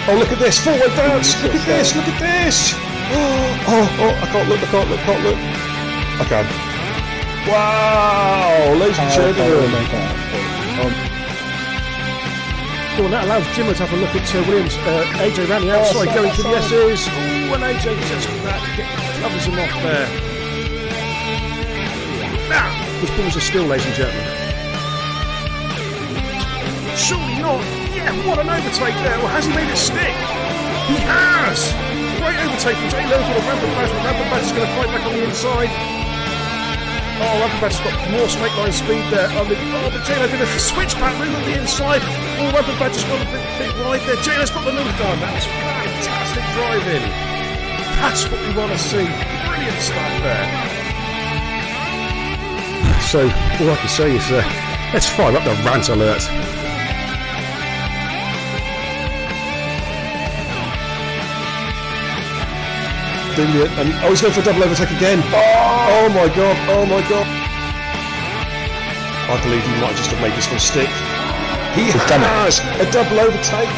Oh, look at this, forward bounce. Look at this, look at this. Oh, I can't look. I can. Wow, ladies and gentlemen. Well, that allows Jimmer to have a look at Williams. AJ around the outside, going to the S's. Oh, and AJ just covers him off there. Now, these balls are still, ladies and gentlemen. Surely not. Yeah, what an overtake there. Well, has he made it stick? He has. Great overtake from Jay Lowe's with a rampant badge. Rampant badge is going to fight back on the inside. Oh, Rampant badge has got more straight line speed there. But Jay Lowe did a switch back move on the inside. Oh, Rampant badge has got a bit wide there. Jay Lowe's got the move done. That was fantastic driving. That's what we want to see. Brilliant stuff there. So, all I can say is, let's fire up the rant alert. Brilliant. And he's going for a double overtake again. Oh my god. I believe he might just have made this one stick. He has a double overtake.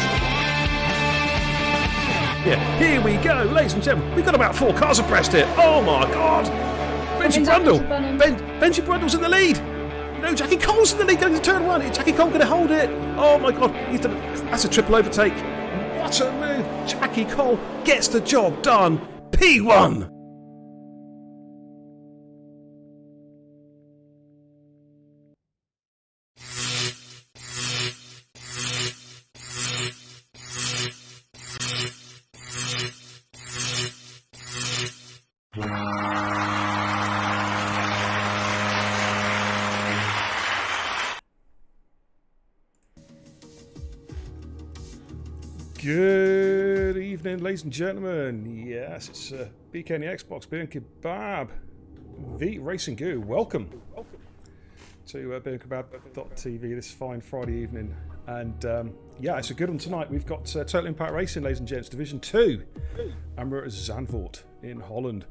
Yeah, here we go, ladies and gentlemen. We've got about 4 cars abreast here. Oh my god. Benji Brundle. Benji Brundle's in the lead. No, Jackie Cole's in the lead going to turn 1. Is Jackie Cole going to hold it? Oh my god. That's a triple overtake. What a move. Jackie Cole gets the job done. P1. Good evening, ladies and gentlemen. Yes, it's BK and the Xbox, Beer and Kebab, the Racing Guru. Welcome to Beer and Kebab.tv this fine Friday evening. And yeah, it's a good one tonight. We've got Total Impact Racing, ladies and gents, Division 2. And we're at Zandvoort in Holland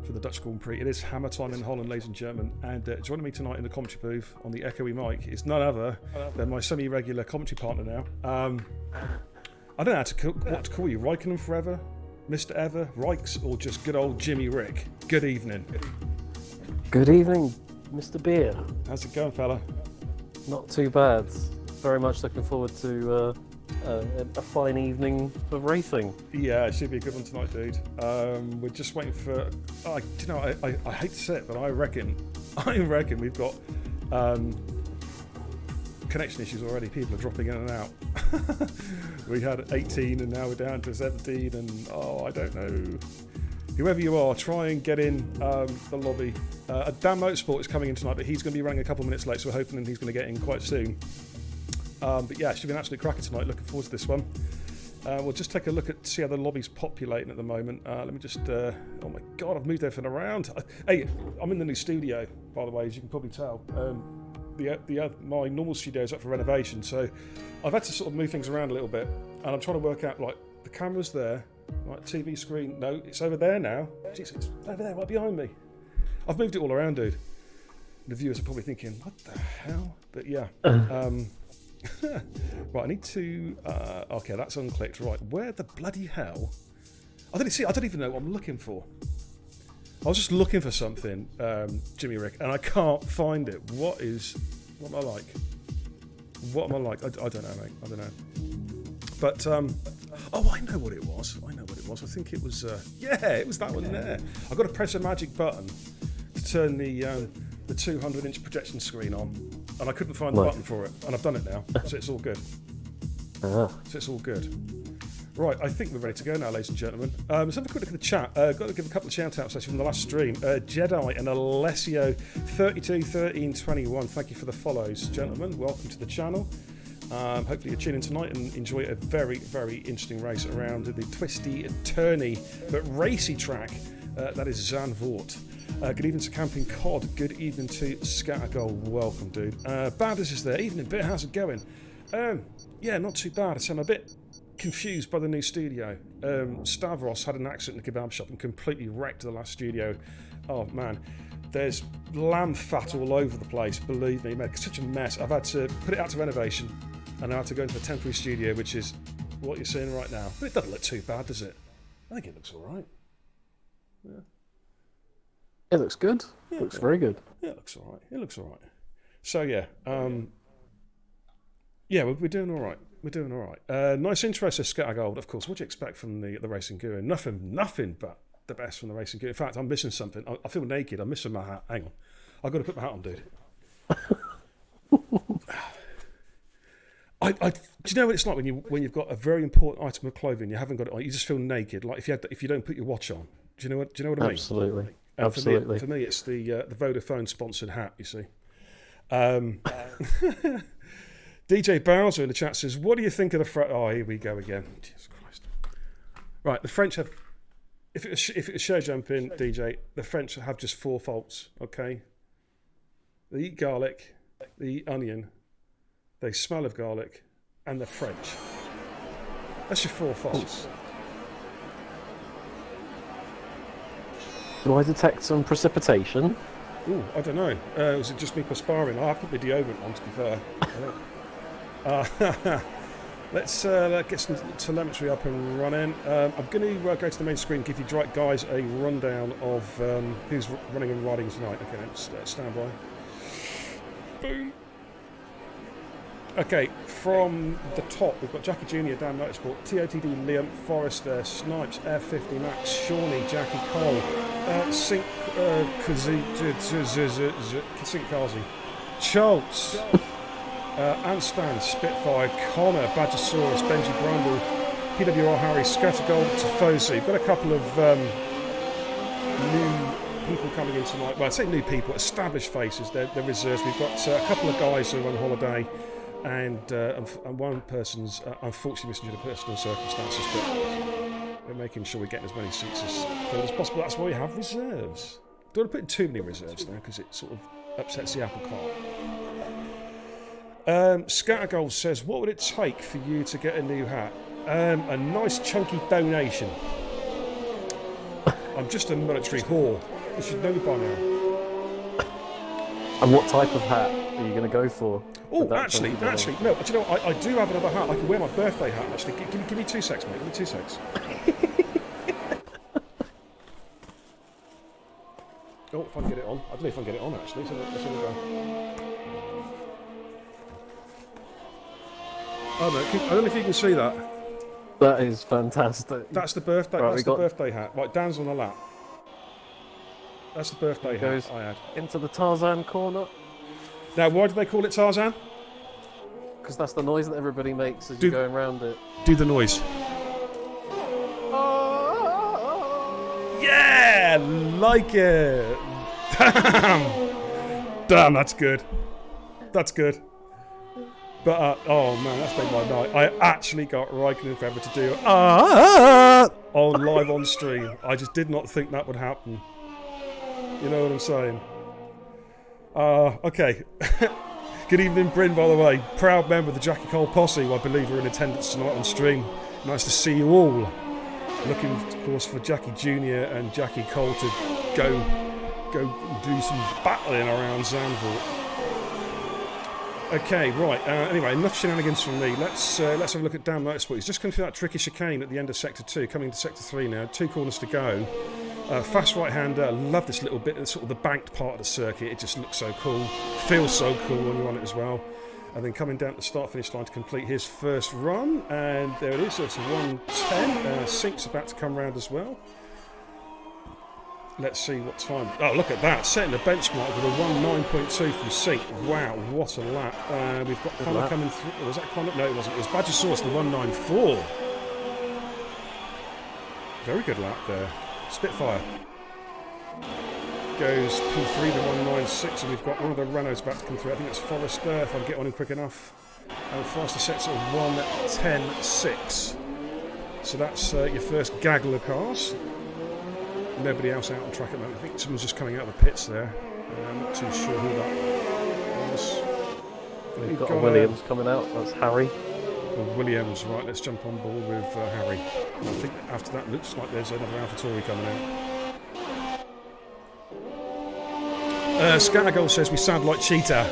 for the Dutch Grand Prix. It is Hammertime in Holland, ladies and gentlemen. And joining me tonight in the commentary booth on the echoey mic is none other than my semi-regular commentary partner now. I don't know what to call you. Raikkonen forever? Mr. Ever? Rikes? Or just good old Jimmy Rick? Good evening. Good evening, Mr. Beer. How's it going, fella? Not too bad. Very much looking forward to a fine evening of racing. Yeah, it should be a good one tonight, dude. We're just waiting for... I hate to say it, but I reckon we've got... connection issues already. People are dropping in and out. We had 18 and now we're down to 17 and I don't know. Whoever you are, try and get in the lobby. Dan Motorsport is coming in tonight, but he's going to be running a couple of minutes late, so we're hoping he's going to get in quite soon. But yeah, it should be an absolute cracker tonight. Looking forward to this one. We'll just take a look at see how the lobby's populating at the moment. Let me just... oh my god, I've moved everything around. Hey, I'm in the new studio, by the way, as you can probably tell. My normal studio is up for renovation, so I've had to sort of move things around a little bit, and I'm trying to work out, like, the camera's there, like, TV screen, no, it's over there now. Jeez, it's over there, right behind me. I've moved it all around, dude. The viewers are probably thinking, what the hell? But yeah. Right, I need to... okay, that's unclicked. Right, where the bloody hell... I don't even know what I'm looking for. I was just looking for something, Jimmy Rick, and I can't find it. What am I like? I don't know, mate. I don't know. But, oh, I know what it was. I think it was, yeah, it was that one there. I've got to press a magic button to turn the 200-inch projection screen on, and I couldn't find the button for it, and I've done it now, so it's all good. So it's all good. Right, I think we're ready to go now, ladies and gentlemen. Let's have a quick look at the chat. Got to give a couple of shout-outs actually from the last stream. Jedi and Alessio, 32, 13, 21. Thank you for the follows, gentlemen. Welcome to the channel. Hopefully you tune in tonight and enjoy a very, very interesting race around the twisty, turny, but racy track. That is Zandvoort. Good evening to Camping Cod. Good evening to Scattergold. Welcome, dude. Banders is there. Evening, Beer. How's it going? Yeah, not too bad. I'm a bit confused by the new studio. Stavros had an accident in the kebab shop and completely wrecked the last studio. Oh man, there's lamb fat all over the place, believe me, made such a mess. I've had to put it out to renovation and I had to go into a temporary studio, which is what you're seeing right now. But it doesn't look too bad, does it? I think it looks all right. Yeah. It looks good. Yeah, looks very good. Yeah, it looks all right. It looks all right. So yeah, yeah, we're doing all right. We're doing all right. Nice intro to Scattergold, of course. What do you expect from the Racing Guru? Nothing but the best from the Racing Guru. In fact, I'm missing something. I feel naked. I'm missing my hat. Hang on, I've got to put my hat on, dude. Do you know what it's like when you've got a very important item of clothing, you haven't got it on, you just feel naked, like if you don't put your watch on. Do you know what I mean? Absolutely. Absolutely. For me, it's the Vodafone sponsored hat. You see. DJ Bowser in the chat says, "What do you think of the French?" Oh, here we go again. Jesus Christ! Right, the French have. If it was show jumping, DJ, the French have just 4 faults. Okay. They eat garlic, they eat onion, they smell of garlic, and they're French. That's your 4 faults. Do I detect some precipitation? Ooh, I don't know. Was it just me perspiring? I have put my deodorant on, to be fair. Let's get some telemetry up and running. I'm going to go to the main screen and give you guys a rundown of who's running and riding tonight. Okay, let's stand by. Boom. Okay, from the top, we've got Jackie Jr., Dan Motorsport, TOTD, Liam, Forrester, Snipes, F50 Max, Shawnee, Jackie Cole, Sink Kazi, Schultz, Anstan, Spitfire, Connor, Badgersaurus, Benji Bramble, PWR Harry, Scattergold, Tifosi. We've got a couple of new people coming in tonight. Well, I say new people, established faces. They're reserves. We've got a couple of guys who are on holiday, and one person's unfortunately missing due to personal circumstances, but we're making sure we're getting as many seats as possible. That's why we have reserves. Don't want to put in too many reserves now because it sort of upsets the apple cart. Scattergold says, what would it take for you to get a new hat? A nice chunky donation. I'm just a military whore. You should know by now. And what type of hat are you going to go for? Oh, actually, no. Do you know what? I do have another hat. I can wear my birthday hat, actually. Give me 2 secs, mate. Give me 2 secs. Oh, if I can get it on. I don't know if I can get it on, actually. So let's have a go. Oh, no. I don't know if you can see that. That is fantastic. That's the birthday. Right, that's the birthday hat. Right, Dan's on the lap. That's the birthday hat I had. Into the Tarzan corner. Now, why do they call it Tarzan? Because that's the noise that everybody makes as you're going around it. Do the noise. Yeah, like it. Damn, that's good. That's good. But oh man, that's made my night. I actually got Raikkonen Feather to do on live on stream. I just did not think that would happen. You know what I'm saying? Okay. Good evening, Bryn, by the way. Proud member of the Jackie Cole posse, who I believe are in attendance tonight on stream. Nice to see you all. Looking, of course, for Jackie Jr. and Jackie Cole to go do some battling around Zandvoort. Okay, right. Anyway, enough shenanigans from me. Let's have a look at Dan Motorsport. He's just come through that tricky chicane at the end of Sector 2, coming to Sector 3 now. 2 corners to go. Fast right-hander. Love this little bit, sort of the banked part of the circuit. It just looks so cool. Feels so cool when you're on it as well. And then coming down to the start-finish line to complete his first run. And there it is. So it's 1:10. Sink's about to come round as well. Let's see what time. Oh, look at that. Setting the benchmark with a 1:09.2 from Sink. Wow, what a lap. We've got Connor coming through. Was that Connor? No, it wasn't. It was Badgersaurus, the 1:94. Very good lap there. Spitfire. Goes P3 to 1:96, and we've got one of the Renaults about to come through. I think it's Forrester, if I can get on him quick enough. And Forrester sets at 1:10.6. So that's your first gaggle of cars. Nobody else out on track at the moment. I think someone's just coming out of the pits there. I'm not too sure who that was. We've got a Williams coming out. That's Harry. Williams, right, let's jump on board with Harry. And I think after that looks like there's another AlphaTauri coming out. Scattergold says we sound like Cheetah.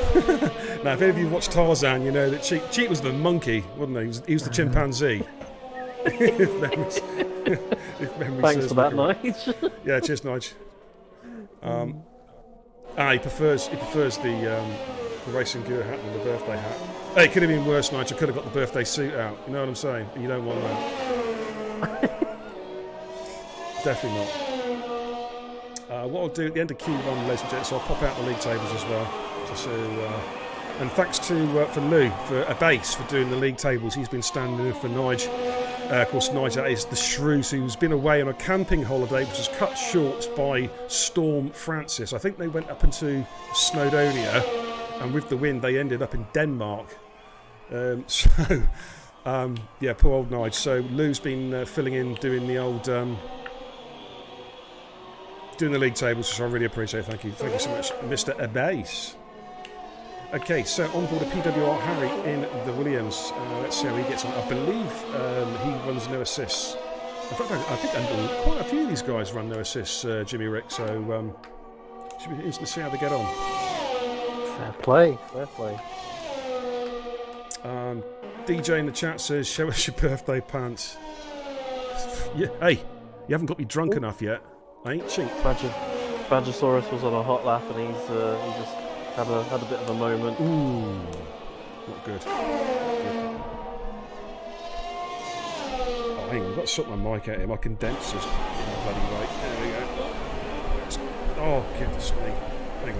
Now, if any of you watched Tarzan, you know that Cheetah was the monkey, wasn't he? He was the chimpanzee. if memories, if memory Thanks serves for me that, correct. Nige. Yeah, cheers, Nige. He prefers the racing gear hat than the birthday hat. Hey, it could have been worse, Nige. I could have got the birthday suit out. You know what I'm saying? You don't want that. Definitely not. What I'll do at the end of Q1, ladies and gents, I'll pop out the league tables as well. Just so, and thanks to for Lou for a base for doing the league tables. He's been standing in for Nige. Of course, Nige is the Shrews who's been away on a camping holiday, which was cut short by Storm Francis. I think they went up into Snowdonia, and with the wind, they ended up in Denmark. Yeah, poor old Nige. So Lou's been filling in, doing the old. Doing the league tables, which I really appreciate. Thank you so much, Mr. Abase. Okay, so on board a PWR Harry in the Williams. Let's see how he gets on. I believe he runs no assists. In fact, I think quite a few of these guys run no assists, Jimmy Rick. So should be interesting to see how they get on. Fair play. DJ in the chat says, "Show us your birthday pants." Yeah, hey, you haven't got me drunk enough yet. I ain't cheap. Badgersaurus was on a hot lap and he just had a bit of a moment. Ooh, not good. Oh, hang on, I've got to sort my mic out here. My condenser's bloody right. There we go. Oh, goodness me. Hang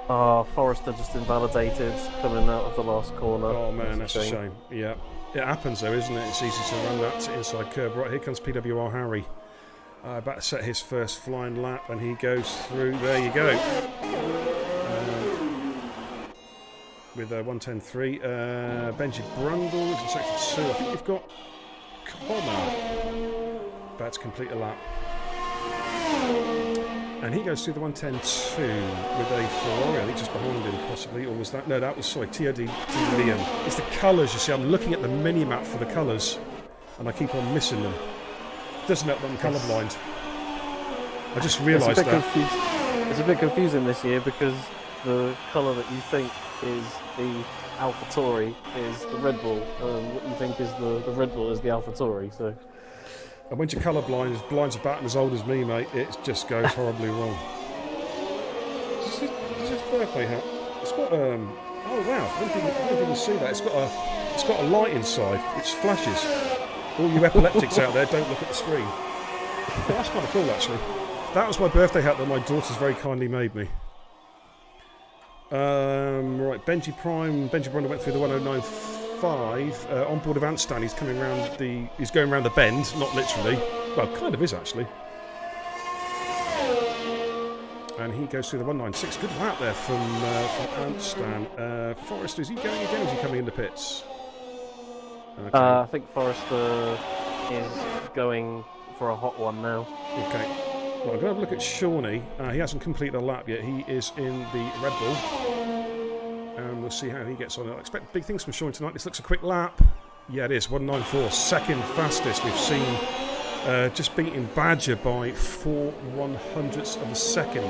on. Forrester just invalidated coming out of the last corner. Oh man, that's a shame. Yeah. It happens though, isn't it? It's easy to run that inside curb. Right, here comes PWR Harry. About to set his first flying lap, and he goes through. There you go. With 1:10.3. Benji Brundle is in section 2. I think we've got Connor about to complete a lap. And he goes through the 1:10.2 with a Ferrari, I think just behind him possibly, or was that? No, that was, sorry, TOD Liam. It's the colours, you see, I'm looking at the mini-map for the colours, and I keep on missing them. Doesn't help that I'm colourblind. I just realised that. It's a bit confusing this year because the colour that you think is the AlphaTauri is the Red Bull, and what you think is the Red Bull is the AlphaTauri, so... And when you're colourblind, as blind's about as old as me, mate, it just goes horribly wrong. Is his birthday hat? It's got oh wow! I don't think you can see that. It's got a light inside which flashes. All you epileptics out there, don't look at the screen. Oh, that's kind of cool, actually. That was my birthday hat that my daughters very kindly made me. Right, Benji Brundle went through the 109.5. On board of Anstan, he's coming around he's going around the bend, not literally. Well, kind of is actually. And he goes through the 196. Good lap there from Anstan. Forrester, is he going again or is he coming in the pits? Okay. I think Forrester is going for a hot one now. Okay. Well, I'm going to have a look at Shawnee. He hasn't completed a lap yet. He is in the Red Bull. And we'll see how he gets on. I expect big things from Shawnee tonight. This looks a quick lap. Yeah, it is. 194. Second fastest. We've seen just beating Badger by 4/100ths of a second.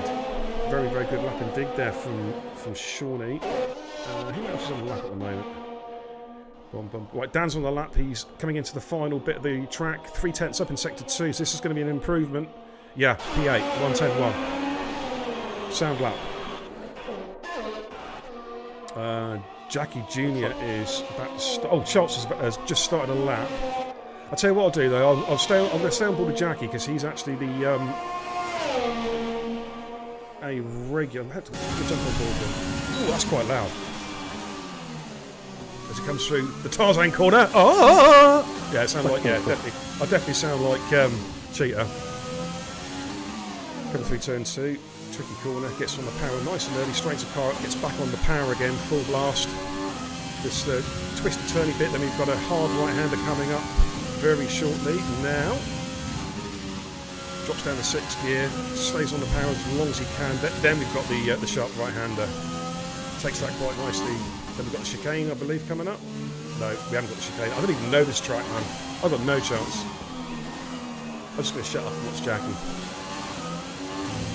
Very, very good lap indeed there from Shawnee. Who else is on the lap at the moment? Right, Dan's on the lap. He's coming into the final bit of the track. 3/10 up in sector 2. So this is going to be an improvement. Yeah, P8, 1:10.1. Sound lap. Jackie Jr. is about to Schultz has just started a lap. I'll tell you what I'll do though. I'm going to stay on board with Jackie because he's actually the a regular. I have to jump on board with him. Oh, that's quite loud. As it comes through the Tarzan corner. Oh! Yeah, it sounds like definitely. I definitely sound like Cheetah. Coming through turn 2. Tricky corner, gets on the power nice and early, straightens the car up, gets back on the power again, full blast. This twisty turny bit, then we've got a hard right-hander coming up very shortly. Now, drops down to 6th gear, stays on the power as long as he can. Then we've got the sharp right-hander. Takes that quite nicely. Then we've got the chicane, I believe, coming up. No, we haven't got the chicane. I don't even know this track, man. I've got no chance. I'm just going to shut up and watch Jackie.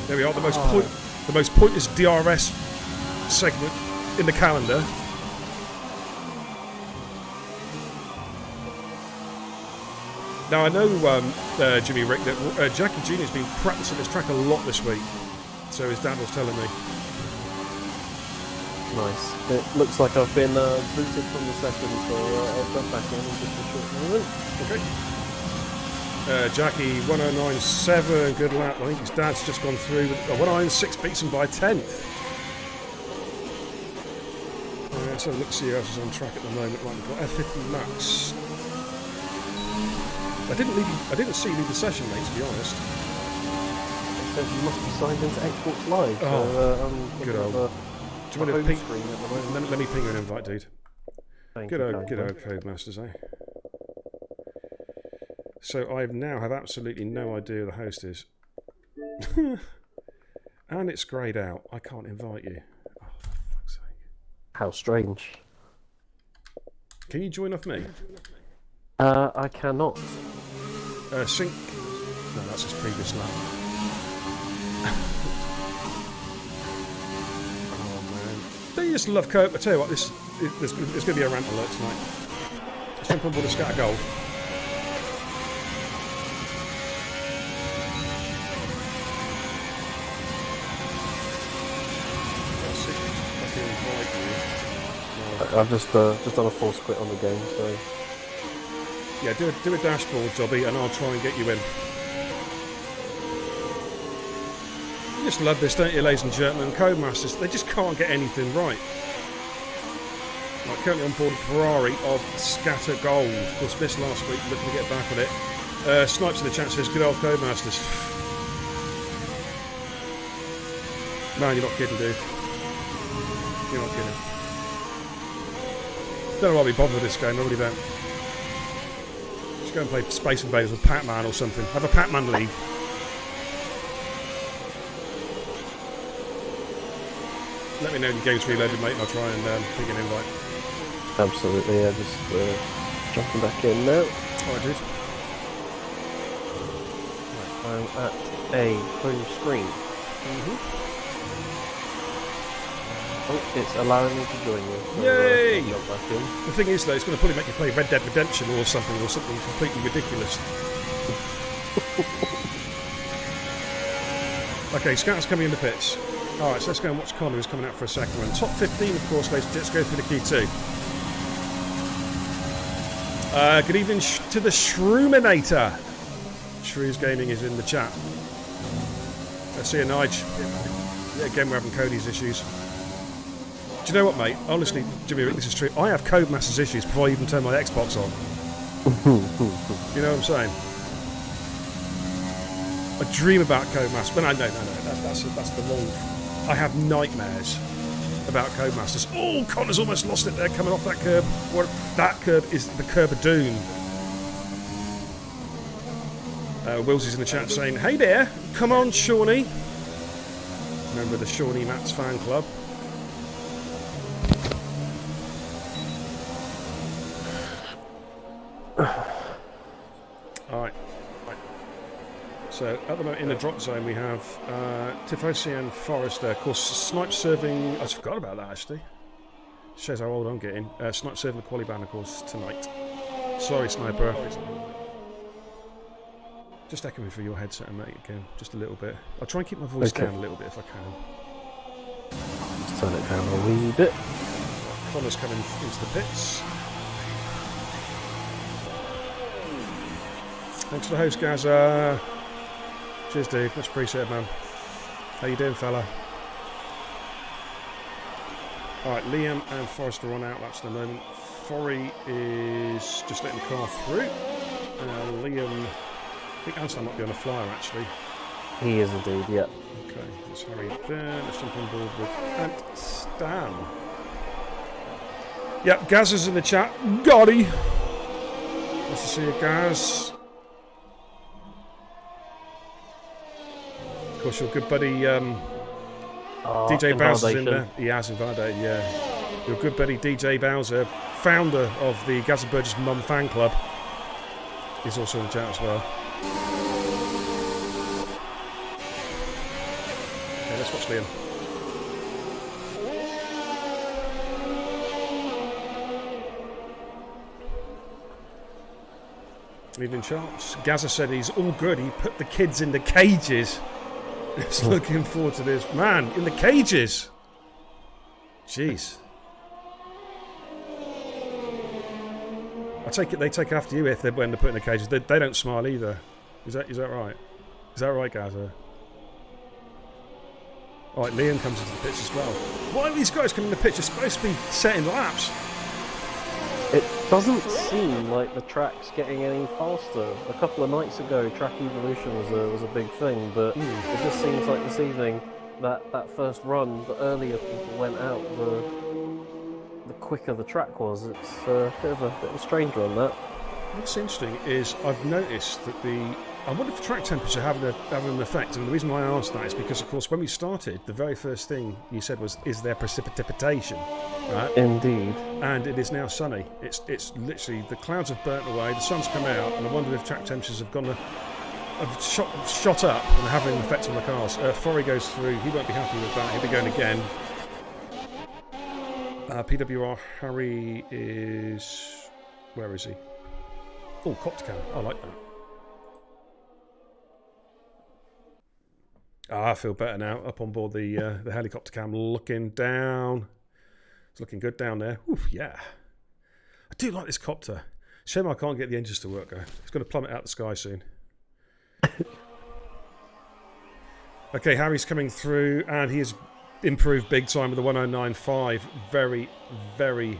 There we are, the most pointless DRS segment in the calendar. Now, I know, Jimmy Rick, that Jackie Jr. has been practicing this track a lot this week. So his dad was telling me. Nice. It looks like I've been booted from the session, so I'll jump back in just a short moment. Okay. Jackie, 1097, good lap. I think his dad's just gone through with 196, beats him by 10th. So let's see who else is on track at the moment. Right, we've got F50 Max. I didn't see you lead the session, mate, to be honest. It says you must be signed into Xbox Live. Oh, so, good old. Do you want to ping? Let me ping you an invite, dude. Good old Codemasters, eh? So I now have absolutely no idea who the host is. And it's greyed out. I can't invite you. Oh, for fuck's sake. How strange. Can you join off me? I cannot. Sync. No, that's his previous lap. Oh man. Don't you just love Cope? I tell you what, there's going to be a rant alert tonight. Let's jump on board a scatter goal. I've just done a force quit on the game, so... Yeah, do a dashboard, Dobby, and I'll try and get you in. You just love this, don't you, ladies and gentlemen? Codemasters, they just can't get anything right. Like, currently on board Ferrari of Scatter Gold. Of course, missed last week, looking to get back on it. Snipes in the chat says, good old Codemasters. Man, you're not kidding, dude. You're not kidding. Don't know why we bother with this game, I really don't. Just go and play Space Invaders with Pac-Man or something. Have a Pac-Man league. Let me know when the game's reloaded, mate, and I'll try and pick an invite. Absolutely, yeah, just jumping back in now. Alright, dude. Right, I'm at a home screen. Oh, it's allowing me to join you. So, yay! Jump back in. The thing is, though, it's going to probably make you play Red Dead Redemption or something completely ridiculous. Okay, Scatter's coming in the pits. Alright, so let's go and watch Connor, who's coming out for a second run. Top 15, of course, ladies. Let's go through the Q2. Good evening to the Shroominator. Shrews Gaming is in the chat. I see a Nige. Yeah, again, we're having Cody's issues. Do you know what, mate? Honestly, Jimmy, this is true. I have Codemasters issues before I even turn my Xbox on. You know what I'm saying? I dream about Codemasters. But no. That's the wrong. I have nightmares about Codemasters. Oh, Connor's almost lost it there, coming off that curb. That curb is the curb of doom. Willsy's in the chat saying, "Hey there, come on, Shawnee." Remember the Shawnee Mats fan club. Alright. So at the moment in the drop zone we have Tifosi and Forrester. Of course, Snipe serving. I forgot about that actually. Shows how old I'm getting. Snipe serving the quali ban, of course, tonight. Sorry, Sniper. Just echoing through your headset, mate. Again, just a little bit. I'll try and keep my voice down a little bit if I can. Just turn it down a wee bit. Connor's coming into the pits. Thanks for the host, Gaza. Cheers, dude. Much appreciated, man. How you doing, fella? Alright, Liam and Forrester are on out laps at the moment. Forry is just letting the car through. Liam, I think Ansel might be on a flyer, actually. He is indeed, yeah. Okay, let's hurry there. Let's jump on board with Ant Stan. Yep, Gaz is in the chat. Gotti! Nice to see you, Gaz. Of course, your good buddy DJ Bowser's in there. He has invalidated, yeah. Your good buddy DJ Bowser, founder of the Gaza Burgess Mum fan club, is also in the chat as well. Okay, let's watch Liam. Evening, Charles. Gaza said he's all good. He put the kids in the cages. He's looking forward to this. Man, in the cages. Jeez. I take it they take after you when they're put in the cages. They don't smile either. Is that right? Is that right, Gaza? Alright, Liam comes into the pitch as well. Why are these guys coming in the pitch? They're supposed to be setting laps. It doesn't seem like the track's getting any faster. A couple of nights ago, track evolution was a big thing, but it just seems like this evening, that first run, the earlier people went out, the quicker the track was. It's a bit of a strange run, that. What's interesting is I've noticed that I wonder if track temperature having an effect, and the reason why I asked that is because, of course, when we started, the very first thing you said was, "Is there precipitation?" Right? Indeed. And it is now sunny. It's literally the clouds have burnt away, the sun's come out, and I wonder if track temperatures have shot up and having an effect on the cars. Forey goes through. He won't be happy with that. He'll be going again. PWR Harry is... Where is he? Oh, copter cam. I like that. I feel better now. Up on board the helicopter cam, looking down. It's looking good down there. Oof, yeah. I do like this copter. Shame I can't get the engines to work, though. It's going to plummet out of the sky soon. Okay, Harry's coming through, and he has improved big time with the 109.5. Very, very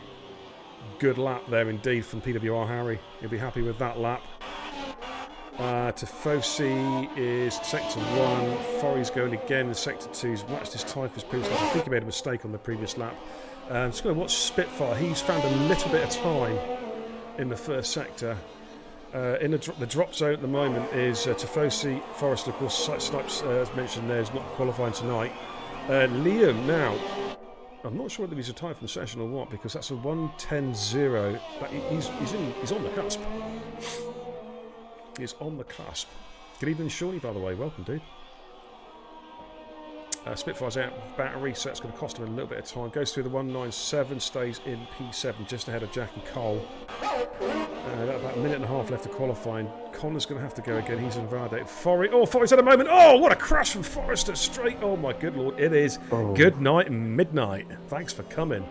good lap there indeed from PWR Harry. He'll be happy with that lap. Tifosi is sector 1. Forey's going again in sector 2. He's watched his tyre for his previous lap. I think he made a mistake on the previous lap. Just going to watch Spitfire. He's found a little bit of time in the first sector. In the drop zone at the moment is Tifosi. Forrester, of course, Snipes, as mentioned there, is not qualifying tonight. Liam now. I'm not sure whether he's retired from the session or what, because that's a 1:10.0. But he's on the cusp. He's on the cusp. Good evening, Shawnee, by the way. Welcome, dude. Spitfire's out of battery, so that's going to cost him a little bit of time. Goes through the 197, stays in P7, just ahead of Jackie Cole. About a minute and a half left to qualifying. Connor's going to have to go again. He's invalidated. Forey's at a moment. Oh, what a crash from Forrester straight. Oh, my good lord. It is good night and midnight. Thanks for coming.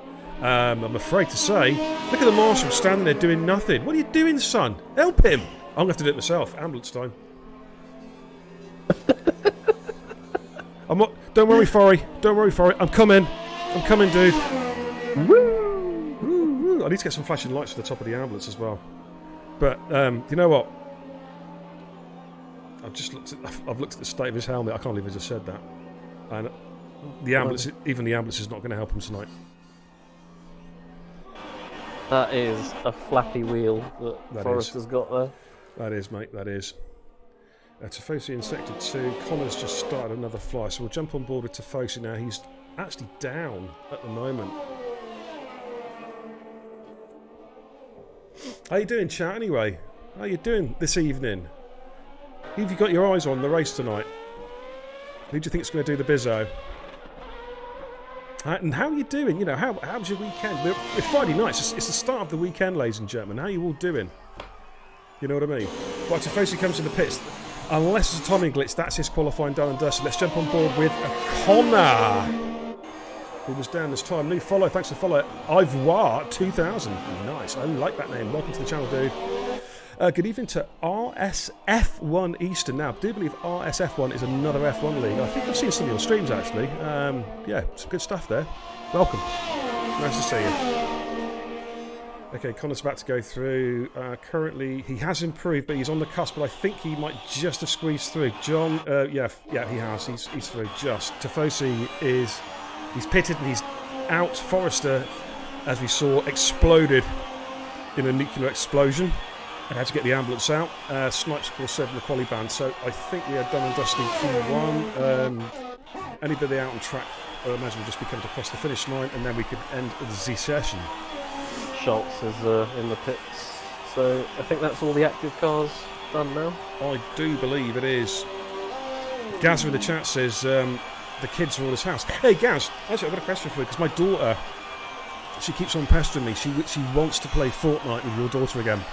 I'm afraid to say, look at the marshal standing there doing nothing. What are you doing, son? Help him. I'm going to have to do it myself. Ambulance time. Don't worry, Forey. Don't worry, Forey. I'm coming, dude. Woo! Woo, woo. I need to get some flashing lights for the top of the ambulance as well. But you know what? I've looked at the state of his helmet. I can't believe I just said that. And the ambulance, even the ambulance, is not going to help him tonight. That is a flappy wheel that Forrester's got there. That is, mate. That is. Tifosi in sector 2. Connor's just started another fly, so we'll jump on board with Tifosi now. He's actually down at the moment. How you doing, chat, anyway? How you doing this evening? Who have you got your eyes on in the race tonight? Who do you think is going to do the bizzo? And how are you doing? You know, how's your weekend? It's Friday nights. It's the start of the weekend, ladies and gentlemen. How are you all doing? You know what I mean? Right, Tifosi comes to the pits. Unless it's a timing glitch, that's his qualifying done and dusted. Let's jump on board with Connor, who was down this time. New follow, thanks for the follow. Ivoire 2000. Nice, I like that name. Welcome to the channel, dude. Good evening to RSF1 Eastern. Now, I do believe RSF1 is another F1 league. I think I've seen some of your streams, actually. Yeah, some good stuff there. Welcome. Nice to see you. Okay, Connor's about to go through. Currently, he has improved, but he's on the cusp, but I think he might just have squeezed through. John, yeah, he has. He's through just. Tifosi he's pitted and he's out. Forrester, as we saw, exploded in a nuclear explosion and had to get the ambulance out. Snipes, of course, served the quali band, so I think we are done and dusted Q1. Anybody out on track, I imagine, will just be coming across the finish line, and then we could end the Z session. Schultz is in the pits, so I think that's all the active cars done now. I do believe it is. Gaz in the chat says the kids are all his house. Hey Gaz, actually I've got a question for you, because my daughter, she keeps on pestering me. She wants to play Fortnite with your daughter again.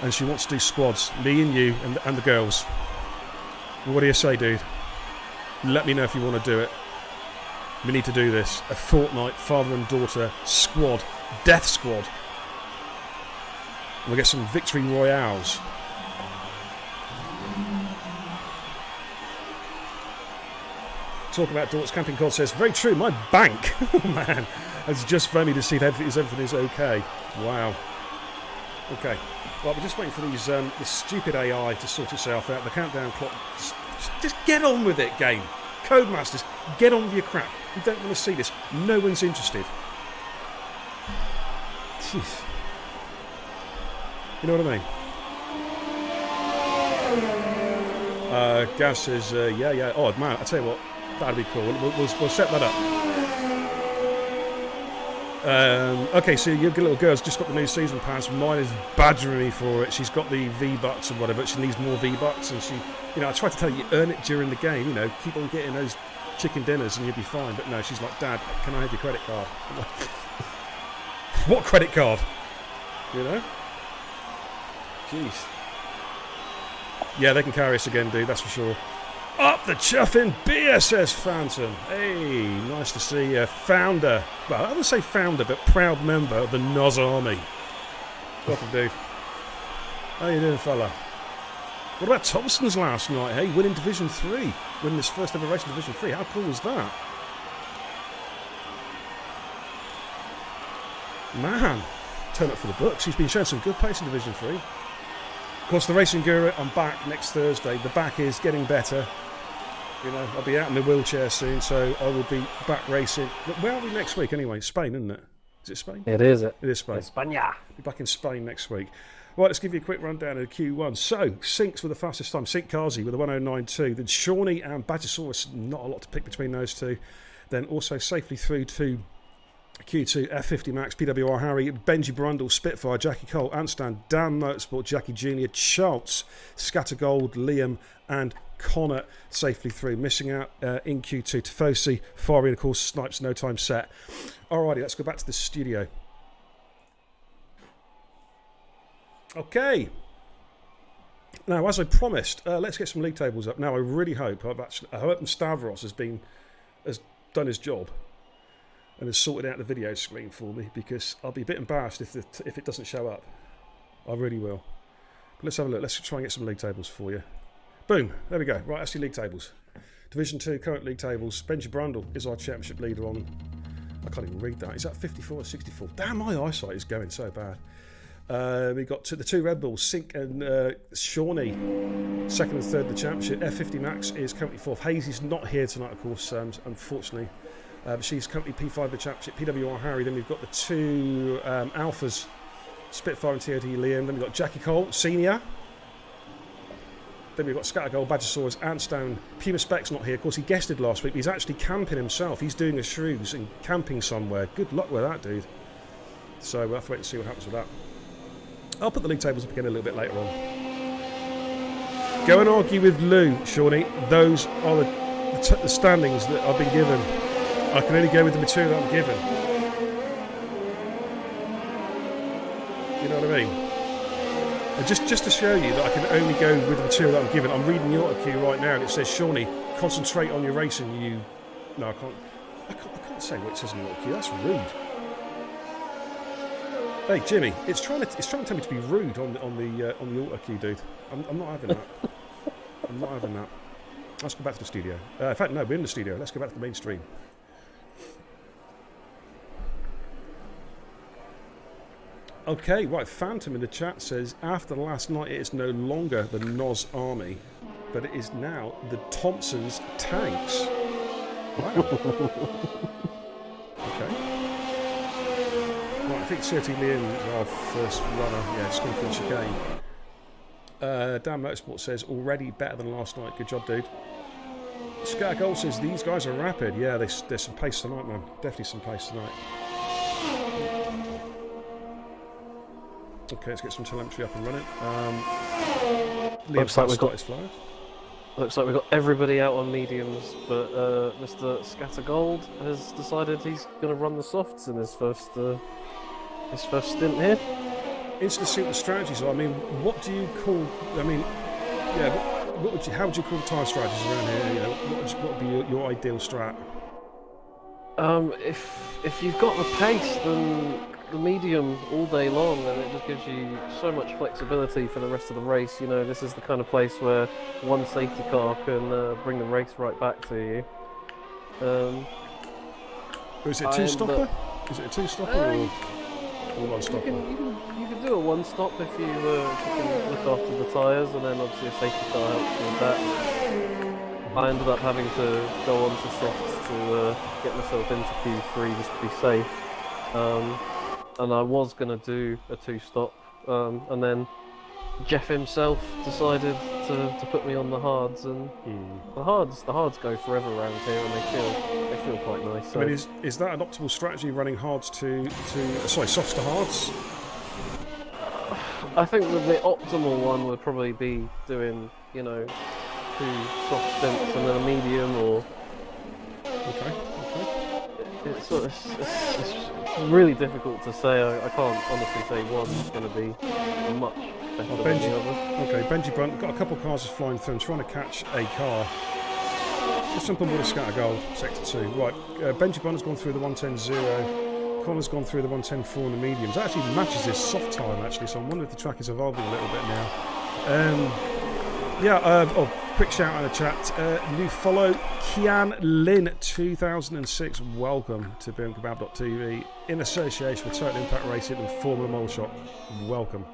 and she wants to do squads. Me and you and the girls. What do you say, dude? Let me know if you want to do it. We need to do this. A fortnight father and daughter squad, death squad. And we'll get some victory royales. Talk about Dort's Camping Cod says, very true, my bank, oh man, has just phoned me to see if everything is okay. Wow. Okay. Well, we're just waiting for this stupid AI to sort itself out. The countdown clock. Just get on with it, game. Codemasters, get on with your crap. We don't want to see this. No one's interested. Jeez. You know what I mean? Gaz says, yeah. Oh, man, I tell you what. That'd be cool. We'll set that up. Okay, so your little girl's just got the new season pass. Mine is badgering me for it. She's got the V-Bucks and whatever. She needs more V-Bucks, and she, I tried to tell you earn it during the game. Keep on getting those chicken dinners, and you'll be fine. But no, she's like, Dad, can I have your credit card? I'm like, what credit card? Jeez. Yeah, they can carry us again, dude. That's for sure. Up the chuffing beer, says Phantom. Hey, nice to see you. Founder. Well, I would say founder, but proud member of the Noz Army. Welcome, dude. How you doing, fella? What about Thompson's last night, hey? Winning Division 3. Winning his first ever race in Division 3. How cool was that? Man. Turn up for the books. He's been showing some good pace in Division 3. Of course, the Racing Guru, I'm back next Thursday. The back is getting better. I'll be out in the wheelchair soon, so I will be back racing. Where are we next week anyway? Spain, isn't it? Is it Spain? It is. It is Spain. España. Be back in Spain next week. Right, let's give you a quick rundown of the Q1. So, Sinks with the fastest time. Sink Kazi with a 109.2. Then Shawnee and Badgersaurus, not a lot to pick between those two. Then also safely through to Q2, F50 Max, PWR Harry, Benji Brundle, Spitfire, Jackie Cole, Anstan, Dan Motorsport, Jackie Jr., Schultz, Scattergold, Liam, and Connor safely through. Missing out in Q2, Tifosi, Fari, and of course Snipes, no time set. Alrighty, let's go back to the studio. Okay. Now, as I promised, let's get some league tables up. Now, I really hope, I hope Stavros has done his job and has sorted out the video screen for me, because I'll be a bit embarrassed if it doesn't show up. I really will. But let's have a look. Let's try and get some league tables for you. Boom. There we go. Right, that's your league tables. Division 2 current league tables. Benji Brundle is our championship leader on... I can't even read that. Is that 54 or 64? Damn, my eyesight is going so bad. We got the two Red Bulls, Sink and Shawnee, second and third in the championship. F50 Max is currently fourth. Hazy's not here tonight, of course, unfortunately. She's currently P5 of the championship. PWR Harry. Then we've got the two Alphas, Spitfire and TOT Liam. Then we've got Jackie Cole, Senior. Then we've got Scattergold, Badgersaurus, Antstone. Puma Spec's not here. Of course, he guested last week, but he's actually camping himself. He's doing a shrews and camping somewhere. Good luck with that, dude. So we'll have to wait and see what happens with that. I'll put the league tables up again a little bit later on. Go and argue with Lou, Shawnee. Those are the standings that I've been given. I can only go with the material I'm given. You know what I mean? And just to show you that I can only go with the material that I'm given, I'm reading the auto cue right now, and it says, Shawnee, concentrate on your racing. No, I can't say what it says in the auto cue. That's rude. Hey Jimmy, it's trying to tell me to be rude on the auto cue, dude. I'm not having that. I'm not having that. Let's go back to the studio. In fact, no, we're in the studio. Let's go back to the main stream. Okay, right. Phantom in the chat says, after last night, it is no longer the Noz Army, but it is now the Thompson's Tanks. Wow. Okay. Right, I think 30 Liam is our first runner. Yeah, it's going to finish again. Dan Motorsport says, already better than last night. Good job, dude. Scattergold says, these guys are rapid. Yeah, there's some pace tonight, man. Definitely some pace tonight. Okay, let's get some telemetry up and running. Looks like we've got everybody out on mediums, but Mr. Scattergold has decided he's going to run the softs in his first stint here. interested to see what the strategies are. I mean, what do you call? I mean, yeah. How would you call the tyre strategies around here? You know, what would be your ideal strat? If you've got the pace, then the medium all day long, and it just gives you so much flexibility for the rest of the race. You know, this is the kind of place where one safety car can bring the race right back to you. Is it a two-stopper? Is it a two-stopper or one-stopper? You can do a one-stop if you can look after the tyres, and then obviously a safety car helps with that. I ended up having to go on to softs to get myself into Q3 just to be safe. And I was going to do a two-stop, and then Jeff himself decided to put me on the hards, and the hards go forever around here, and they feel quite nice. So. I mean, is that an optimal strategy, running hards softs to hards? I think that the optimal one would probably be doing, you know, 2 soft stints and then a medium, or. Okay. It's really difficult to say. I can't honestly say one's going to be much better than the other. Okay, Benji Brunt, got a couple of cars just flying through. I'm trying to catch a car. Just jump on board a scatter gold, sector 2. Right, Benji Brunt has gone through the 110.0. Connor's gone through the 110.4 in the mediums. That actually matches his soft time, actually, so I'm wondering if the track is evolving a little bit now. Quick shout out in the chat. New follow, Kian Lin 2006. Welcome to BMKebab.tv in association with Total Impact Racing and Formula Mole Shop. Welcome.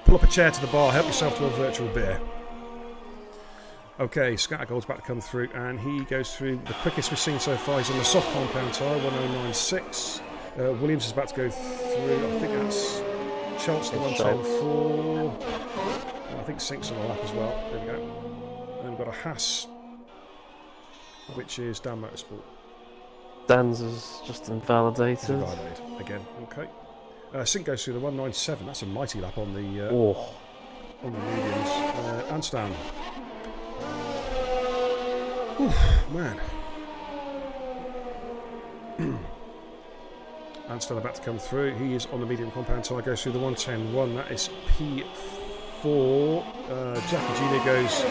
Pull up a chair to the bar, help yourself to a virtual beer. Okay, Scattergold's about to come through, and he goes through the quickest we've seen so far. He's on the soft compound tyre, 109.6. Williams is about to go through, I think that's Charleston 110.4. I think Sink's on the lap as well. There we go. And then we've got a Haas, which is Dan Motorsport. Dan's is just invalidated. Invalidated again. Okay. Sink goes through the 197. That's a mighty lap on the mediums. Anstan. Oof, man. Anstan about to come through. He is on the medium compound tyre. Goes through the 110.1. That is P4. Jackie Jr. goes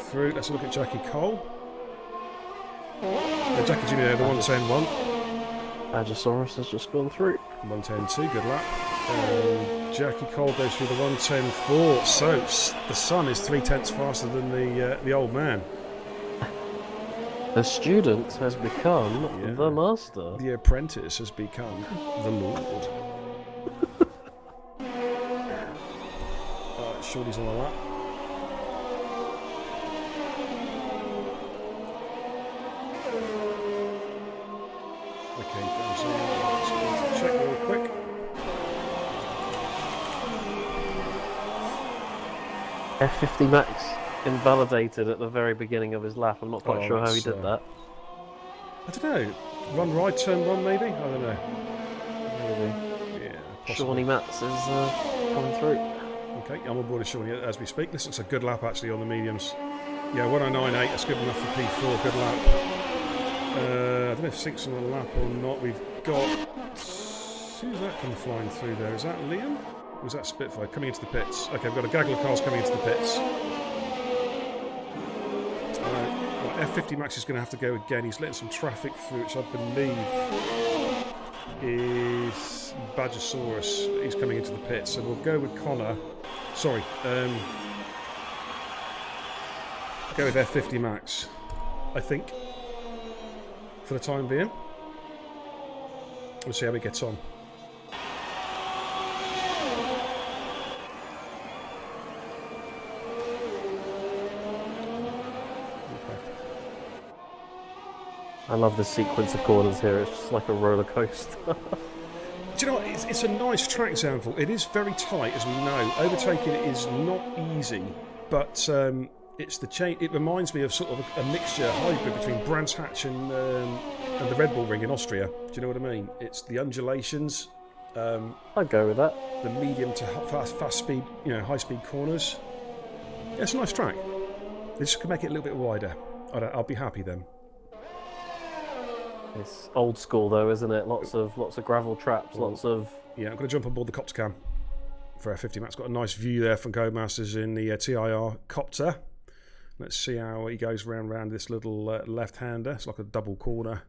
through. Let's look at Jackie Cole. Jackie Jr. there, the 110.1. Agisaurus has just gone through. 110.2, good lap. Jackie Cole goes through the 110.4. So the son is 3/10 faster than the old man. The student has become the master. The apprentice has become the lord. Shorty's on the lap. Okay, let's check real quick. F50 Max invalidated at the very beginning of his lap. I'm not quite sure how he did that. I don't know. Run right, turn 1 maybe? I don't know. Maybe. Yeah. Possibly. Shawnee Mats is coming through. Okay, I'm on board with Shawnee as we speak. This looks a good lap actually on the mediums. Yeah, 109.8, that's good enough for P4, good lap. I don't know if Sink's on the lap or not. We've got... Who's that come flying through there? Is that Liam? Or is that Spitfire? Coming into the pits. Okay, we've got a gaggle of cars coming into the pits. F50 Max is going to have to go again. He's letting some traffic through, which I believe is Badgersaurus. He's coming into the pits, so we'll go with Connor. Sorry, go with F50 Max, I think, for the time being. We'll see how he gets on. I love the sequence of corners here. It's just like a roller coaster. Do you know what? It's a nice track, Zandvoort. It is very tight, as we know. Overtaking it is not easy, but it's the chain. It reminds me of sort of a mixture, a hybrid between Brands Hatch and the Red Bull Ring in Austria. Do you know what I mean? It's the undulations. I'd go with that. The medium to fast speed, high speed corners. Yeah, it's a nice track. They just can make it a little bit wider. I'll be happy then. It's old school though, isn't it? Lots of gravel traps, lots of. Yeah, I'm going to jump on board the copter cam for F50 Max. Got a nice view there from Codemasters in the TIR copter. Let's see how he goes round this little left-hander. It's like a double corner.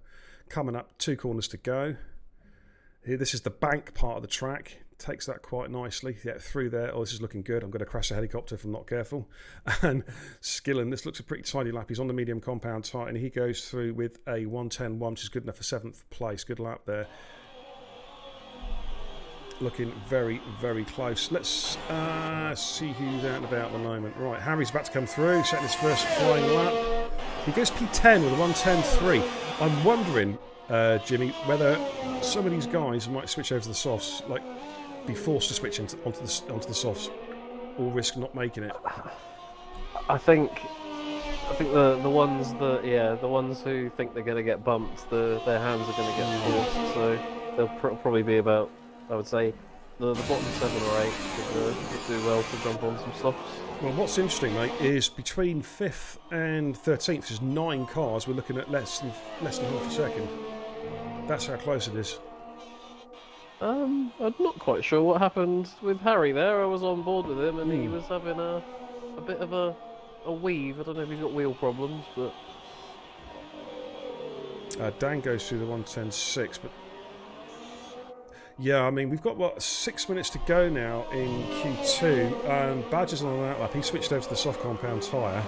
Coming up, 2 corners to go. Here, this is the bank part of the track. Takes that quite nicely. Yeah, through there. Oh, this is looking good. I'm going to crash the helicopter if I'm not careful. And Skillen, this looks a pretty tidy lap. He's on the medium compound tire, and he goes through with a 1:10.1, which is good enough for 7th place. Good lap there. Looking very, very close. Let's see who's out and about at the moment. Right, Harry's about to come through, setting his first flying lap. He goes P10 with a 1:10.3. I'm wondering, Jimmy, whether some of these guys might switch over to the softs, like be forced to switch onto the softs, or risk not making it. I think the ones the ones who think they're going to get bumped, their hands are going to get forced. So they'll probably be about, I would say, the bottom 7 or 8 could do well to jump on some softs. Well, what's interesting, mate, is between 5th and 13th, there's 9 cars. We're looking at less than half a second. That's how close it is. I'm not quite sure what happened with Harry there. I was on board with him, and he was having a bit of a weave. I don't know if he's got wheel problems, but Dan goes through the 1:10.6, but yeah, I mean, we've got 6 minutes to go now in Q2. Badger's on an outlap. He switched over to the soft compound tyre.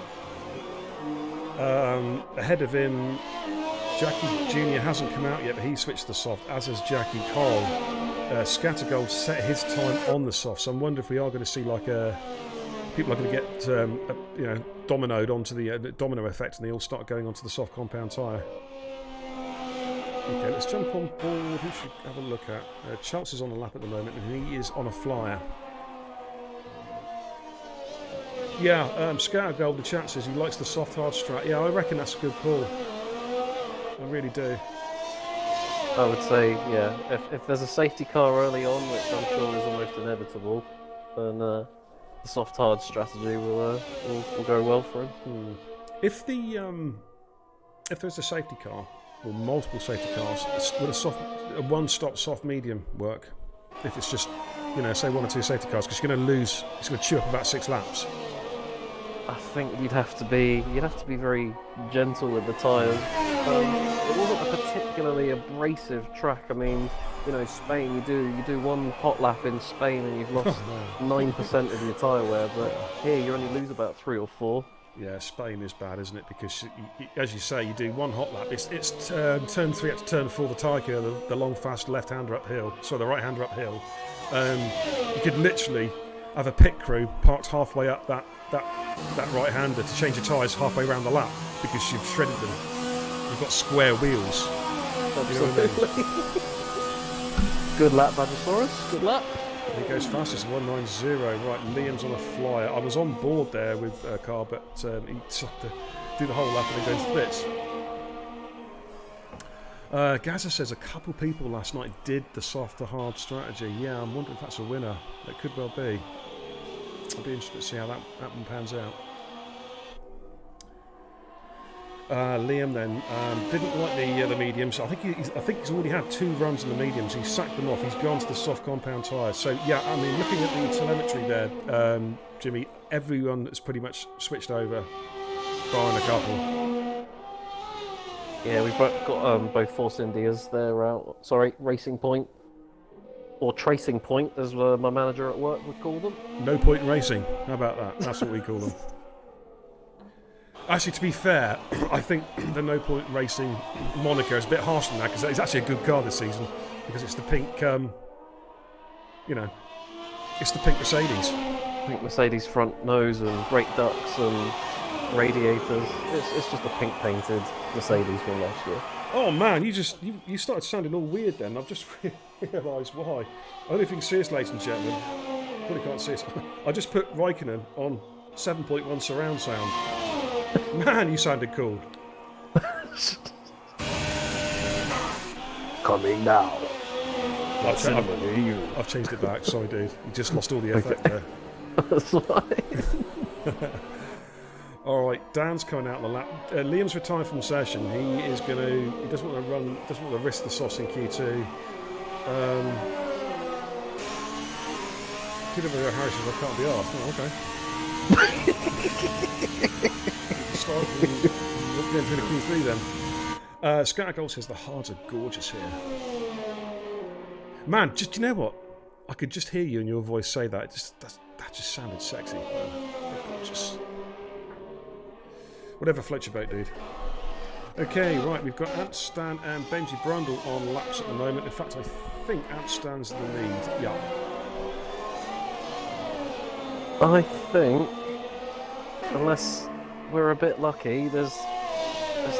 Ahead of him, Jackie Jr. hasn't come out yet, but he switched to the soft, as has Jackie Cole. Scattergold set his time on the soft, so I wonder if we are going to see like people are going to get dominoed onto the domino effect, and they all start going onto the soft compound tyre. Okay, let's jump on board. Who should we have a look at? Charles is on a lap at the moment, and he is on a flyer. Yeah, Scattergold, the chances, he likes the soft hard strat. Yeah, I reckon that's a good call. I really do. I would say, yeah, if there's a safety car early on, which I'm sure is almost inevitable, then the soft hard strategy will go well for him. If there's a safety car or multiple safety cars, would a one-stop soft medium work? If it's just, say 1 or 2 safety cars, because you're going to lose, it's going to chew up about 6 laps. I think you'd have to be very gentle with the tyres. It wasn't a particularly abrasive track. I mean, Spain, you do one hot lap in Spain and you've lost 9% of your tyre wear, but here you only lose about 3 or 4. Yeah, Spain is bad, isn't it? Because, as you say, you do one hot lap. It's turn 3 up to turn 4, the tyre curve, the long, fast left-hander uphill, the right-hander uphill. You could literally have a pit crew parked halfway up that right-hander to change your tyres halfway around the lap because you've shredded them. You've got square wheels. Absolutely. You know what I mean? Good lap, Badgersaurus. Good lap. He goes fastest, 190. Right, Liam's on a flyer. I was on board there with a car, but he had to do the whole lap and then go into bits. Gaza says a couple people last night did the soft to hard strategy. Yeah, I'm wondering if that's a winner. It could well be. I'll be interested to see how that one pans out. Liam then didn't like the mediums. I think he's already had 2 runs in the mediums. He sacked them off. He's gone to the soft compound tyres. So yeah, I mean, looking at the telemetry there, Jimmy, everyone has pretty much switched over, barring a couple. Yeah, we've got both Force Indias there out. Sorry, Racing Point. Or Tracing Point, as my manager at work would call them. No point in racing. How about that? That's what we call them. Actually, to be fair, I think the No Point Racing moniker is a bit harsh than that, because it's actually a good car this season, because it's the pink, it's the pink Mercedes. Pink Mercedes front nose and brake ducts and radiators. It's just a pink painted Mercedes from last year. Oh man, you started sounding all weird then. I've just realised why. I don't know if you can see us, ladies and gentlemen. Probably can't see us. I just put Raikkonen on 7.1 surround sound. Man, you sounded cool. Coming now. I've changed it back. Sorry, dude. You just lost all the effect there. That's why. All right, Dan's coming out on the lap. Liam's retired from the session. He is going to. He doesn't want to run. Doesn't want to risk the sauce in Q2. PW Harry says I can't be asked. Oh, okay. Start getting through the Q3 then. Scatter Gold says the hards are gorgeous here. Man, just you know what? I could just hear you and your voice say that. That just sounded sexy. Gorgeous. Whatever floats your boat, dude. Okay, right, we've got Amstan and Benji Brundle on laps at the moment. In fact, I think Amstan's the lead. Yeah. I think, unless we're a bit lucky, there's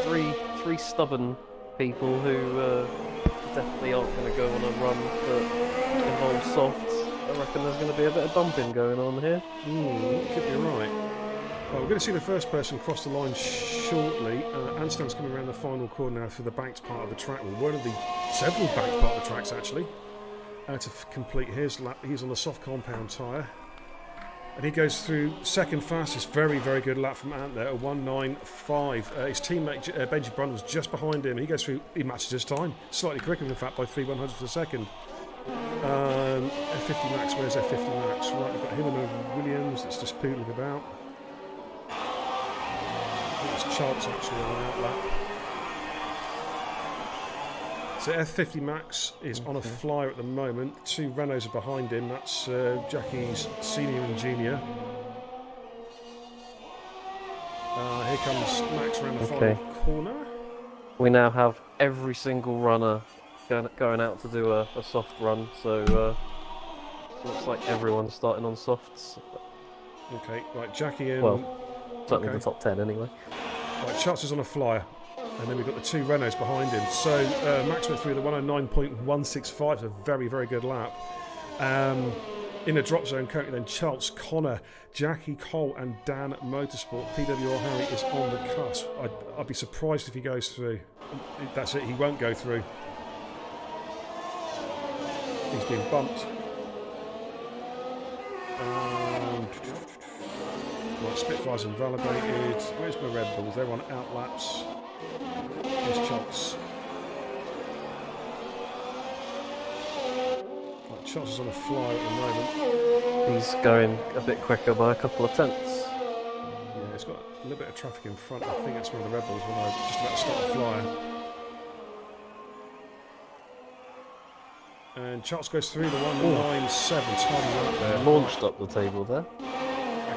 three stubborn people who definitely aren't going to go on a run that involves softs. I reckon there's going to be a bit of dumping going on here. Could be right. Well, we're going to see the first person cross the line shortly. Amstan's coming around the final corner now for the banked part of the track. Well, one of the several banked part of the tracks, actually. To complete his lap, he's on the soft compound tyre. And he goes through second fastest. Very, very good lap from Ant there, a 1:9.5. His teammate Benji Brundle's just behind him. He goes through, he matches his time. Slightly quicker, in fact, by 3/100ths of a second. F50 Max, where's F50 Max? Right, we've got him and a Williams that's just poodling about. I think it's Chance actually on the outlap. So F50 Max is on a flyer at the moment. Two Renaults are behind him. That's Jackie's senior and junior. Here comes Max around the final corner. We now have every single runner going out to do a soft run, so looks like everyone's starting on softs. Okay, right, Jackie and... Well, certainly the top 10 anyway. Right, Charles is on a flyer. And then we've got the two Renaults behind him. So Max went through the 109.165, a very, very good lap. In the drop zone currently then Charles, Connor, Jackie, Cole and Dan Motorsport. PWR Harry is on the cusp. I'd be surprised if he goes through. That's it, he won't go through. He's been bumped. Right, Spitfire's invalidated. Where's my Red Bulls? They're on outlaps. Here's Chance. Right, Chance is on a flyer at the moment. He's going a bit quicker by a couple of tenths. Yeah, it's got a little bit of traffic in front. I think that's one of the Red Bulls when I was just about to start the flyer. And Charles goes through the 197 time out there. Launched up the table there.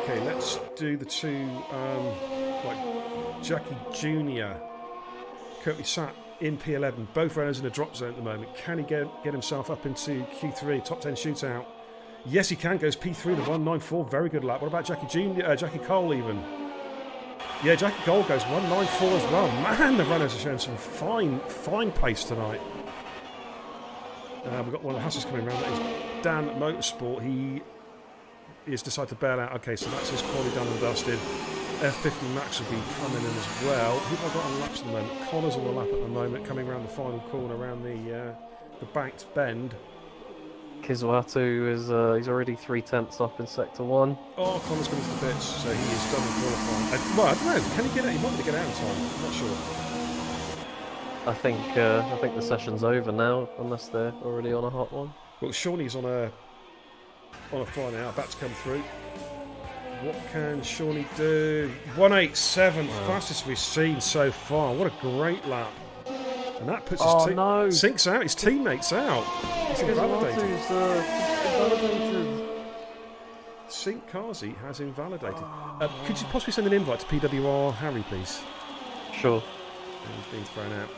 Okay, let's do the two, like Jackie Jr. currently sat in P11, both runners in the drop zone at the moment. Can he get himself up into Q3, top 10 shootout? Yes, he can, goes P3 to 194, very good lap. What about Jackie Jr., Jackie Cole even? Yeah, Jackie Cole goes 194 as well. Man, the runners are showing some fine pace tonight. We've got one of the Hussers coming around, that is Dan Motorsport. He has decided to bail out. Okay, so that's his quality done and dusted. F50 Max will be coming in as well. Who have I got on laps at the moment? Connor's on the lap at the moment, coming around the final corner, around the banked bend. Kiswatu is he's already 3 tenths up in sector 1. Oh, Connor's going to the pits, so he is done in qualifying. Well, I don't know. Can he get out? He might be able to get out in time. I'm not sure. I think the session's over now, unless they're already on a hot one. Well, Shawnee's on a fly now, about to come through. What can Shawnee do? 187, fastest we've seen so far. What a great lap. And that puts his sinks out, his teammates out. He's invalidated. Sink Kazi has invalidated. Could you possibly send an invite to PWR Harry, please? Sure. And he's been thrown out.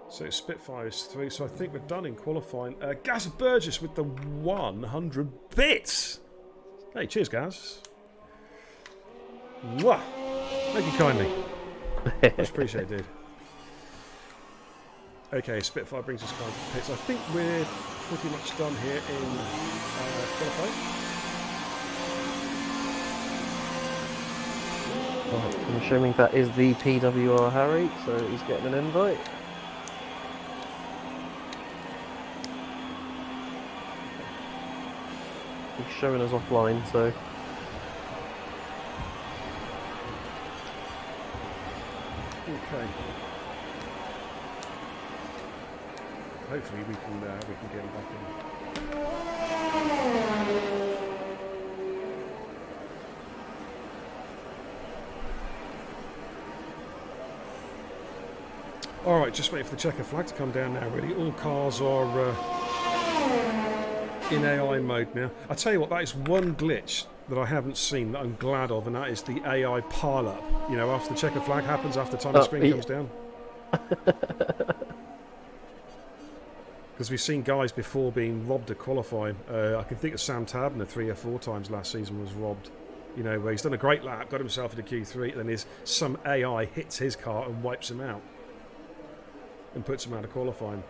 So Spitfire is through, so I think we're done in qualifying. Gaz Burgess with the 100 bits. Hey, cheers, Gaz. Mwah. Thank you kindly. Much appreciated, dude. Okay, Spitfire brings us kind of pits. I think we're pretty much done here in qualifying. Right, I'm assuming that is the PWR Harry, so he's getting an invite. He's showing us offline, so Okay. Hopefully we can get him back in. All right, just waiting for the checker flag to come down now. Really, all cars are in AI mode now. I tell you what, that is one glitch that I haven't seen that I'm glad of, and that is the AI pile-up. You know, after the checker flag happens, after the time the screen comes down. Because we've seen guys before being robbed at qualifying. I can think of Sam Tabner 3 or 4 times last season was robbed. You know, where he's done a great lap, got himself into Q3, and then some AI hits his car and wipes him out. And puts him out of qualifying.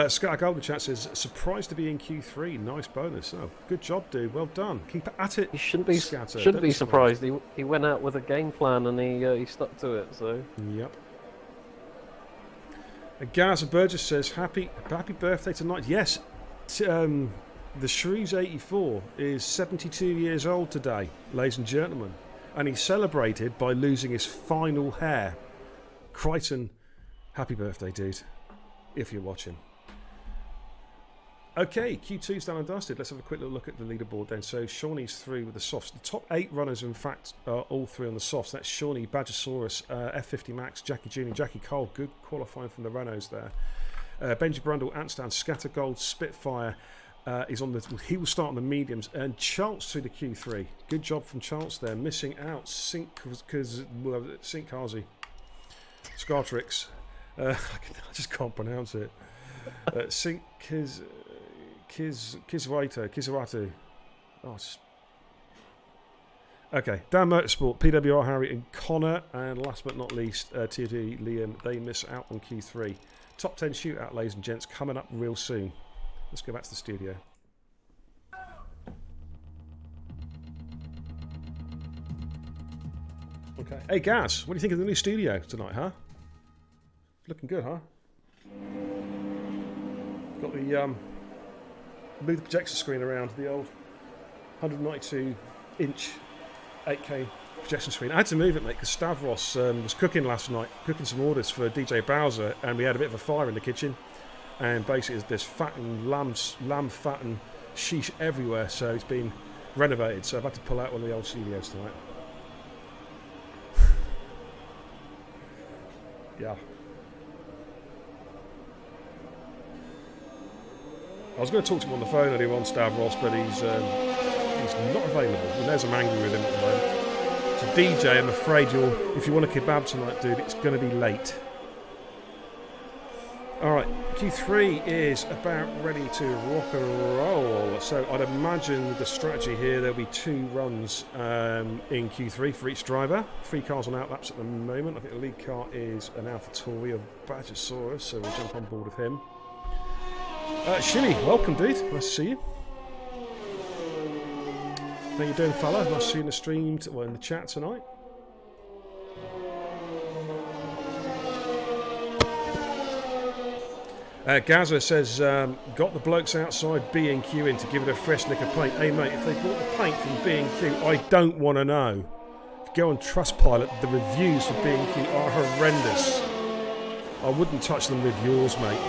Scott Golden Chat says, surprised to be in Q3. Nice bonus. Oh, good job, dude. Well done. Keep at it. He shouldn't be surprised. He went out with a game plan and he stuck to it. So. Yep. Gaza Burgess says, happy birthday tonight. Yes, the Shrews 84 is 72 years old today, ladies and gentlemen, and he celebrated by losing his final hair. Crichton, happy birthday, dude, if you're watching. Okay, Q2's done and dusted. Let's have a quick little look at the leaderboard then. So Shawnee's through with the softs. The top 8 runners, in fact, are all 3 on the softs. That's Shawnee, Badgersaurus, F50 Max, Jackie Jr., Jackie Cole. Good qualifying from the Renaults there. Benji Brundle, Anstan, Scattergold, Spitfire is on the. He will start on the mediums. And Charles through the Q3. Good job from Charles there. Missing out Sinkkazi. Scartrix. I just can't pronounce it. Kiswatu. Oh, okay. Dan Motorsport, PWR Harry and Connor, and last but not least, TD Liam. They miss out on Q3. Top 10 shootout, ladies and gents, coming up real soon. Let's go back to the studio. Okay. Hey, Gaz, what do you think of the new studio tonight, huh? Looking good, huh? Got the move the projector screen around, the old 192-inch 8K projection screen. I had to move it, mate, because Stavros was cooking last night, cooking some orders for DJ Bowser, and we had a bit of a fire in the kitchen. And basically, there's fat and lamb fat and sheesh everywhere, so it's been renovated. So I've had to pull out one of the old studios tonight. Yeah. I was going to talk to him on the phone earlier on, Stavros, but he's not available. And there's I'm angry with him at the moment. So DJ, I'm afraid if you want a kebab tonight, dude, it's going to be late. All right, Q3 is about ready to rock and roll. So I'd imagine the strategy here, there'll be 2 runs in Q3 for each driver. 3 cars on outlaps at the moment. I think the lead car is an AlphaTauri of Badgersaurus, so we'll jump on board with him. Shimmy, welcome, dude. Nice to see you. How you doing, fella? Nice to see you in the stream, in the chat tonight. Gaza says, got the blokes outside B&Q in to give it a fresh lick of paint. Hey, mate, if they bought the paint from B&Q, I don't want to know. If you go on Trustpilot, the reviews for B&Q are horrendous. I wouldn't touch them with yours, mate.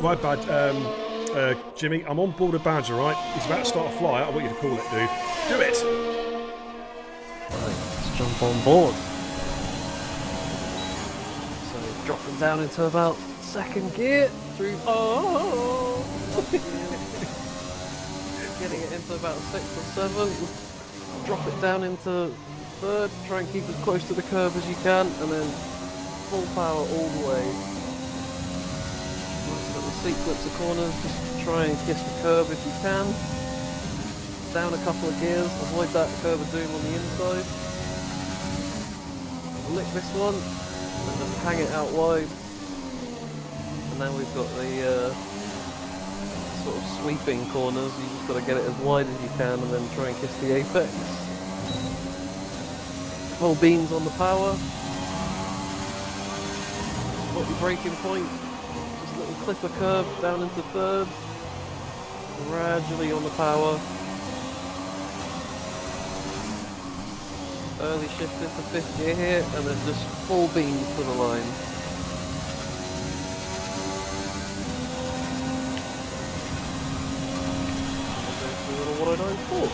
Right, bud. Jimmy, I'm on board a Badger, right? He's about to start a fly. I want you to call it, dude. Do it! Right, let's jump on board. So, dropping down into about 2nd gear. Through. Oh! Getting it into about 6th or 7th. Drop it down into 3rd. Try and keep as close to the curb as you can. And then full power all the way. Sequence of corners, just try and kiss the curb if you can. Down a couple of gears, avoid that curb of doom on the inside. Lick this one, and just hang it out wide. And then we've got the sort of sweeping corners, you just got to get it as wide as you can and then try and kiss the apex. Full beams on the power. Got your braking point. clip a curb down into third, gradually on the power. Early shift into fifth gear here, and then just full beams to the line. What I know for.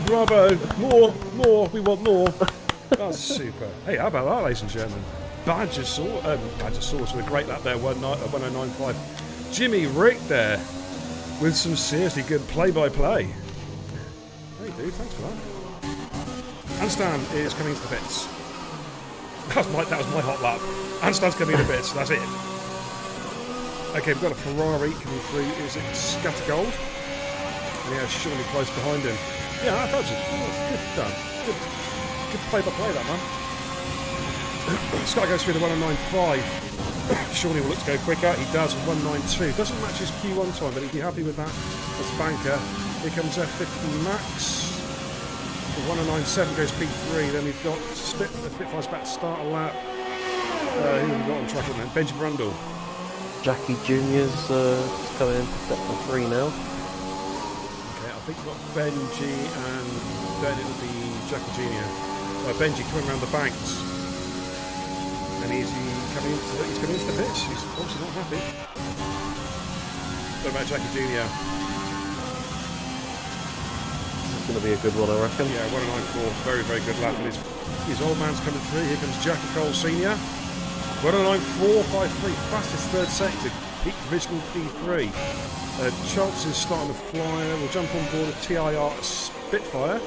Bravo! More! We want more! That's super. Hey, how about that, ladies and gentlemen? Badgersaurus with a great lap there, 109.5. Jimmy Rick there with some seriously good play-by-play. Hey, dude, thanks for that. Handstand is coming into the bits. That was my hot lap. Handstand's coming into the bits. That's it. Okay, we've got a Ferrari coming through. Is it Scattergold? Yeah, surely close behind him. Yeah, that does it. Good done. Good play-by-play, that man. Scott goes through the 109.5. Surely will look to go quicker. He does 192. Doesn't match his Q1 time, but he'd be happy with that. That's banker. Here comes F50 Max. The 109.7 goes P3. Then we've got Spitfire's back to start a lap. Who have we got on track at the moment? Benji Brundle. Jackie Junior's coming into sector 3 now. Okay, I think we've got Benji and then it'll be Jackie Junior. Benji coming around the banks. And he's coming into the pits. He's obviously not happy. What about Jackie Junior? It's going to be a good one, I reckon. Yeah, 109.4, very, very good lap. And his old man's coming through. Here comes Jackie Cole Senior. 109.453, fastest third sector. Peak provisional P3. Charles is starting to fly. We'll jump on board a TIR Spitfire.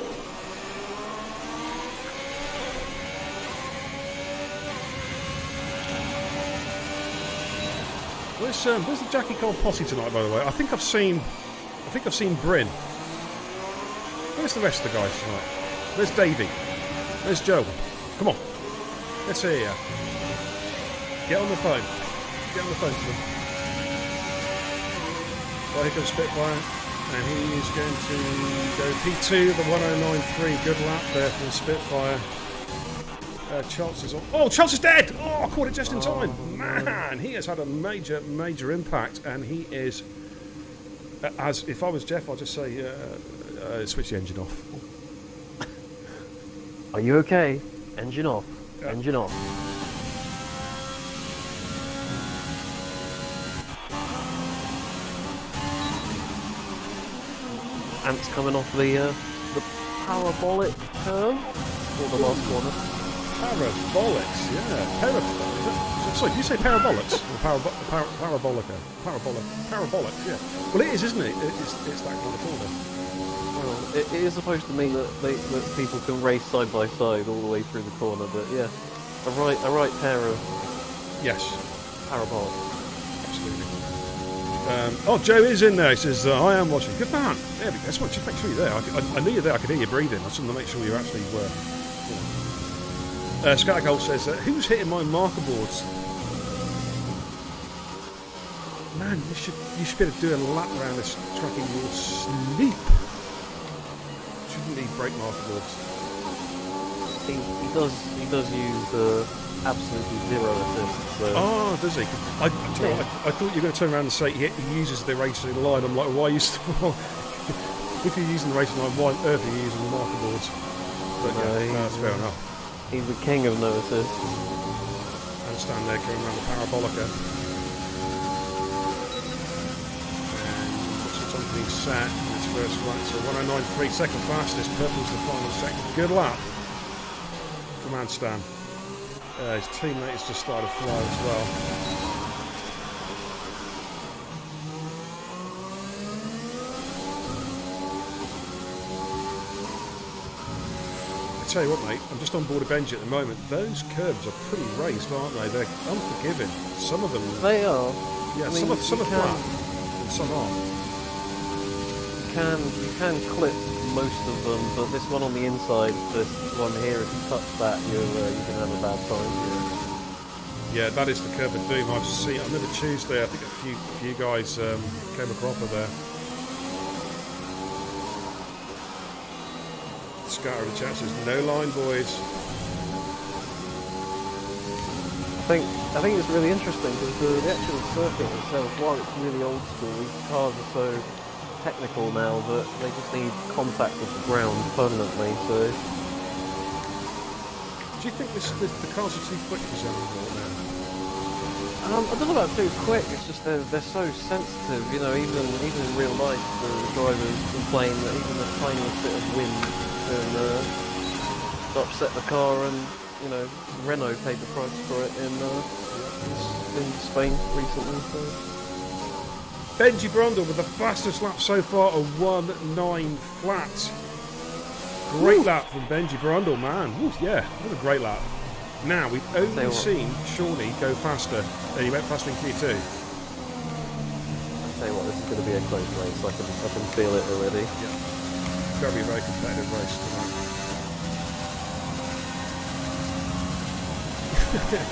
Where's the Jackie Cole posse tonight, by the way? I think I've seen Bryn. Where's the rest of the guys tonight? There's Davey. There's Joe. Come on. Let's hear ya. Get on the phone. Get on the phone to them. Well, here comes Spitfire. And he is going to go P2, the 109.3. Good lap there from Spitfire. Charles is on. Oh, Charles is dead! Oh, I caught it just in time. Man, he has had a major, major impact. And he is... as if I was Jeff, I'd just say... switch the engine off. Are you okay? Engine off. Yeah. Engine off. Ant's coming off the parabolic curve for the last corner. Parabolics, yeah. Sorry, did you say parabolics? Or parabolica? Parabolics, yeah. Well, it is, isn't it? It's that kind of corner. Well, it is supposed to mean that people can race side by side all the way through the corner, but yeah, a right pair of parabolics. Absolutely. Joe is in there. He says, I am watching. Good man. There we go. Just make sure you're there. I knew you're there. I could hear you breathing. I just wanted to make sure you actually were. Scattergold says, who's hitting my marker boards? Man, you should be able to do a lap around this track in your sleep. Shouldn't need brake marker boards. He does use absolutely zero assists. So. Oh, does he? I thought you were going to turn around and say he uses the racing line. I'm like, why are you still... if you're using the racing line, why on earth are you using the marker boards? But yeah, that's fair enough. He's the king of no assists. And stand there going around the parabolica. And what's the time being set in its first lap? So 109.3, second fastest. Purple's the final second. Good lap from Anstan. His teammate has just started to fly as well. I tell you what, mate, I'm just on board of Benji at the moment. Those curbs are pretty raised, aren't they? They're unforgiving. Some of them... They are. Yeah, some are flat, and some aren't. You can clip most of them, but this one on the inside, this one here, if you touch that, you can have a bad time. Yeah, that is the curve of doom. I've seen. I remember Tuesday. I think a few guys came a cropper there. Scatter the chat says no line, boys. I think I think it's really interesting because the actual circuit itself, while it's really old school, these cars are so technical now that they just need contact with the ground permanently. So, Do you think the cars are too quick for Zandvoort now? I don't know about too quick. It's just they're so sensitive. You know, even in real life, the drivers complain that even the tiniest bit of wind can upset the car, and you know, Renault paid the price for it in Spain recently. So. Benji Brundle with the fastest lap so far, a 1.9 flat. Great lap from Benji Brundle, man. Ooh, yeah, what a great lap. Now, we've only seen Shawnee go faster. He went faster in Q2. I'll tell you what, this is going to be a close race. I can feel it already. Yeah. It's going to be a very competitive race tonight.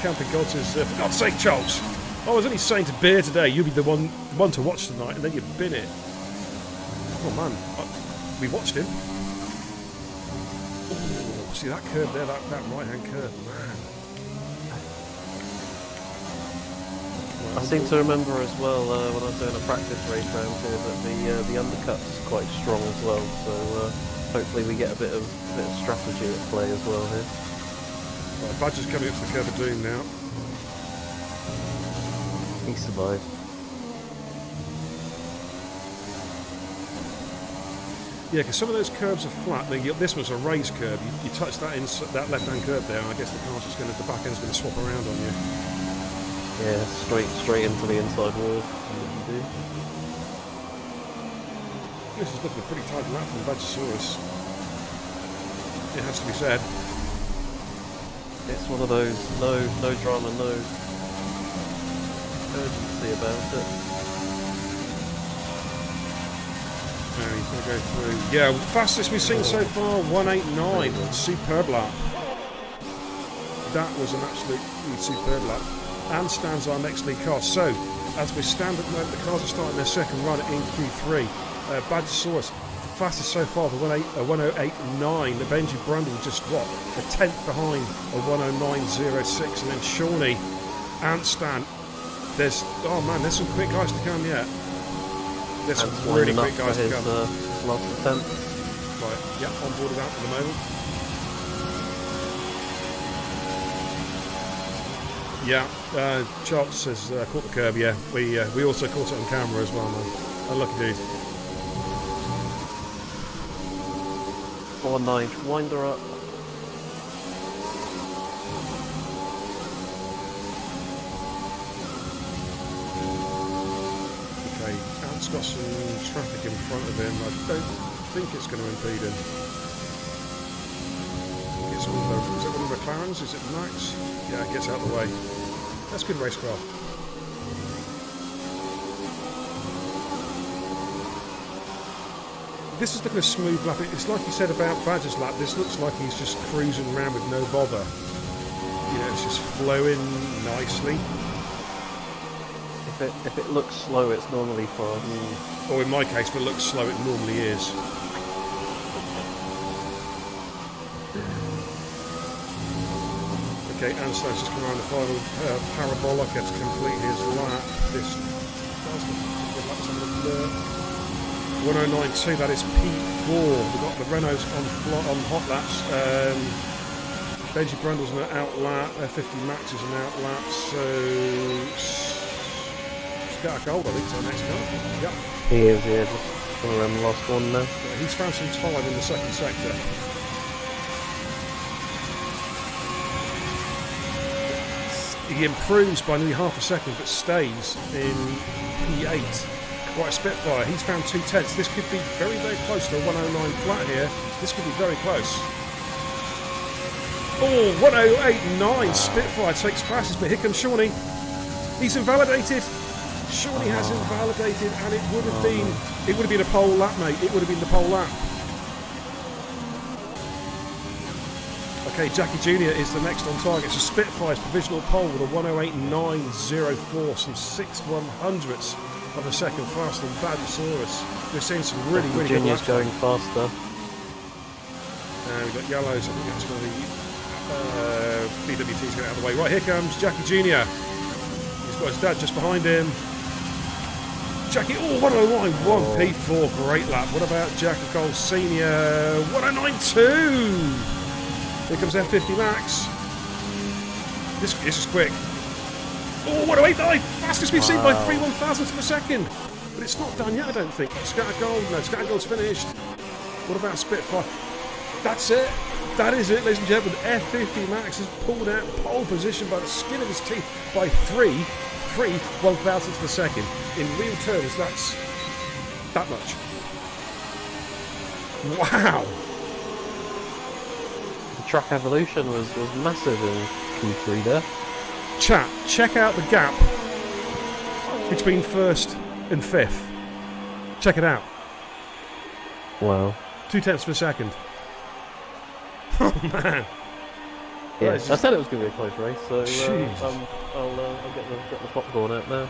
Camping God says, for God's sake, Charles, I was only saying to Beer today, you'll be the one to watch tonight, and then you bin it. Oh man, we watched him. Oh, see that curve there, that right-hand curve, man. I seem to remember as well when I was doing a practice race round here that the undercut's quite strong as well. So hopefully we get a bit of strategy at play as well here. Right, Badger's coming up to the curve of doom now. He survived. Yeah, because some of those curves are flat. This one's a raised curve. You touch that left-hand curve there, and I guess the back end's going to swap around on you. Yeah, straight into the inside wall. This is looking a pretty tight lap from Badgersaurus. It has to be said. It's one of those no drama, no urgency about it. Now he's going to go through. Yeah, fastest we've seen so far, 189. Superb lap. That was an absolutely superb lap. And stands our next lead car. So, as we stand at the moment, the cars are starting their second run in Q3. Badgersaurus, fastest so far, the 108.9. The Benji Brundle just, a tenth behind, a 109.06. And then Shawnee, Antstan. There's some quick guys to come yet. There's some really quick guys to come. Last attempt. Right, yeah, on board with that for the moment. Yeah, Charles says caught the curb. Yeah, we also caught it on camera as well, man. Unlucky dude. 4-9, wind her up. Okay, Ant's got some traffic in front of him. I don't think it's going to impede him. Is it one of the McLarens? Is it Max? Yeah, it gets out of the way. That's good racecraft. This is looking a smooth lap. It's like you said about Badger's lap. This looks like he's just cruising around with no bother. You know, it's just flowing nicely. If it looks slow, it's normally fast. Or in my case, if it looks slow, it normally is. Okay, Ansel's just come around the final parabola, gets to complete his lap. This does look good lap. 109.2, that is P4. We've got the Renaults on hot laps. Benji Brundle's an out lap. 50 Max is an out lap. So he's got a gold, I think, to our next car. Yep. He is, yeah, just going around the last one now. Yeah, he's found some time in the second sector. He improves by nearly half a second, but stays in P8. Right, Spitfire, he's found 2/10. This could be very, very close to a 109 flat here. This could be very close. Oh, 108.9. Spitfire takes fastest, but here comes Shawnee. He's invalidated. Shawnee has invalidated, and it would have been a pole lap, mate. It would have been the pole lap. Okay, Jackie Jr. is the next on target. So Spitfire's provisional pole with a 108.904, some 6/100ths of a second faster than Badgersaurus. We're seeing some really good Junior's going faster. We've got yellows. I think that's going to be BWT's going out of the way. Right, here comes Jackie Jr. He's got his dad just behind him. Jackie, 109, 1P4, great lap. What about Jackie Cole Sr.? 109.2. Here comes F50 Max. This is quick. 108.9, fastest we've seen by 3 1,000ths of a second. But it's not done yet, I don't think. Scatter Gold, no, Scatter Gold's finished. What about Spitfire? That's it. That is it, ladies and gentlemen. F50 Max has pulled out pole position by the skin of his teeth by 3 1,000ths of a second. In real terms, that's that much. Wow. The track evolution was massive in Q3 there. Chat, check out the gap between first and fifth. Check it out. Wow. 0.2 of a second. Oh man. Yeah, I said it was going to be a close race, so I'll get the popcorn out now.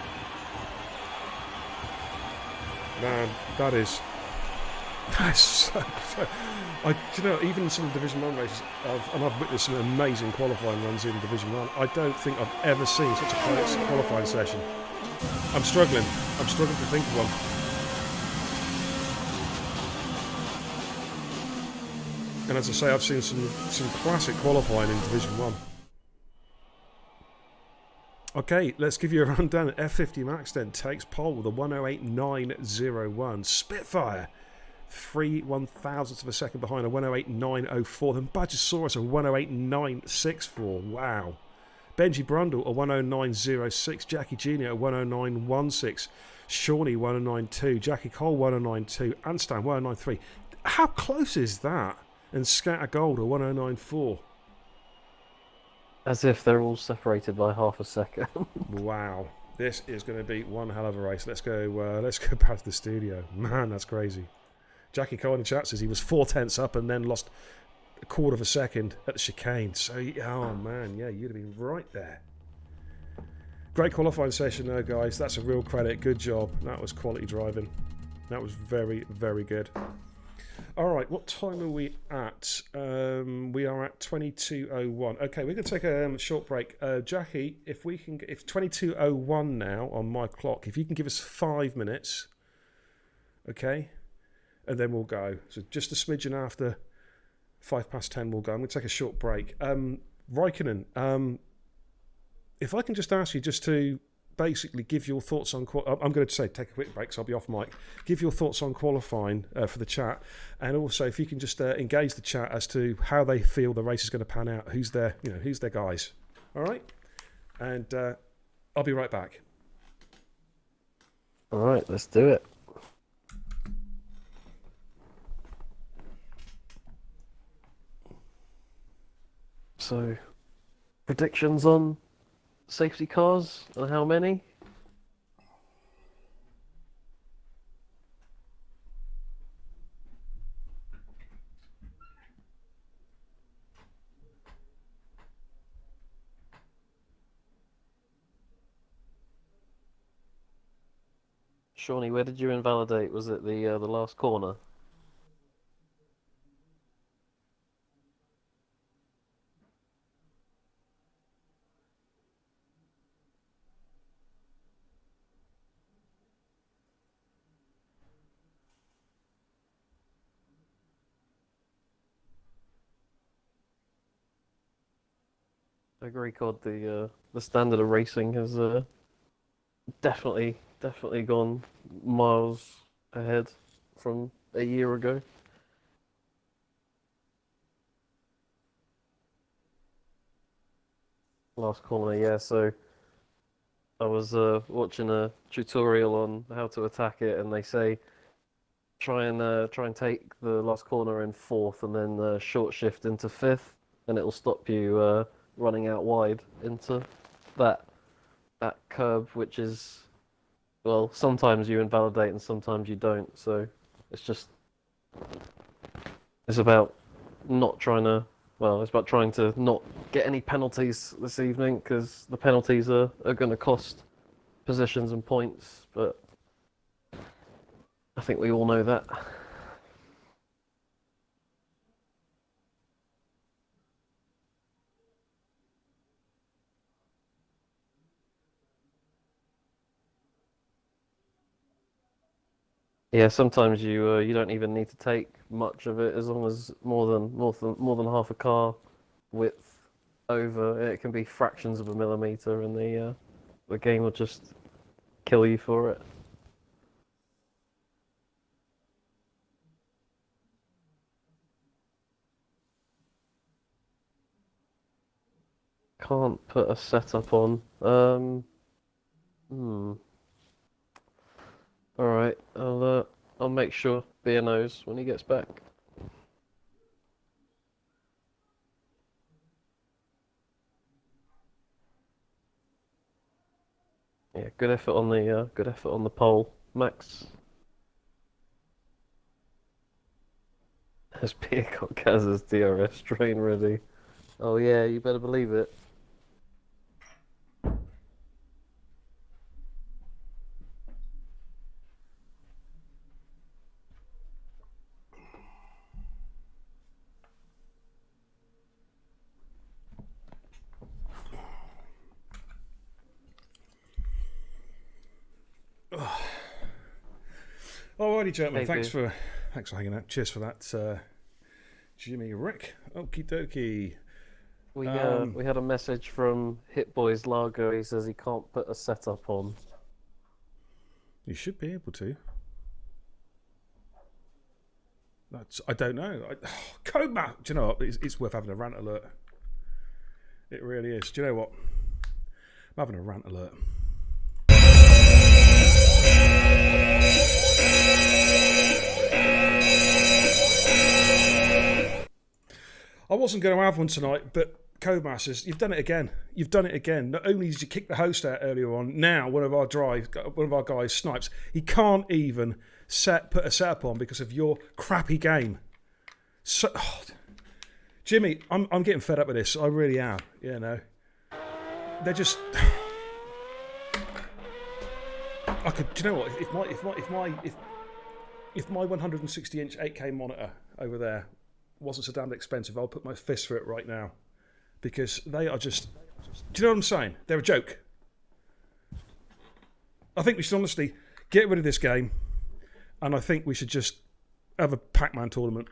Man, that's so. Even some Division 1 races, I've witnessed some amazing qualifying runs in Division 1. I don't think I've ever seen such a close qualifying session. I'm struggling to think of one. And as I say, I've seen some classic qualifying in Division 1. Okay, let's give you a rundown. F50 Max then takes pole with a 108.901. Spitfire, 3 1,000ths of a second behind a 108.904. Then Badgersaurus a 108.964. Wow. Benji Brundle a 109.06. Jackie Jr. a 109.16. Shawnee 109.2. Jackie Cole 109.2. Anstan 109.3. How close is that? And Scatter Gold a 109.4. As if they're all separated by half a second. Wow, this is going to be one hell of a race. Let's go back to the studio. Man, that's crazy. Jackie Cole in the chat says he was 0.4 up and then lost a quarter of a second at the chicane. So, oh man, yeah, you'd have been right there. Great qualifying session though, guys. That's a real credit. Good job. That was quality driving. That was very, very good. All right, what time are we at? We are at 22:01. Okay, we're going to take a short break. Jackie, if 22:01 now on my clock, if you can give us 5 minutes, okay, and then we'll go. So just a smidgen after 10:05, we'll go. I'm going to take a short break. Raikkonen, if I can just ask you just to basically give your thoughts on I'm going to say take a quick break, so I'll be off mic. Give your thoughts on qualifying for the chat, and also if you can just engage the chat as to how they feel the race is going to pan out, who's their guys. All right, and I'll be right back. All right, let's do it. So, predictions on safety cars and how many? Shawnee, where did you invalidate? Was it the last corner? I agree, Cod. The standard of racing has definitely gone miles ahead from a year ago. Last corner, yeah. So I was watching a tutorial on how to attack it, and they say try and take the last corner in fourth, and then short shift into fifth, and it'll stop you running out wide into that curb, which is, well, sometimes you invalidate and sometimes you don't. So it's about not trying to. Well, it's about trying to not get any penalties this evening, because the penalties are going to cost positions and points, but I think we all know that. Yeah, sometimes you don't even need to take much of it as long as more than half a car width over. It can be fractions of a millimeter, and the game will just kill you for it. Can't put a setup on. Hmm. All right. I'll make sure Beer knows when he gets back. Yeah, good effort on the poll, Max. Has Beer got Gaz's DRS train ready? Oh yeah, you better believe it. Alrighty, gentlemen. Hey, Thanks Beer. for hanging out. Cheers for that, Jimmy Rick. Okie dokie. We had a message from Hit Boys Largo. He says he can't put a setup on. You should be able to. I don't know. Code map. Do you know what? It's worth having a rant alert. It really is. Do you know what? I'm having a rant alert. I wasn't going to have one tonight, but Codemasters, you've done it again. You've done it again. Not only did you kick the host out earlier on, now one of our guys, Snipes, he can't even put a setup on because of your crappy game. So, Jimmy, I'm getting fed up with this. I really am. You know, they're just. I could. Do you know what? If my 160-inch 8K monitor over there wasn't so damn expensive, I'll put my fist for it right now, because they are just. Do you know what I'm saying? They're a joke. I think we should honestly get rid of this game, and I think we should just have a Pac-Man tournament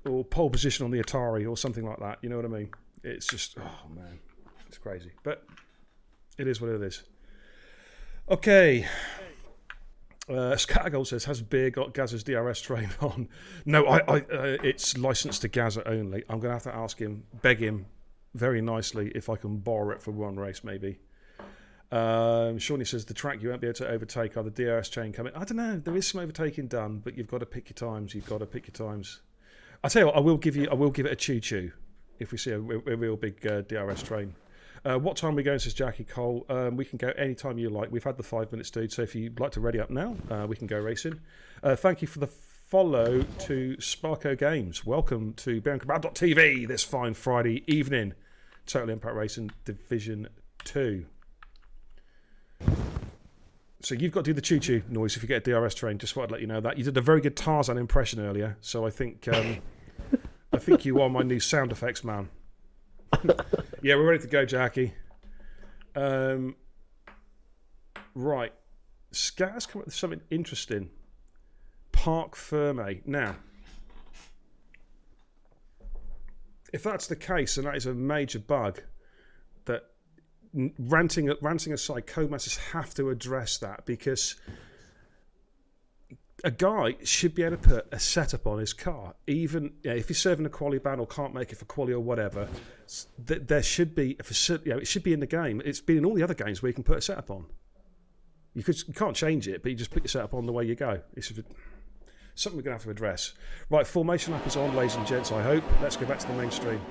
or pole position on the Atari or something like that. You know what I mean? It's just, oh man, it's crazy, but it is what it is. Okay. Scattergold says, has Beer got Gaz's DRS train on? No, it's licensed to Gaza only. I'm going to have to ask him, beg him very nicely if I can borrow it for one race, maybe. Shawnee says, the track you won't be able to overtake. Are the DRS chain coming? I don't know. There is some overtaking done, but you've got to pick your times. I tell you what, I will give it a choo-choo if we see a real big DRS train. What time are we going, says Jackie Cole? We can go any time you like. We've had the 5 minutes, dude, so if you'd like to ready up now, we can go racing. Thank you for the follow to Sparko Games. Welcome to BearandKebab.tv this fine Friday evening. Total Impact Racing Division 2. So you've got to do the choo-choo noise if you get a DRS train. Just thought I'd let you know that. You did a very good Tarzan impression earlier, so I think you are my new sound effects man. Yeah, we're ready to go, Jackie. Right. Scat's come up with something interesting. Parc Ferme. Now, if that's the case, and that is a major bug, that ranting aside, Codemasters have to address that, because a guy should be able to put a setup on his car, even if he's serving a quali ban or can't make it for quali or whatever. There should be a facility. It should be in the game. It's been in all the other games where you can put a setup on. You can't change it, but you just put your setup on the way you go. It's something we're going to have to address. Right, formation lap is on, ladies and gents. I hope. Let's go back to the mainstream.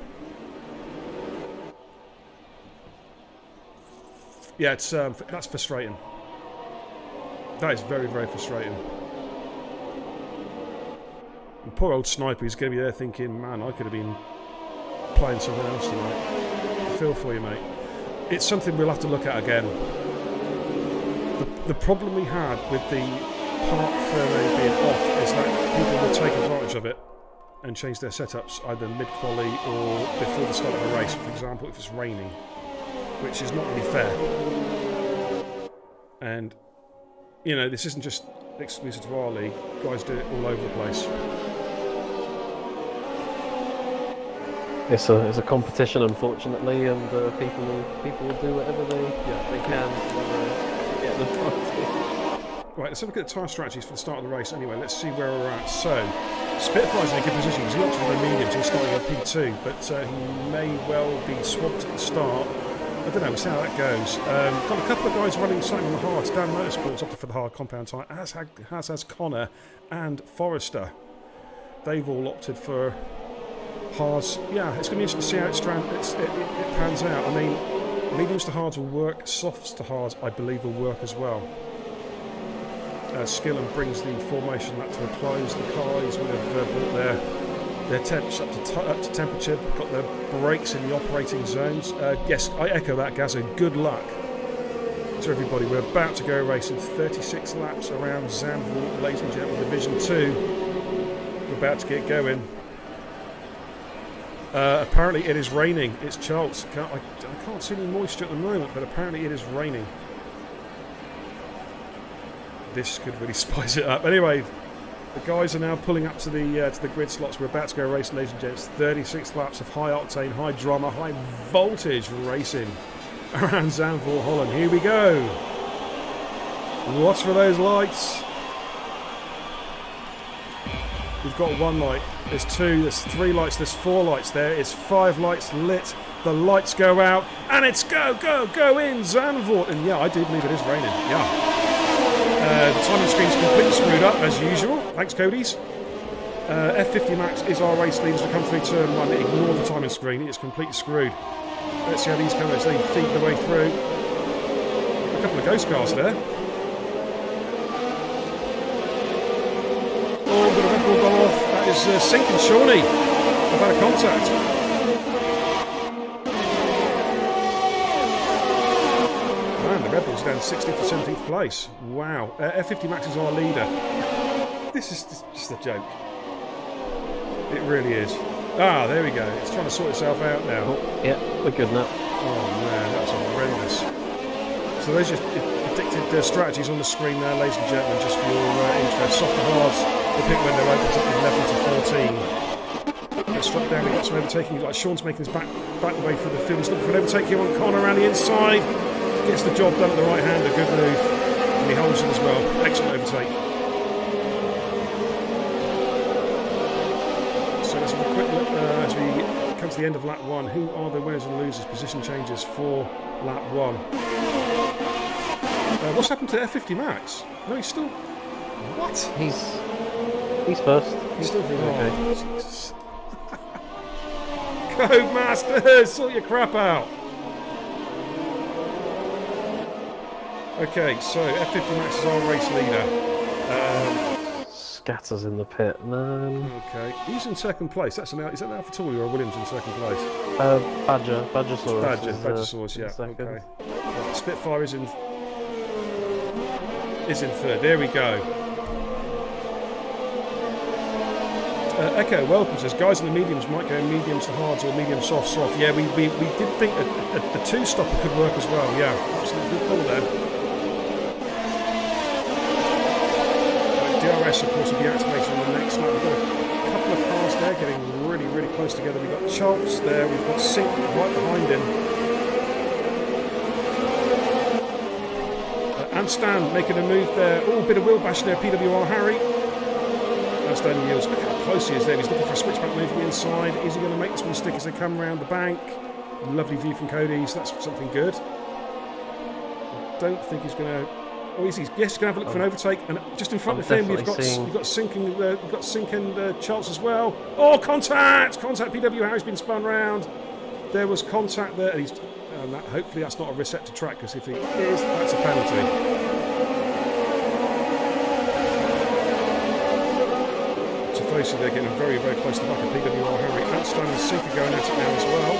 Yeah, that's frustrating. That is very, very frustrating. And poor old Sniper is going to be there thinking, man, I could have been playing something else tonight. I feel for you, mate. It's something we'll have to look at again. The problem we had with the Parc Ferme being off is that people will take advantage of it and change their setups either mid-quali or before the start of a race, for example, if it's raining, which is not really fair. And, this isn't just exclusive to our league. Guys do it all over the place. It's a competition, unfortunately, and people will do whatever they can to get the advantage. Right, let's have a look at the tyre strategies for the start of the race. Anyway, let's see where we're at. So, Spitfire's in a good position. He's looked for the mediums. He's starting on P2, but he may well be swapped at the start. I don't know. We'll see how that goes. Got a couple of guys running something on the hards. Dan Motorsports opted for the hard compound tyre, as has Connor and Forrester. They've all opted for hards. Yeah, it's going to be interesting to see how it pans out. I mean, mediums to hards will work. Softs to hards, I believe, will work as well. Skillen brings the formation lap to a close. The cars would have brought their temps up to temperature, got their brakes in the operating zones. Yes, I echo that, Gazzo. Good luck to everybody. We're about to go racing 36 laps around Zandvoort, ladies and gentlemen, Division 2. We're about to get going. Apparently it is raining. It's Charles. I can't see any moisture at the moment, but apparently it is raining. This could really spice it up. Anyway, the guys are now pulling up to the grid slots. We're about to go racing, ladies and gents. 36 laps of high octane, high drama, high voltage racing around Zandvoort, Holland. Here we go. Watch for those lights. We've got one light. There's two. There's three lights. There's four lights there. It's 5 lights lit. The lights go out, and it's go in Zandvoort. And yeah, I do believe it is raining. Yeah. The timing screen's completely screwed up, as usual. Thanks, Cody's. F50 Max is our race leader as we come through turn 1. Ignore the timing screen, it's completely screwed. Let's see how these come as they feed their way through. A couple of ghost cars there. Oh, but a Red Bull gone off. That is Sink and Shawnee. I've had a contact. Red Bull's down 16th to 17th place. Wow. F50 Max is our leader. This is just a joke. It really is. Ah, there we go. It's trying to sort itself out now. Oh, yeah, we're good now. Oh man, that's horrendous. So there's just predicted strategies on the screen there, ladies and gentlemen, just for your interest. Soft to hards, the pit window opens up 11 to 14. Gets struck down, we got some overtaking. Like Sean's making his back the way through the field. He's looking for an overtake here on Connor around the inside. Gets the job done at the right hand, a good move. And he holds it as well. Excellent overtake. So let's have a quick look as we come to the end of lap 1. Who are the winners and losers? Position changes for lap 1. What's happened to F50 Max? No, he's still... What? He's first. He's still okay. Codemasters, sort your crap out. Okay, so F50 Max is our race leader. Scatters in the pit, man. Okay, he's in second place. Is that now for Tory or Williams in second place? Badgersaurus. Yeah. Okay. Spitfire is in third. There we go. Echo welcome says guys in the mediums might go mediums to hards or medium soft. Yeah, we did think that the 2-stopper could work as well. Yeah, absolutely good call there. DRS, of course, will be activated on the next lap. We've got a couple of cars there getting really, really close together. We've got Charles there, we've got Sink right behind him. And Stan making a move there. Oh, bit of wheel bash there, PWR Harry. And Stan yields. Look how close he is there. He's looking for a switchback move from the inside. Is he going to make this one stick as they come around the bank? Lovely view from Cody's. That's something good. I don't think he's going to... Oh, yes, he's going to have a look for an overtake, and just in front of him, you've got Sink and Charles as well. Oh, contact! PW Harry's been spun round. There was contact there, and hopefully that's not a receptor track, because if it is, that's a penalty. Tifosi, they're getting very, very close to the back of PWR Harry. Antstein and Sink are going at it now as well.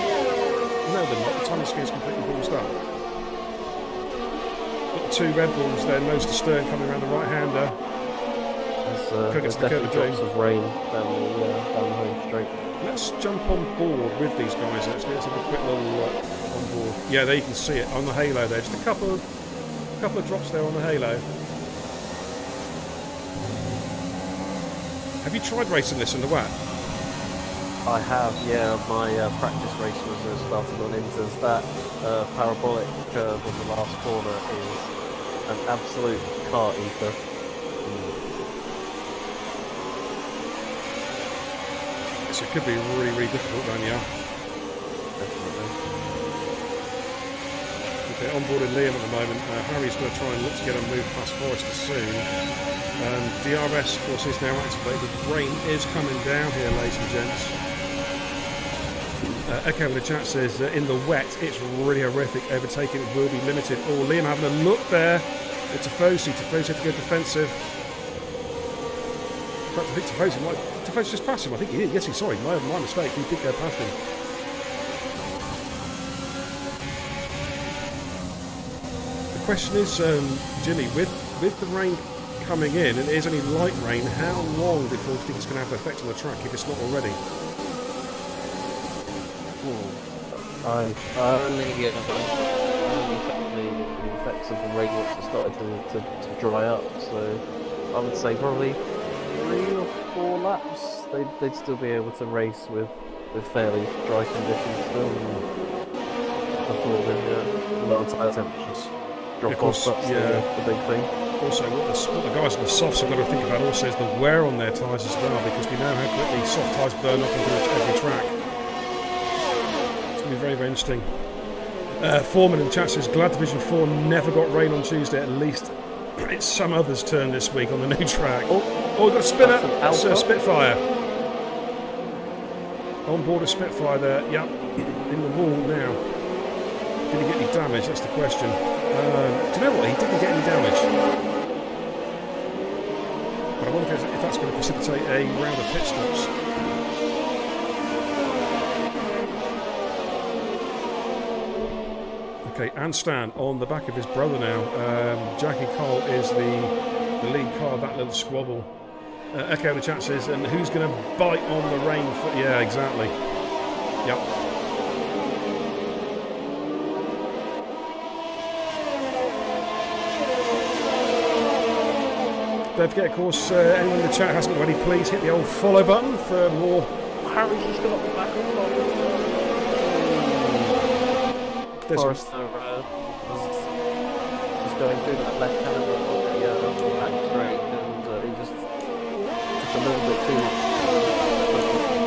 No, they're not. The timing screen is completely ballsed up. 2 Red Bulls there, nose to stern, coming around the right-hander. There's definitely drops of rain down the home straight. Let's jump on board with these guys, actually. Let's have a quick little on board. Yeah, there you can see it on the halo there. Just a couple of drops there on the halo. Have you tried racing this in the wet? I have, yeah. My practice race was started on Inters. That parabolic curve on the last corner is an absolute car eater. So it could be really, really difficult then, yeah. Definitely. Okay, on board with Liam at the moment. Harry's going to try and look to get a move past Forrester soon. DRS, of course, is now activated. The rain is coming down here, ladies and gents. Echo in the chat says, in the wet, it's really horrific. Overtaking will be limited. Oh, Liam having a look there at Tifosi. Tifosi had to go defensive. In fact, I think Tifosi just passed him. I think he did. Yes, he's sorry. My mistake. He did go past him. The question is, Jimmy, with the rain coming in, and it is only light rain, how long before you think it's going to have an effect on the track if it's not already? I only get the effects of the rain once it started to dry up, so I would say probably 3 or 4 laps they'd still be able to race with fairly dry conditions still. Before the lower tyre temperatures drop off, that's the big thing. Also, what the guys on the softs have got to think about also is the wear on their tyres as well, because we know how quickly soft tyres burn up onto every track. It's going to be very, very interesting. Foreman in the chat says, glad Division 4 never got rain on Tuesday. At least it's some others' turn this week on the new track. Oh, we've got a spinner. That's a Spitfire. On board a Spitfire there. Yep, in the wall now. Did he get any damage? That's the question. Do you know what? He didn't get any damage. But I wonder if that's going to precipitate a round of pit stops. Okay, and Stan on the back of his brother now. Jackie Cole is the lead car of that little squabble. Echo in the chat says, and who's going to bite on the rain? Yeah, exactly. Yep. Don't forget, of course, anyone in the chat hasn't already, please hit the old follow button for more. Harry's just got the back of the Forrester was going through that left hand of the back straight, and he just took a little bit too much.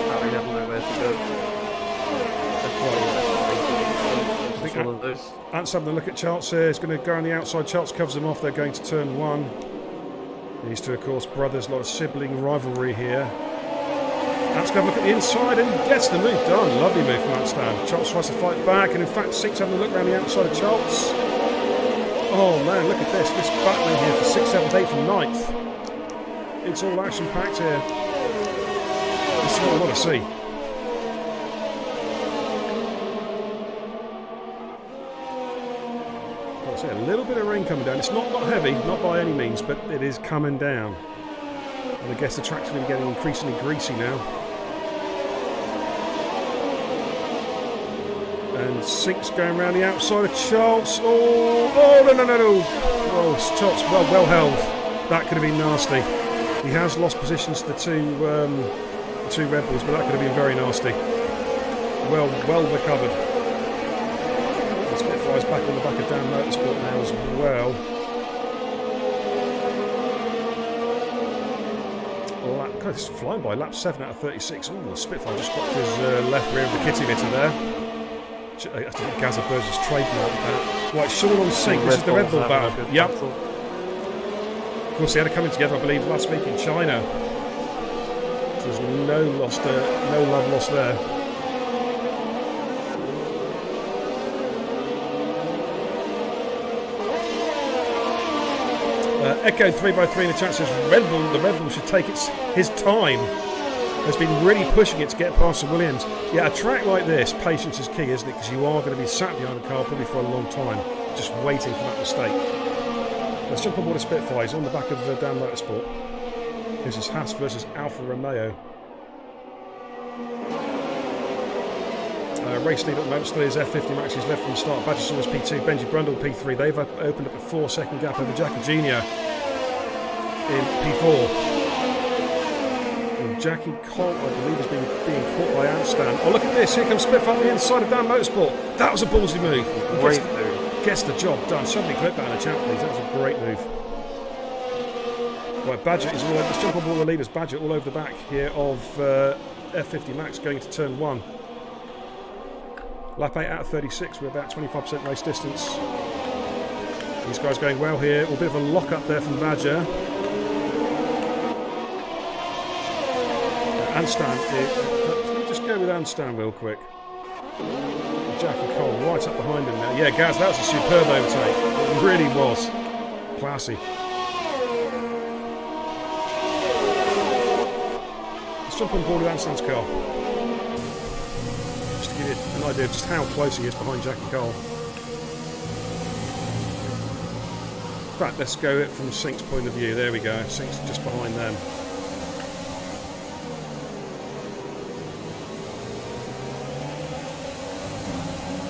Harry had nowhere to go. Ant's having a look at Charles here. He's going to go on the outside. Charles covers them off. They're going to turn 1. These two, of course, brothers. A lot of sibling rivalry here. Ant's going to look at the inside and gets the move done. Lovely move from Ant Stan. Charles tries to fight back, and in fact, Sink's having a look around the outside of Charles. Oh man, look at this. This battling here for 6th, 7th, 8th, and 9th. It's all action packed here. This is what I want to see. A little bit of rain coming down. It's not heavy, not by any means, but it is coming down. And I guess the track's going to be getting increasingly greasy now. And Sink's going around the outside of Charles. Oh, no. Oh, Charles well held. That could have been nasty. He has lost positions to the two Red Bulls, but that could have been very nasty. Well recovered. Spitfire's back on the back of Dan Motorsport now as well. God, it's flying by. Lap 7 out of 36. Oh, the Spitfire just got his left rear of the kitty litter there. I think Gaza Burgess trademarked that. Right, Sean on Sink. This is the Red Bull battle. Yep. Of course, they had it coming together, I believe, last week in China. So there's no love lost there. Echo 3x3 in the chat says the Red Bull should take his time. Has been really pushing it to get past the Williams. Yeah, a track like this, patience is key, isn't it? Because you are going to be sat behind the car probably for a long time, just waiting for that mistake. Let's jump on board a Spitfire. He's on the back of Dan Motorsport. This is Haas versus Alfa Romeo. Race lead at the moment still is F50 Max. He's left from the start. Badgersaurus P2, Benji Brundle P3. They've opened up a 4-second gap over Jackie Jr. in P4. Jackie Colt, I believe, is being caught by Anstan. Oh, look at this. Here comes Spitfire on the inside of Dan Motorsport. That was a ballsy move. Great move. Gets the job done. Somebody clip that in the chat, please. That was a great move. Right, Badger is all over. Let's jump on all the leaders. Badger all over the back here of F50 Max going to turn 1. Lap 8 out of 36. We're about 25% race distance. These guys going well here. A bit of a lock up there from Badger. Anstan, let me just go with Anstan real quick. Jackie Cole right up behind him now. Yeah, Gaz, that was a superb overtake. It really was. Classy. Let's jump on board with Anstan's car. Just to give you an idea of just how close he is behind Jackie Cole. In fact, let's go it from Sync's point of view. There we go. Sync's just behind them.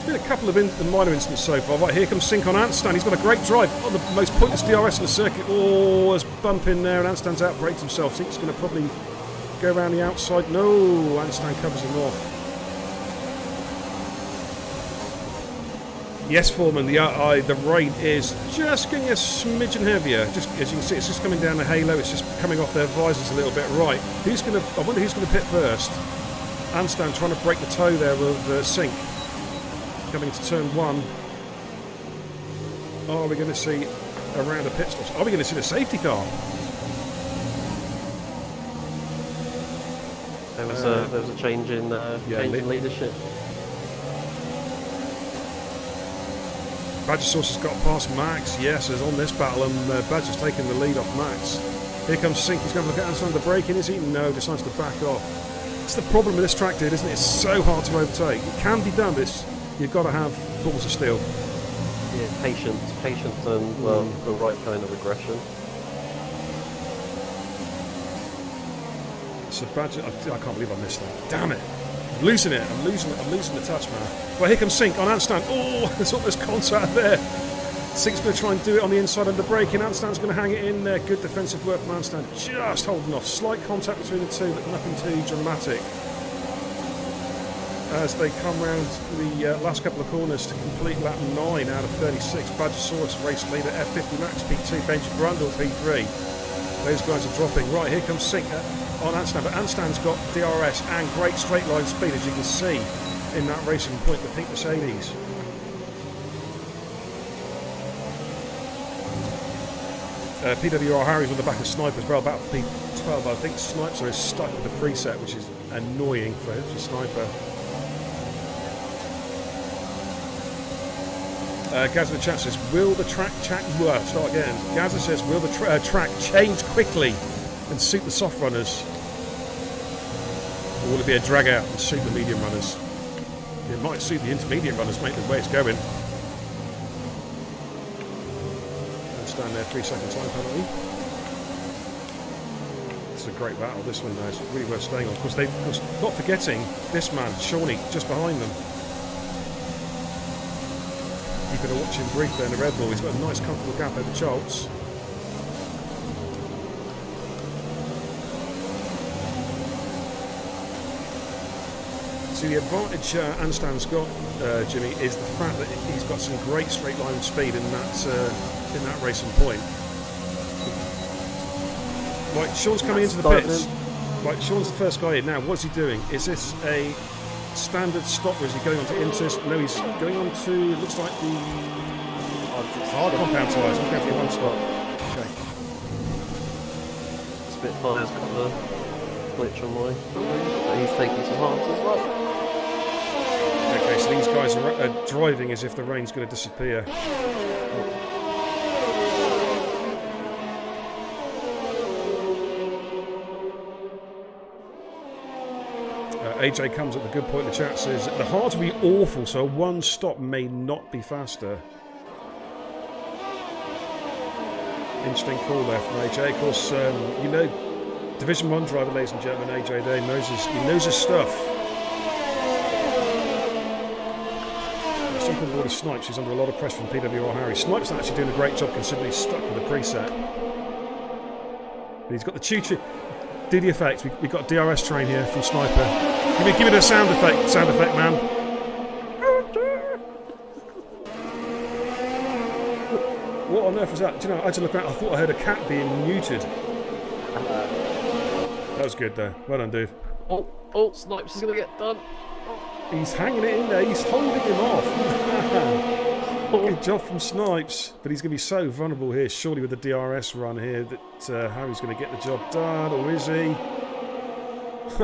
There's been a couple of minor incidents so far. Right, here comes Sync on Anstan. He's got a great drive on the most pointless DRS in the circuit. Oh, there's a bump in there, and Anstan's outbraked himself. Sync's going to probably go around the outside. No, Anstan covers him off. Yes, Foreman, the rain is just getting a smidgen heavier. Just as you can see, it's just coming down the halo. It's just coming off their visors a little bit. Right, I wonder who's going to pit first. Anstan trying to break the toe there of Sync. Coming to turn 1. Are we going to see a round of pit stops? Are we going to see the safety car? There was a change in leadership. Badger Source has got past Max. Yes, is on this battle, and Badger's taking the lead off Max. Here comes Sync. He's going to look at Anstan the braking, is he? No, decides to back off. It's the problem with this track, dude, isn't it? It's so hard to overtake. It can be done, but you've got to have balls of steel. Yeah, patience, and the right kind of aggression. So Badger, I can't believe I missed that. Damn it! I'm losing it. I'm losing the touch, man. Well, here comes Sync on Anstan. Oh, there's almost contact there. Sync's going to try and do it on the inside of the braking. Anstan's going to hang it in there. Good defensive work from Anstan. Just holding off. Slight contact between the two, but nothing too dramatic. As they come round the last couple of corners to complete lap 9 out of 36. Badgersaurus race leader F50 Max P2, Benji Brundle P3. Those guys are dropping. Right, here comes Sync on Anstan, but Anstan's got DRS and great straight line speed, as you can see in that racing point, the pink Mercedes. PWR Harry's on the back of Sniper as well, about P12. I think Sniper is stuck with the preset, which is annoying for Sniper. Gazza in the chat says, will the track start again. Gazza says, will the track change quickly and suit the soft runners? Or will it be a drag out and suit the medium runners? It might suit the intermediate runners, mate, the way it's going. Stand there, 3 second time penalty. It's a great battle, this one though. It's really worth staying on. Of course, not forgetting this man, Shawnee, just behind them. Keeping a watching brief there in the Red Bull. He's got a nice comfortable gap over Charles. See, the advantage Anstan's got, Jimmy, is the fact that he's got some great straight line speed in that racing point. Right, Sean's coming into the pits. Right, Sean's the first guy in. Now, what's he doing? Is this a standard stop, or is he going on to Inters? No, he's going on to, looks like the hard compound tyres. He's going for one stop. Okay. Spitfire's got the glitch on my. He's taking some hards as well. Okay, so these guys are driving as if the rain's going to disappear. AJ comes at the good point in the chat, says the hards will be awful, so one stop may not be faster. Interesting call there from AJ. Of course, you know, Division 1 driver, ladies and gentlemen, AJ there, he knows his stuff. Jumping aboard of Snipes, he's under a lot of pressure from PWR Harry. Snipes is actually doing a great job considering he's stuck with the preset. But he's got the choo-choo. Do the effects. We've got DRS train here from Sniper. Give me the sound effect, man. What on earth was that? Do you know, I had to look around. I thought I heard a cat being muted. That was good, though. Well done, dude. Oh, Snipes is going to get done. He's hanging it in there. He's holding him off. Good job from Snipes. But he's going to be so vulnerable here. Surely with the DRS run here that Harry's going to get the job done. Or is he?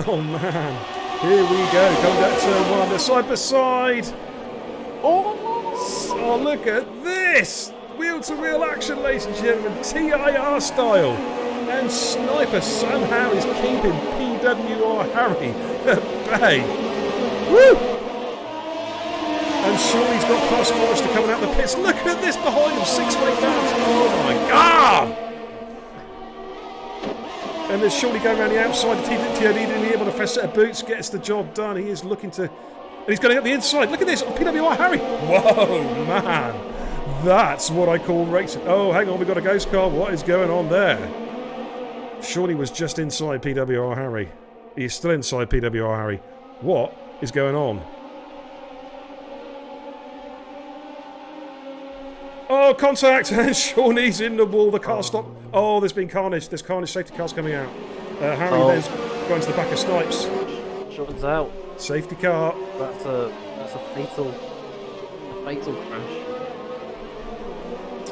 Oh, man. Here we go. Coming down turn one. They're side by side. Oh, look at this. Wheel-to-wheel action, ladies and gentlemen. TIR style. And Sniper somehow is keeping PWR Harry at bay. Woo! And Shawnee's got past Forrester coming out the pits. Look at this behind him, 6-way down. Oh my God! And there's Shawnee going around the outside. The TOD didn't able to first set of boots, gets the job done. He is looking to, and he's going up the inside. Look at this, PWR Harry. Whoa, man! That's what I call racing. Oh, hang on, we've got a ghost car. What is going on there? Shawnee was just inside PWR Harry. He's still inside PWR Harry. What is going on? Oh, contact! And Shawnee's in the wall. The car stopped. Oh, there's been carnage. There's carnage. Safety car's coming out. Harry then's going to the back of Snipes. Shawnee's out. Safety car. That's a fatal crash.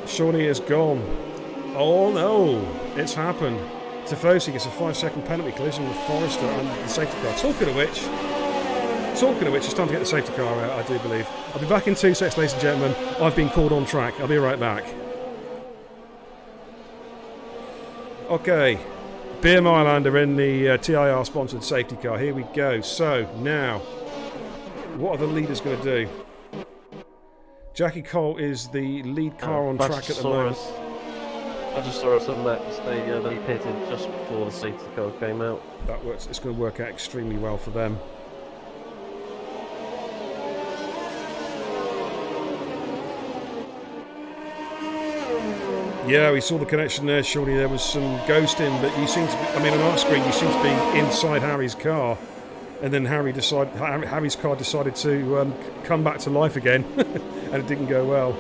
Shawnee is gone. Oh no, it's happened. Tifosi gets a 5-second penalty collision with Forrester and the safety car. Talking of which, it's time to get the safety car out, I do believe. I'll be back in 2 seconds, ladies and gentlemen. I've been called on track. I'll be right back. Okay. Beer Mylander in the TIR-sponsored safety car. Here we go. So, now, what are the leaders going to do? Jackie Cole is the lead car on track at the moment. I just saw us on Max. They pitted just before the safety car came out. That works. It's going to work out extremely well for them. Yeah, we saw the connection there, Shorty. There was some ghosting, but you seem to be, I mean, on our screen, you seem to be inside Harry's car. And then Harry's car decided to come back to life again, and it didn't go well.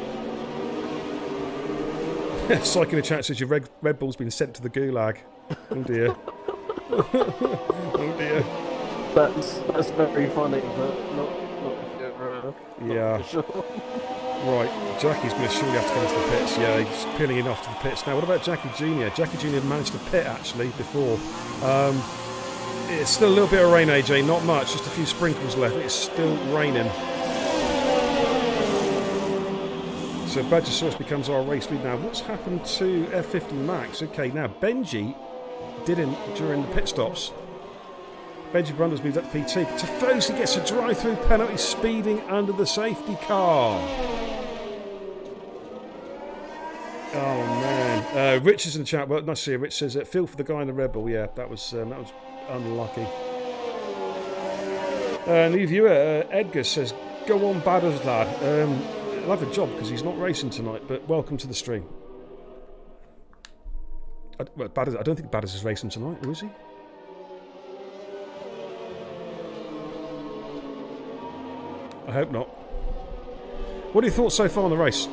Psych in the chat says your Red Bull's been sent to the gulag. Oh dear. Oh dear. That's very funny, but not if you're yeah. Sure. Right, Jackie's going to surely have to come to the pits. Yeah, he's peeling in off to the pits. Now, what about Jackie Jr.? Jackie Jr. managed to pit actually before. It's still a little bit of rain, AJ. Not much, just a few sprinkles left. It's still raining. So Badgersaurus becomes our race lead now. What's happened to F50 Max? Okay, now Benji didn't during the pit stops. Benji Brundle's moved up to PT. Tifosi gets a drive-through penalty speeding under the safety car. Oh man. Rich is in the chat. Well, nice to see you. Rich says, feel for the guy in the Red Bull. Yeah, that was unlucky. New viewer, Edgar says, go on, Badders lad. He'll have a job because he's not racing tonight, but welcome to the stream. I don't think Badders is racing tonight, or is he? I hope not. What are your thoughts so far on the race?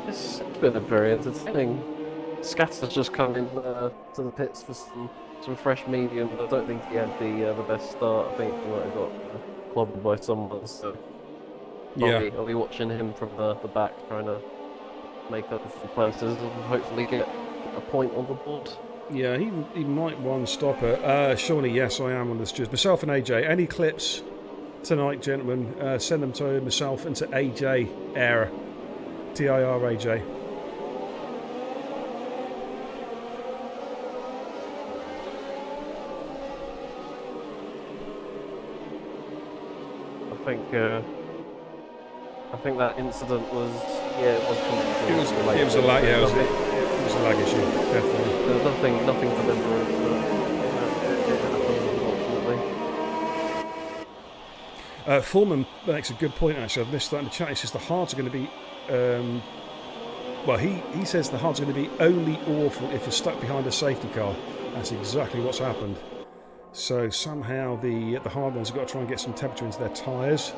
It's been a very entertaining. Scatter's just come in to the pits for some fresh medium, but I don't think he had the best start. I think he might have got clobbered by someone, so I'll be watching him from the back, trying to make up a few places and hopefully get a point on the board. Yeah, he might one-stop it. Shawnee, yes, I am on this. Just myself and AJ. Any clips tonight, gentlemen, send them to myself and to AJ Air. TIR AJ. I think that incident was it was a lag. Yeah, it was a lag issue, definitely. There's nothing deliberate, but it happened, unfortunately. Foreman makes a good point. Actually, I've missed that in the chat. He says the hards are going to be Well, he says the hard's going to be only awful if you're stuck behind a safety car. That's exactly what's happened. So somehow the hard ones have got to try and get some temperature into their tyres.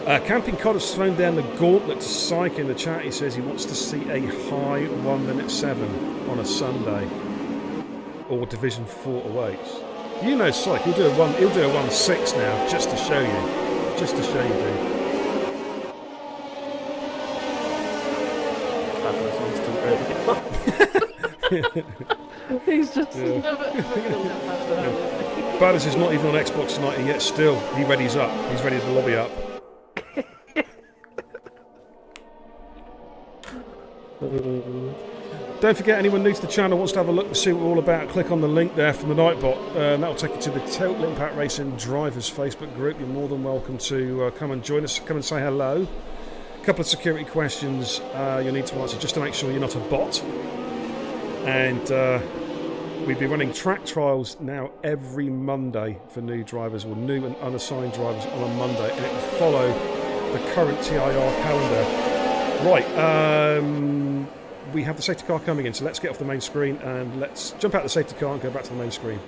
Camping Cod has thrown down the gauntlet to Syke in the chat. He says he wants to see a high 1 minute 7 on a Sunday, or Division 4 awaits. You know, Syke, he'll do a 1.6 now, just to show you, dude. He's just never ever going to have that. Badders is not even on Xbox tonight, and yet still he readies up. He's ready to lobby up. Don't forget, anyone new to the channel wants to have a look and see what we're all about, click on the link there from the Nightbot, and that'll take you to the Total Impact Racing Drivers Facebook group. You're more than welcome to come and join us, come and say hello. A couple of security questions you'll need to answer just to make sure you're not a bot. And we'll be running track trials now every Monday for new drivers, or new and unassigned drivers on a Monday, and it will follow the current TIR calendar. Right, we have the safety car coming in, so let's get off the main screen and let's jump out the safety car and go back to the main screen.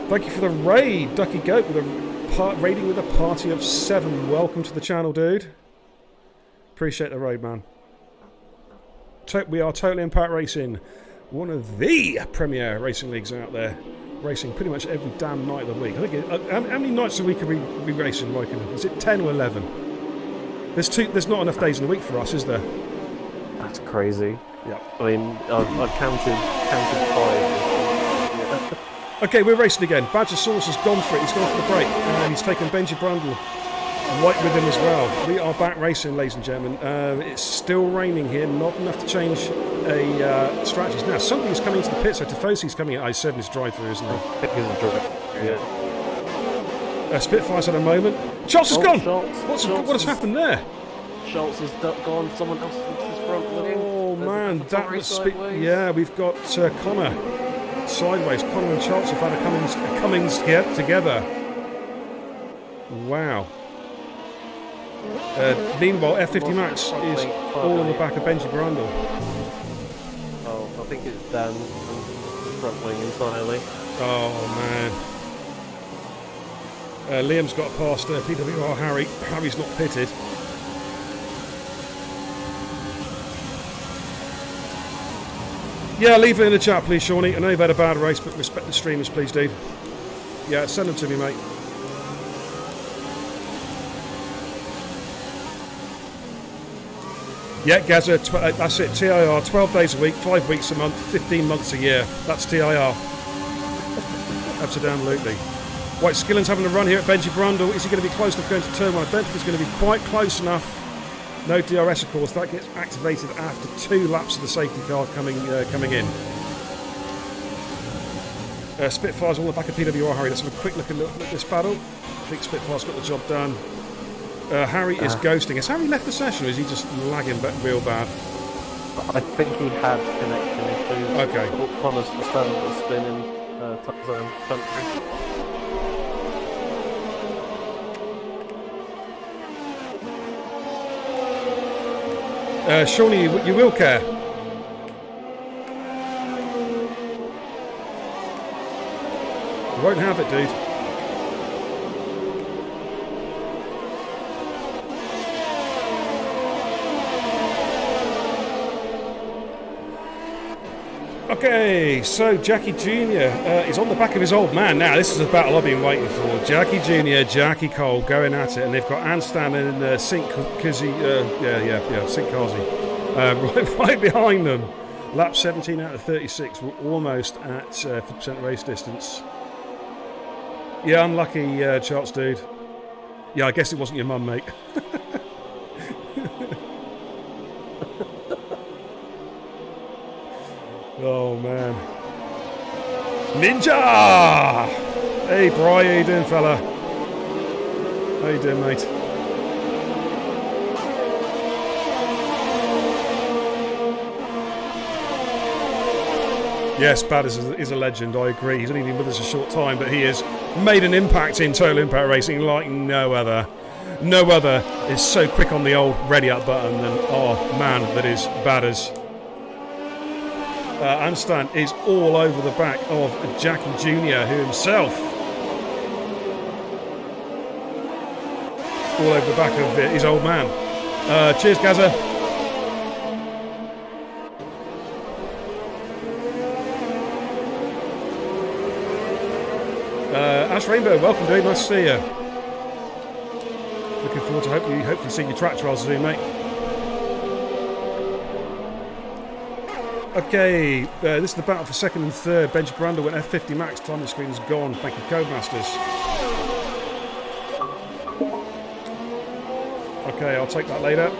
Thank you for the raid, Ducky Goat, with a raiding with a party of 7. Welcome to the channel, dude. Appreciate the raid, man. We are Total Impact Racing, one of the premier racing leagues out there, racing pretty much every damn night of the week. I think how many nights a week are we racing, Roykin? Is it 10 or 11? There's not enough days in the week for us, is there? That's crazy. Yeah. I mean, I've counted 5. Yeah. Okay, we're racing again. Badger Sauce has gone for it. He's gone for the break, and he's taken Benji Brundle right with him as well. We are back racing, ladies and gentlemen. It's still raining here, not enough to change a strategies. Now, something's coming into the pit, so Tifosi's coming at I-7, his drive-through, isn't he? Yeah. Spitfires at a moment. Schultz has gone! What has happened there? Schultz has gone, someone else is front with him. Oh man, that was... Yeah, we've got Connor sideways. Connor and Schultz have had a Cummings together. Wow. Meanwhile, F50 Max is all on the back of Benji Brundle. Oh, I think it's Dan front wing entirely. Oh man. Liam's got past PWR Harry. Harry's not pitted. Yeah, leave it in the chat, please, Shawnee. I know you've had a bad race, but respect the streamers, please, dude. Yeah, send them to me, mate. Yeah, Gaza, that's it. TIR, 12 days a week, 5 weeks a month, 15 months a year. That's TIR. Absolutely. Right, Skillen's having a run here at Benji Brundle. Is he going to be close enough going to turn 1? I don't think he's going to be quite close enough. No DRS, of course. That gets activated after 2 laps of the safety car coming in. Spitfire's on the back of PWR Harry. Let's have a quick look at this battle. I think Spitfire's got the job done. Harry is ghosting. Has Harry left the session, or is he just lagging real bad? I think he had connection issues. Okay. Connor's standing the spin in top zone country. Shawnee, you will care. You won't have it, dude. Okay, so Jackie Jr. Is on the back of his old man. Now, this is a battle I've been waiting for. Jackie Jr., Jackie Cole going at it, and they've got Anstan and Sink Kazi, Sink Kazi, right behind them. Lap 17 out of 36. We're almost at 50% race distance. Yeah, unlucky, Charles, dude. Yeah, I guess it wasn't your mum, mate. Oh man. Ninja! Hey Bri, how you doing, fella? How you doing, mate? Yes, Bad is a legend, I agree. He's only been with us a short time, but he has made an impact in Total Impact Racing like no other. No other is so quick on the old ready up button than man, that is Batters. Anstan is all over the back of Jackie Jr., who himself all over the back of his old man. Cheers, Gaza. Ash Rainbow, welcome, dude. Nice to see you. Looking forward to hopefully seeing your track trials soon, mate. Okay, this is the battle for second and third. Benji Brandle went F50 max. Time on the screen is gone. Thank you, Codemasters. Okay, I'll take that later.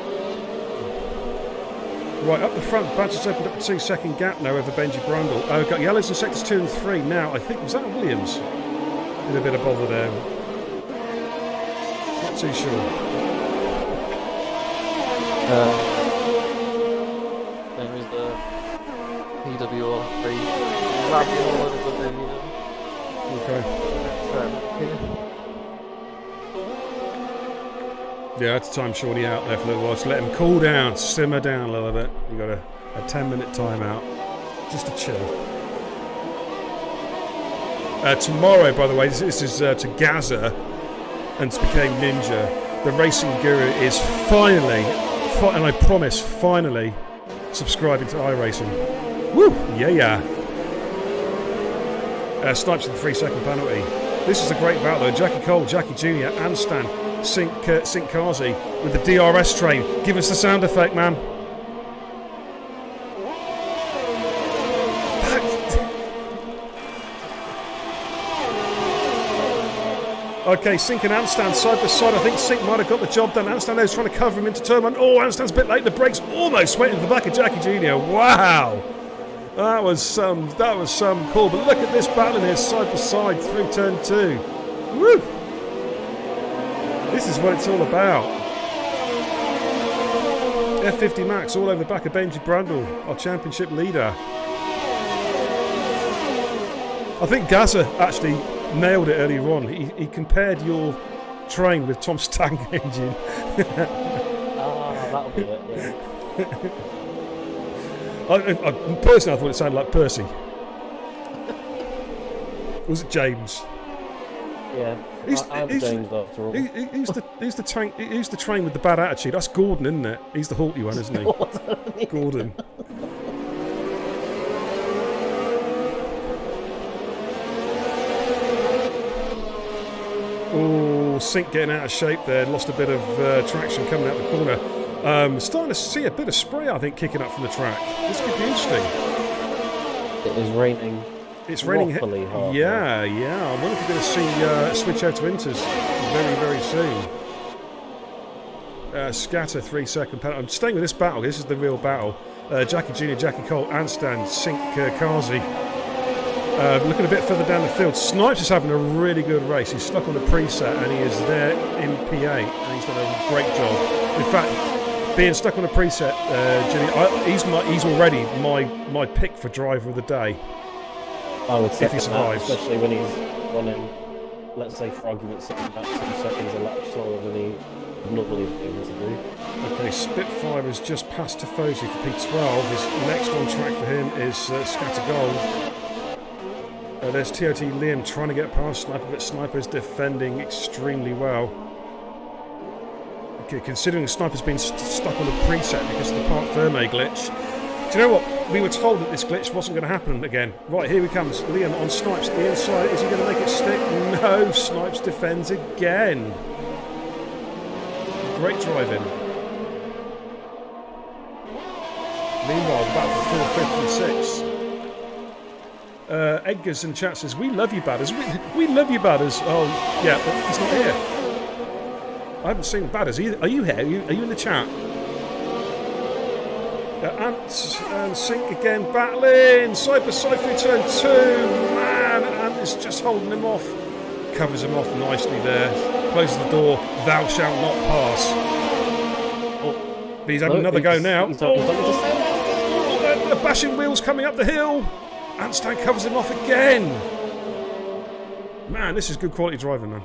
Right, up the front, Badger's opened up a 2-second gap now over Benji Brandle. Got yellows in sectors 2 and 3 now. I think, was that Williams? In a bit of bother there. Not too sure. There is the PWR3 rapping all over the video. Okay. Yeah, I had to time Shawnee out there for a little while. Just let him cool down, simmer down a little bit. You got a 10-minute timeout just to chill. Tomorrow, by the way, this is to Gaza and to Became Ninja. The Racing Guru is finally, and I promise, finally subscribing to iRacing. Woo! Yeah. Snipes with the 3-second penalty. This is a great battle though. Jackie Cole, Jackie Jr. and Stan Sink Kazi with the DRS train. Give us the sound effect, man. Okay, Sink and Anstan side by side. I think Sink might have got the job done. Anstan is trying to cover him into turn one. Oh, Anstan's a bit late. The brakes almost went into the back of Jackie Jr. Wow, that was some cool. But look at this battle here, side by side through turn 2. Woo! This is what it's all about. F50 Max all over the back of Benji Brandle, our championship leader. I think Gaza actually nailed it earlier on. He compared your train with Tom's tank engine. That'll be it, yeah. Personally, I thought it sounded like Percy. Was it James? Yeah, I'm James after all. He's the train with the bad attitude. That's Gordon, isn't it? He's the haughty one, isn't he? Gordon. Oh, Sink getting out of shape there. Lost a bit of traction coming out the corner. Starting to see a bit of spray, I think, kicking up from the track. This could be interesting. It is raining. It's raining hard. Yeah. I wonder if you're going to see switch out to Inters very, very soon. Scatter 3-second penalty. I'm staying with this battle. This is the real battle. Jackie Jr., Jackie Cole, Anstan, Sink Kazi. Looking a bit further down the field, Snipes is having a really good race. He's stuck on the preset and he is there in P8 and he's done a great job. In fact, being stuck on a preset, Jimmy, he's already my pick for driver of the day. I would say if he survives, especially when he's running, let's say for argument's sake, about 2 seconds a lap slower than he would normally be able to do. Okay, Spitfire has just passed Tifosi for P12. His next on track for him is Scatter Gold. There's TOT Liam trying to get past Sniper, but Sniper's defending extremely well. Okay, considering Sniper's been stuck on a preset because of the Parc Ferme glitch. Do you know what? We were told that this glitch wasn't going to happen again. Right, here he comes. Liam on Snipes at the inside. Is he going to make it stick? No, Snipes defends again. Great driving. Meanwhile, back for 4th, 5th and 6th. Edgar's in chat says, we love you, Badders. We love you, Badders. Oh, yeah, but he's not here. I haven't seen Badders either. Are you here? Are you in the chat? Ant and Sink again battling. Side by side through turn 2. Man, Ant is just holding him off. Covers him off nicely there. Closes the door. Thou shalt not pass. Oh, but he's having another go now. The bashing wheels coming up the hill. Anstan covers him off again. Man, this is good quality driving, man.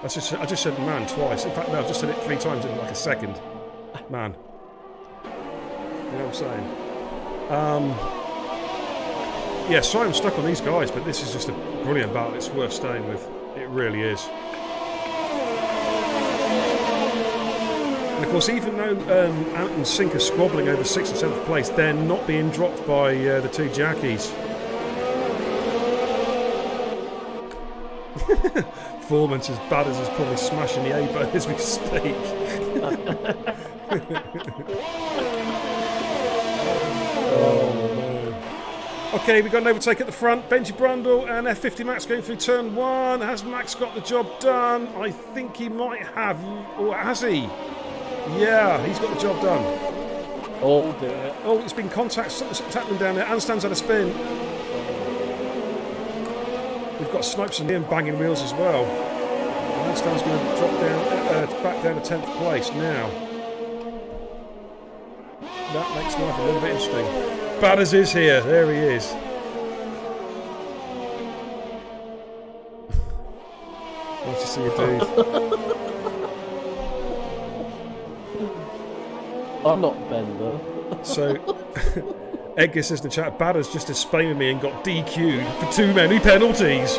I just said man twice. In fact, no, I've just said it 3 times in like a second. Man. You know what I'm saying? Yeah, sorry I'm stuck on these guys, but this is just a brilliant battle. It's worth staying with. It really is. And of course, even though Ant and Sink are squabbling over 6th and 7th place, they're not being dropped by the 2 jackies. Foreman's as bad as is probably smashing the A button as we speak. Okay, we've got an overtake at the front. Benji Brundle and F50 Max going through turn 1. Has Max got the job done? I think he might have. Or has he? Yeah, he's got the job done. Oh, dear. Oh, it's been contact. Something's happening down there. Anstan's had a spin. We've got Snipes and Liam banging wheels as well. Anstan's going to drop down, back down to 10th place now. That makes life a little bit interesting. Badders is here. There he is. Nice to see you, dude. I'm not Bender. So, Edgar says in the chat, Badders just explained me and got DQ'd for too many penalties.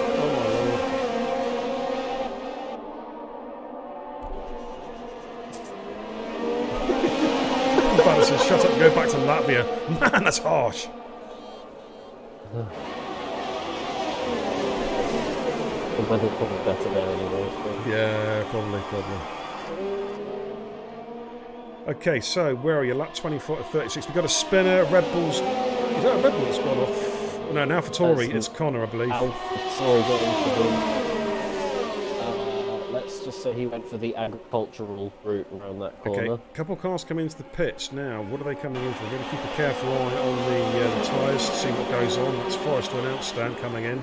Badders says, shut up and go back to Latvia. Man, that's harsh. The weather's probably better there anyway. So. Yeah, probably. Okay, so where are you? Lap 24 to 36. We've got a spinner. Red Bull's. Is that a Red Bull that's gone off? No, now for Tory, it's Connor, I believe. Sorry, got into the. Let's just say he went for the agricultural route around that corner. Okay, a couple of cars coming into the pits now. What are they coming in for? We're going to keep a careful eye on the tyres to see what goes on. That's Forrester and Anstan coming in.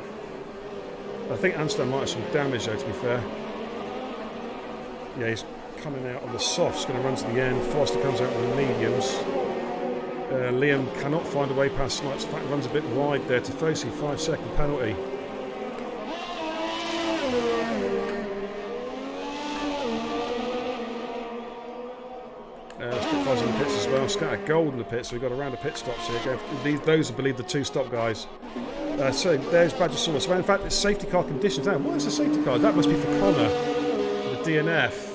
I think Anstan might have some damage though, to be fair. Yeah, he's coming out on the softs, going to run to the end. Forrester comes out on the mediums. Liam cannot find a way past Snipes. In fact, runs a bit wide there. Tifosi, 5-second penalty. Spitfires in the pits as well. Scattered gold in the pits, so we've got a round of pit stops here. Those are, believe, the 2 stop guys. So there's Badgersaurus. Well, in fact, it's safety car conditions. Now, what is a safety car? That must be for Connor, the DNF.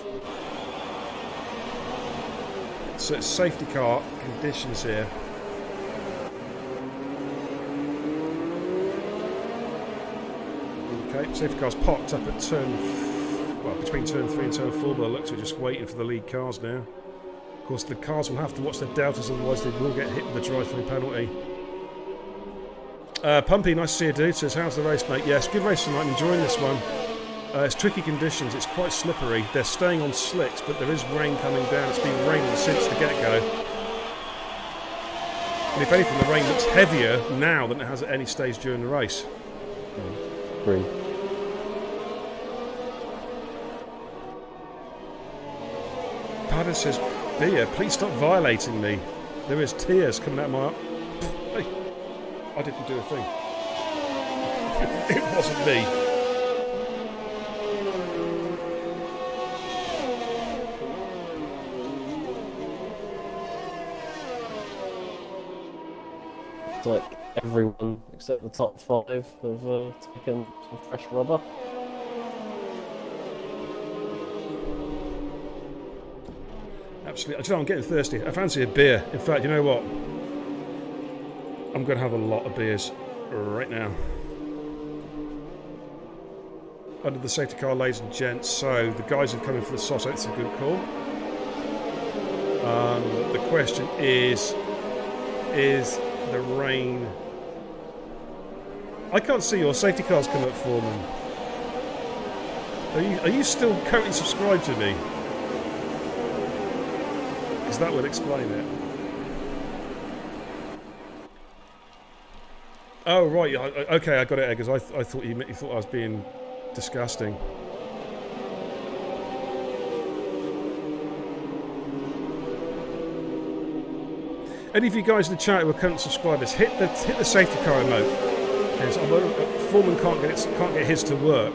So it's safety car conditions here. Okay, safety car's parked up at between turn 3 and turn 4, but it looks like just waiting for the lead cars now. Of course, the cars will have to watch their deltas, otherwise they will get hit with the drive-through penalty. Pumpy, nice to see you, dude. Says, how's the race, mate? Yes, good race tonight. I'm enjoying this one. It's tricky conditions. It's quite slippery. They're staying on slicks, but there is rain coming down. It's been raining since the get-go. And if anything, the rain looks heavier now than it has at any stage during the race. Agree. Padder says, Bia, please stop violating me. There is tears coming out of my... Hey, I didn't do a thing. It wasn't me. It's like everyone except the top 5 have taken some fresh rubber. Absolutely. You know, I'm getting thirsty. I fancy a beer. In fact, you know what? I'm going to have a lot of beers right now. Under the safety car, ladies and gents. So the guys who come in for the sauce, it's a good call. The question is the rain... I can't see your safety cars come up for them. Are you still currently subscribed to me? Because that would explain it. Oh right, okay, I got it, Eggers. I thought you thought I was being disgusting. Any of you guys in the chat who are current subscribers, hit the safety car remote. Foreman can't get his to work.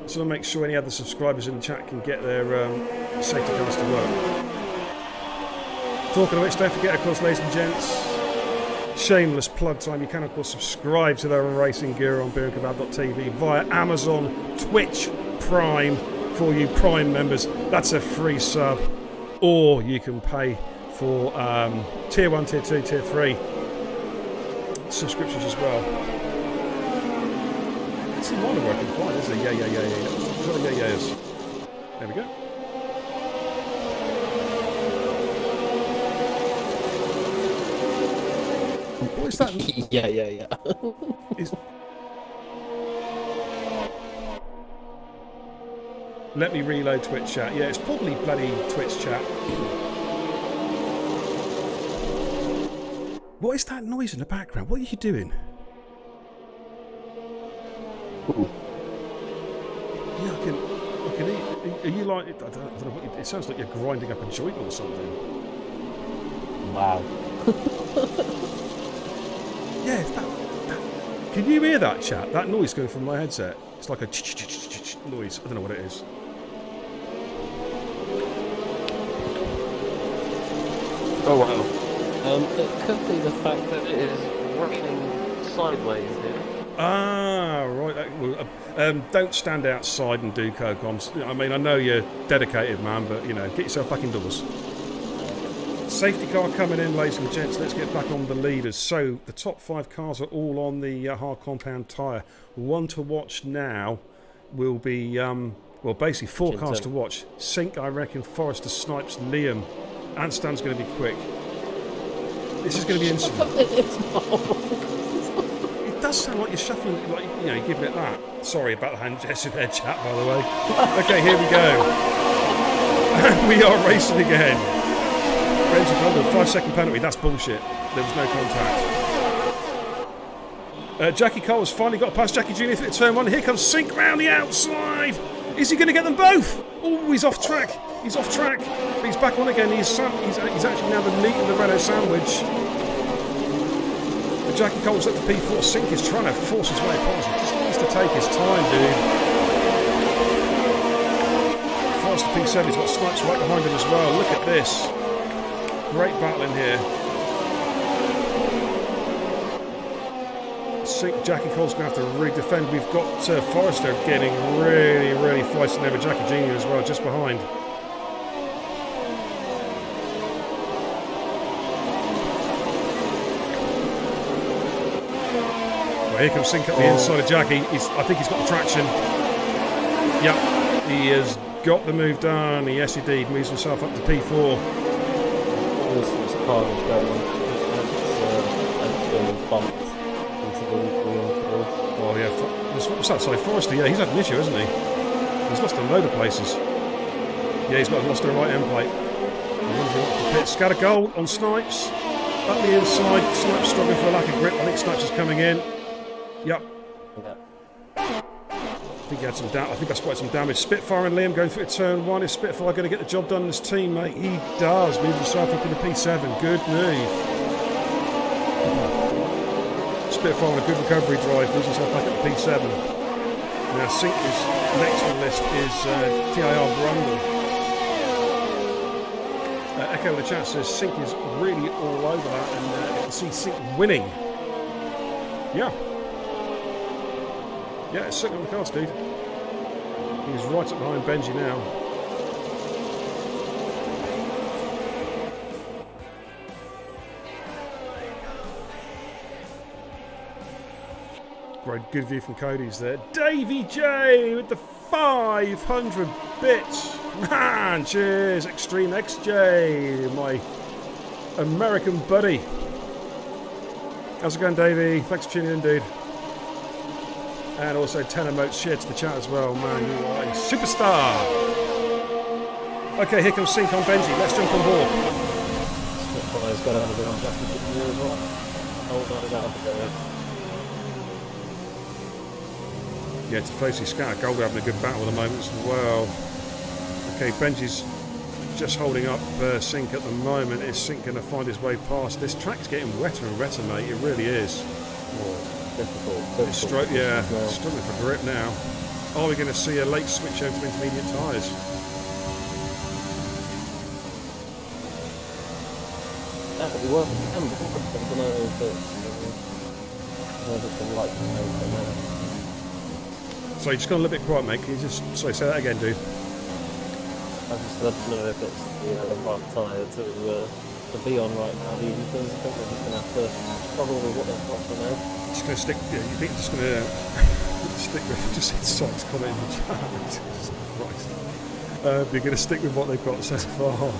Just want to make sure any other subscribers in the chat can get their safety cars to work. Talking of which, don't forget, of course, ladies and gents, shameless plug time. You can, of course, subscribe to their racing gear on beerandkebab.tv via Amazon, Twitch, Prime for you Prime members. That's a free sub. Or you can pay for Tier 1, Tier 2, Tier 3 subscriptions as well. It's in mine working fine, isn't it? Yeah. Yes. There we go. What is that? Yeah. Let me reload Twitch chat. Yeah, it's probably bloody Twitch chat. What is that noise in the background? What are you doing? Ooh. Yeah, I can eat. Are you like? I don't know what it sounds like you're grinding up a joint or something. Wow. Yeah, that. Can you hear that, chat? That noise going from my headset. It's like a noise. I don't know what it is. Oh wow. It could be the fact that it is rushing sideways here. Ah, right. Don't stand outside and do co-coms. I mean, I know you're dedicated, man, but, you know, get yourself back indoors. Safety car coming in, ladies and gents. Let's get back on the leaders. So, the top 5 cars are all on the hard compound tyre. One to watch now will be, well, basically 4 cars to watch. Sink, I reckon, Forrester, Snipes, Liam. Antstan's going to be quick. This is going to be instant. It does sound like you're shuffling, like, you know, giving it that. Sorry about the hand gesture there, chat, by the way. Okay, here we go. And we are racing again. 5-second penalty, that's bullshit. There was no contact. Jackie Cole has finally got past Jackie Jr. at turn 1. Here comes Sink round the outside. Is he going to get them both? Oh, he's off track. He's off track. But he's back on again. He's actually now the meat of the Renault sandwich. But Jackie Cole's at the P4. Sink is trying to force his way past him. Just needs to take his time, dude. Forrester P7, he's got Snipes right behind him as well. Look at this. Great battle in here. Jackie Cole's going to have to really defend. We've got Forrester getting really feisty there with Jackie Jr. as well, just behind. Well, here comes Sink up the inside of Jackie. I think he's got the traction. Yep, he has got the move done. Yes, indeed. Moves himself up to P4. This car is going. It's going bumped. Oh yeah, what's that? Sorry, Forrester. Yeah, he's had an issue, hasn't he? He's lost a load of places. Yeah, he's lost a right end plate. Scatter goal on Snipes. Up the inside. Snipes struggling for a lack of grip. I think Snipes is coming in. Yep. I think he had some damage. I think I spotted some damage. Spitfire and Liam going through turn 1. Is Spitfire going to get the job done in his team, mate? He does. Move himself up into P7. Good move. Spitfire on a good recovery drive, moves himself back up to P7. Now Sink is next on the list is TIR Brundle. Echo in the chat says Sink is really all over that, and you can see Sink winning. Yeah, it's sitting on the cards, dude. He's right up behind Benji now. Great, good view from Cody's there. Davey J with the 500 bits. Man, cheers. Extreme XJ, my American buddy. How's it going, Davey? Thanks for tuning in, dude. And also 10 emotes shared to the chat as well. Man, you are a superstar. Okay, here comes Sink on Benji. Let's jump on board. Spitfire's got out of it on Jackie Jr. as well. Hold on, it's out of the Yeah, Tifosi Scatter Gold having a good battle at the moment as well. Okay, Benji's just holding up Sink at the moment. Is Sink going to find his way past? This track's getting wetter and wetter, mate. It really is. difficult. Struggling for grip now. Are we going to see a late switch over to intermediate tyres? Definitely worth it. I don't know if it's a light now. Sorry, just gone a little bit quiet, mate. Can you just say that again, dude? I just don't know if it's the right tyre to be on right now. The because I think we're just going to have to struggle with what they've got for now. Just going to stick. Yeah, you think just going to stick with just Sykes comment in the chat? Jesus Christ. You're going to stick with what they've got so far.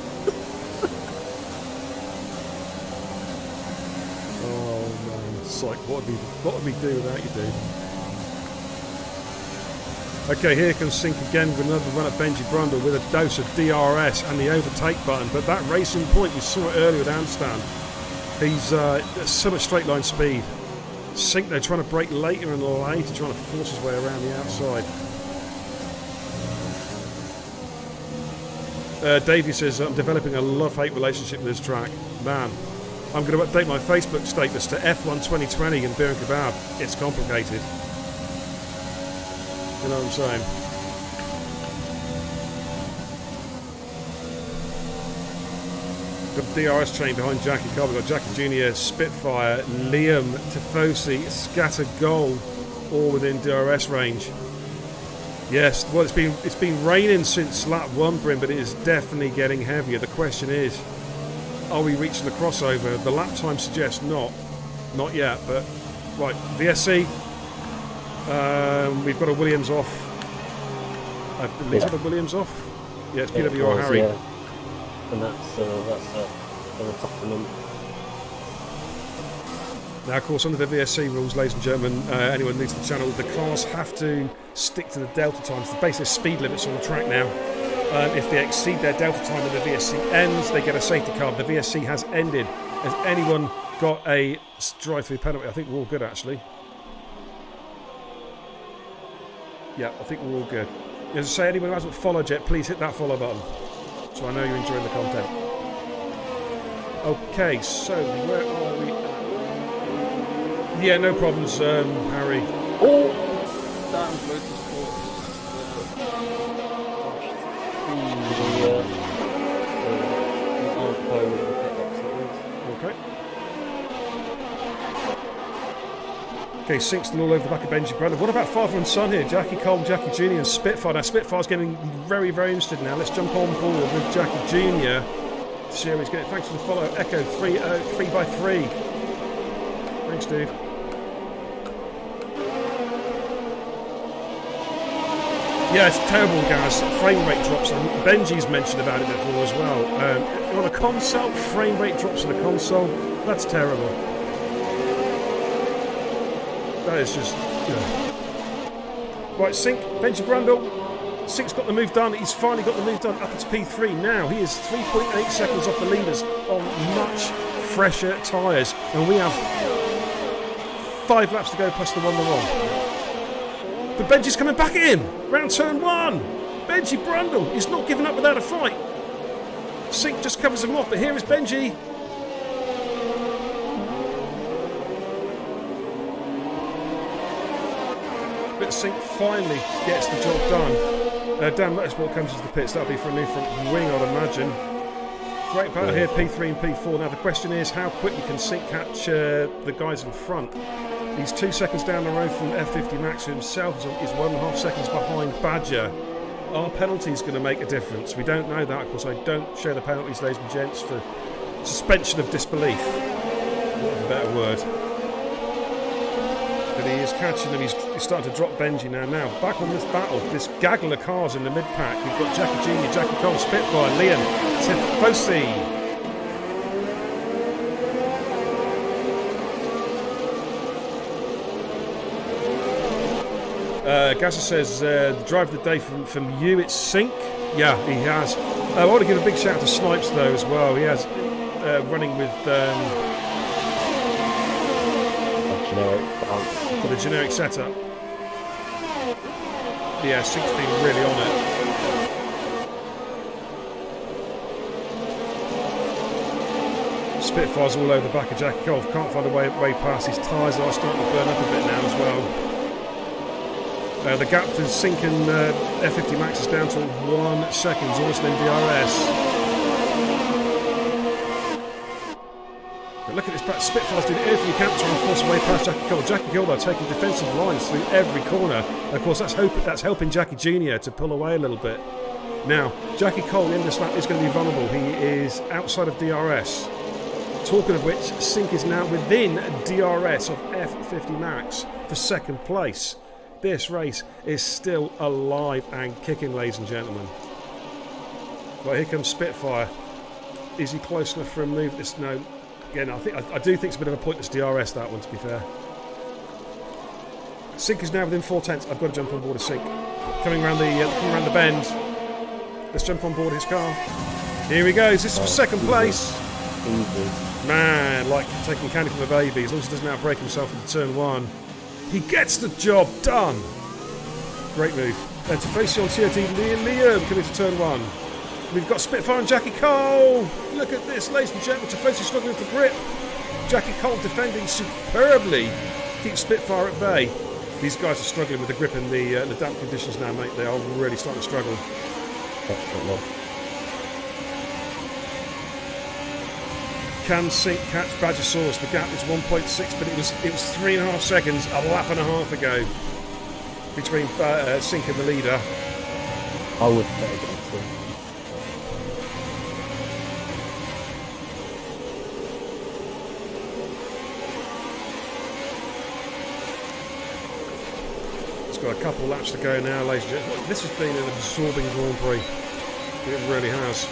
Oh man, Syke, what would we do without you, dude? Okay, here comes Sink again with another run at Benji Brundle with a dose of DRS and the overtake button. But that racing point, you saw it earlier at Amsterdam. He's so much straight line speed. Sink, they're trying to brake later and later, trying to force his way around the outside. Davey says, I'm developing a love-hate relationship with this track. Man, I'm going to update my Facebook status to F1 2020 and Beer and Kebab. It's complicated. You know what I'm saying? Got the DRS train behind Jackie Cobb. We've got Jackie Jr., Spitfire, Liam, Tifosi, Scatter Gold, all within DRS range. Yes, well, it's been raining since lap 1, Brim, but it is definitely getting heavier. The question is, are we reaching the crossover? The lap time suggests not yet, but right, VSC. We've got a Williams off. I believe is it a Williams off? Yeah, it's PWR Harry. Yeah. And that's the top of them. Now, of course, under the VSC rules, ladies and gentlemen, anyone new to the channel, the cars have to stick to the delta times, the basic speed limits on the track now. If they exceed their delta time and the VSC ends, they get a safety car. The VSC has ended. Has anyone got a drive-through penalty? I think we're all good, actually. Yeah, I think we're all good. As I say, anyone who hasn't followed yet, please hit that follow button, so I know you're enjoying the content. Okay, so where are we? Yeah, no problems, Harry. Oh, damn motorsport. Okay. Okay, Sink's still all over the back of Benji Brandon. What about father and son here? Jackie Cole, Jackie Jr. and Spitfire. Now, Spitfire's getting very, very interested now. Let's jump on board with Jackie Jr. to see how he's getting. Thanks for the follow. Echo 3x3. Thanks, dude. Yeah, it's terrible, guys. Frame rate drops. And Benji's mentioned about it before as well. On a console, frame rate drops on a console. That's terrible. That is just, you know. Right, Sink, Benji Brundle. Sink's got the move done. He's finally got the move done up to P3. Now he is 3.8 seconds off the leaders on much fresher tyres. And we have 5 laps to go plus the one they're on. But Benji's coming back at him. Round turn 1. Benji Brundle. He's not giving up without a fight. Sink just covers him off. But here is Benji. But Sink finally gets the job done. Dan Motorsport comes into the pits. That'll be for a new front wing, I'd imagine. Great battle here, P3 and P4. Now the question is, how quickly can Sink catch the guys in front? He's 2 seconds down the road from F50 Max himself. He's 1.5 seconds behind Badger. Are penalties going to make a difference? We don't know that. Of course, I don't share the penalties, ladies and gents, for suspension of disbelief. What a better word. But he is catching them. He's starting to drop Benji now. Now, back on this battle, this gaggle of cars in the mid-pack. We've got Jackie Jr., Jackie Cole, Spitfire, Liam, Tifosi. Gasser says, the drive of the day from you, it's Sink. Yeah, he has. I want to give a big shout out to Snipes, though, as well. He has running with... for the generic setup. Yeah, Sink's been really on it. Spitfire's all over the back of Jackie Cole. Can't find a way past. His tyres are starting to burn up a bit now as well. The gap for Sink and F50 Max is down to 1 second. Almost in DRS. But look at this back. Spitfire's doing everything he can to try and force away past Jackie Cole. Jackie Cole though taking defensive lines through every corner. And of course, that's helping Jackie Jr. to pull away a little bit. Now, Jackie Cole in this lap is going to be vulnerable. He is outside of DRS. Talking of which, Sink is now within DRS of F50 Max for second place. This race is still alive and kicking, ladies and gentlemen. Well, here comes Spitfire. Is he close enough for a move? This no. Again, I do think it's a bit of a pointless DRS, that one, to be fair. Sink is now within 4 tenths. I've got to jump on board of Sink. Coming around the bend. Let's jump on board his car. Here he goes. This is for second place. Man, like taking candy from a baby. As long as he doesn't outbrake himself into turn 1. He gets the job done. Great move. Then to face you on TOT, Liam coming to turn 1. We've got Spitfire and Jackie Cole. Look at this, ladies and gentlemen. Tafesi struggling for grip. Jackie Cole defending superbly. Keeps Spitfire at bay. These guys are struggling with the grip in the damp conditions now, mate. They are really starting to struggle. Can Sink catch Badgersaurus? The gap is 1.6, but it was 3.5 seconds a lap and a half ago between Sink and the leader. I would bet against him. It's got a couple laps to go now, ladies and gentlemen. This has been an absorbing Grand Prix. It really has.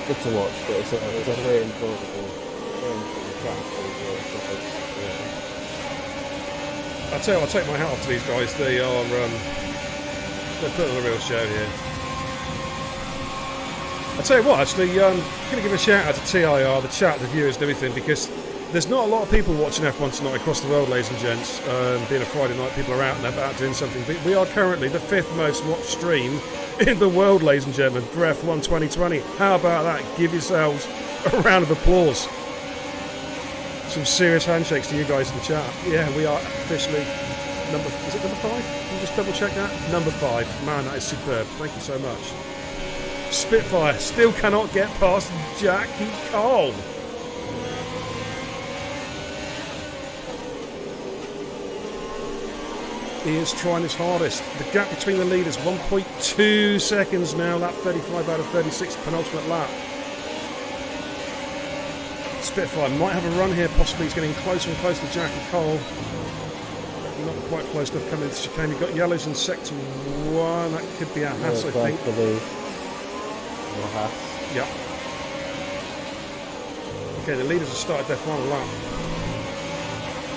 Good to watch, but it's a very important track. I'll take my hat off to these guys. They're putting on a real show here. I'll tell you what, actually, I'm going to give a shout out to TIR, the chat, the viewers and everything, because there's not a lot of people watching F1 tonight across the world, ladies and gents. Being a Friday night, people are out and about doing something. But we are currently the 5th most watched stream in the world, ladies and gentlemen, for F1 2020. How about that? Give yourselves a round of applause. Some serious handshakes to you guys in the chat. Yeah, we are officially number 5? Can you just double check that? Number 5. Man, that is superb. Thank you so much. Spitfire still cannot get past Jackie Cole. He is trying his hardest. The gap between the leaders, 1.2 seconds now, lap 35 out of 36, penultimate lap. Spitfire might have a run here, possibly. He's getting closer and closer to Jackie Cole. Not quite close enough coming into the chicane. We've got yellows in sector 1. That could be a Haas, I think. Yep. Okay, the leaders have started their final lap.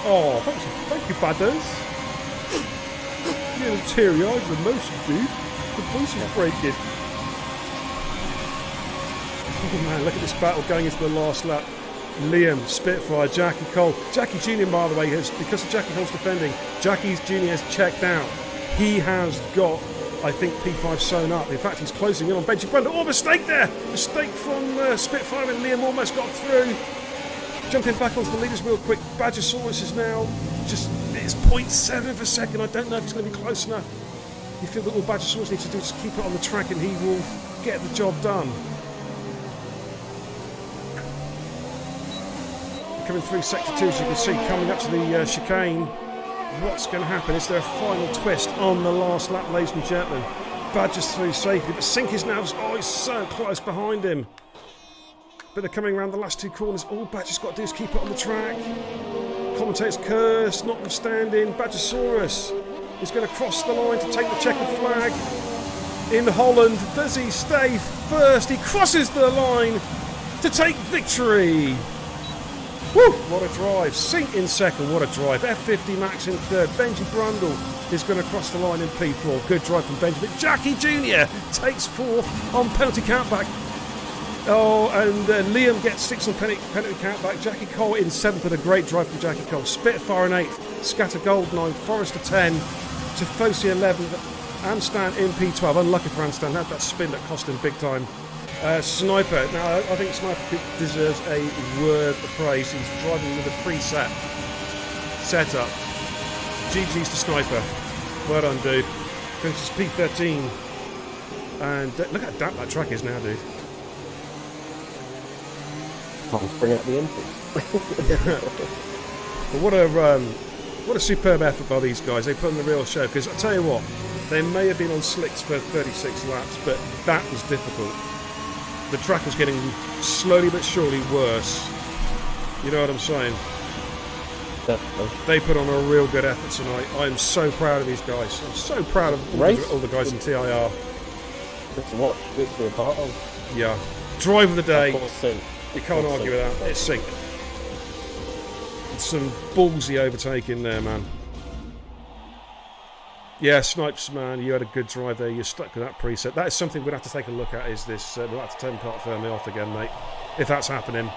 Oh, thank you, Badders. You're a teary-eyed with emotion, dude. The voice is breaking. Oh man, look at this battle going into the last lap. Liam, Spitfire, Jackie Cole. Jackie Jr., by the way, because of Jackie Cole's defending, Jackie Jr. has checked out. He has got, I think, P5 sewn up. In fact, he's closing in on Benji Brundle. Oh, mistake there! Mistake from Spitfire, and Liam almost got through. Jumping back onto the leaders real quick. Badgersaurus is now just, it's 0.7 of a second. I don't know if he's going to be close enough. You feel that all Badgersaurus needs to do is keep it on the track and he will get the job done. Coming through sector 2, as you can see, coming up to the chicane. What's going to happen? Is there a final twist on the last lap, ladies and gentlemen? Badger's through safely, but Sink is now, oh, he's so close behind him. But they're coming around the last 2 corners. All Badger's got to do is keep it on the track. Commentator's curse, notwithstanding. Badgersaurus is going to cross the line to take the checkered flag. In Holland, does he stay first? He crosses the line to take victory. Woo! What a drive. Sink in second. What a drive. F50 Max in third. Benji Brundle is going to cross the line in P4. Good drive from Benji. But Jackie Jr. takes 4 on penalty countback. Oh, and Liam gets 6 on penalty countback. Jackie Cole in 7th with a great drive from Jackie Cole. Spitfire in 8th. Scatter Gold 9th. Forrester 10. Tifosi 11th. Amstan in P12. Unlucky for Amstan. Had that spin that cost him big time. Sniper. Now, I think Sniper deserves a word of praise. He's driving with a preset setup. GG's to Sniper. Well done, dude. Finishes P13. And look how damp that track is now, dude. Let's bring out the empties. But what a superb effort by these guys. They put on the real show. Because I tell you what, they may have been on slicks for 36 laps, but that was difficult. The track was getting slowly but surely worse. You know what I'm saying? Definitely. They put on a real good effort tonight. I am so proud of these guys. I'm so proud of all the guys in TIR. Good to watch. Good to be a part of. Yeah. Drive of the day. Of course, Sync. You can't argue with that. It's Sync. It's some ballsy overtaking there, man. Yeah, Snipes, man, you had a good drive there. You're stuck with that preset. That is something we'll have to take a look at. Is this? We'll have to turn part firmly off again, mate. If that's happening,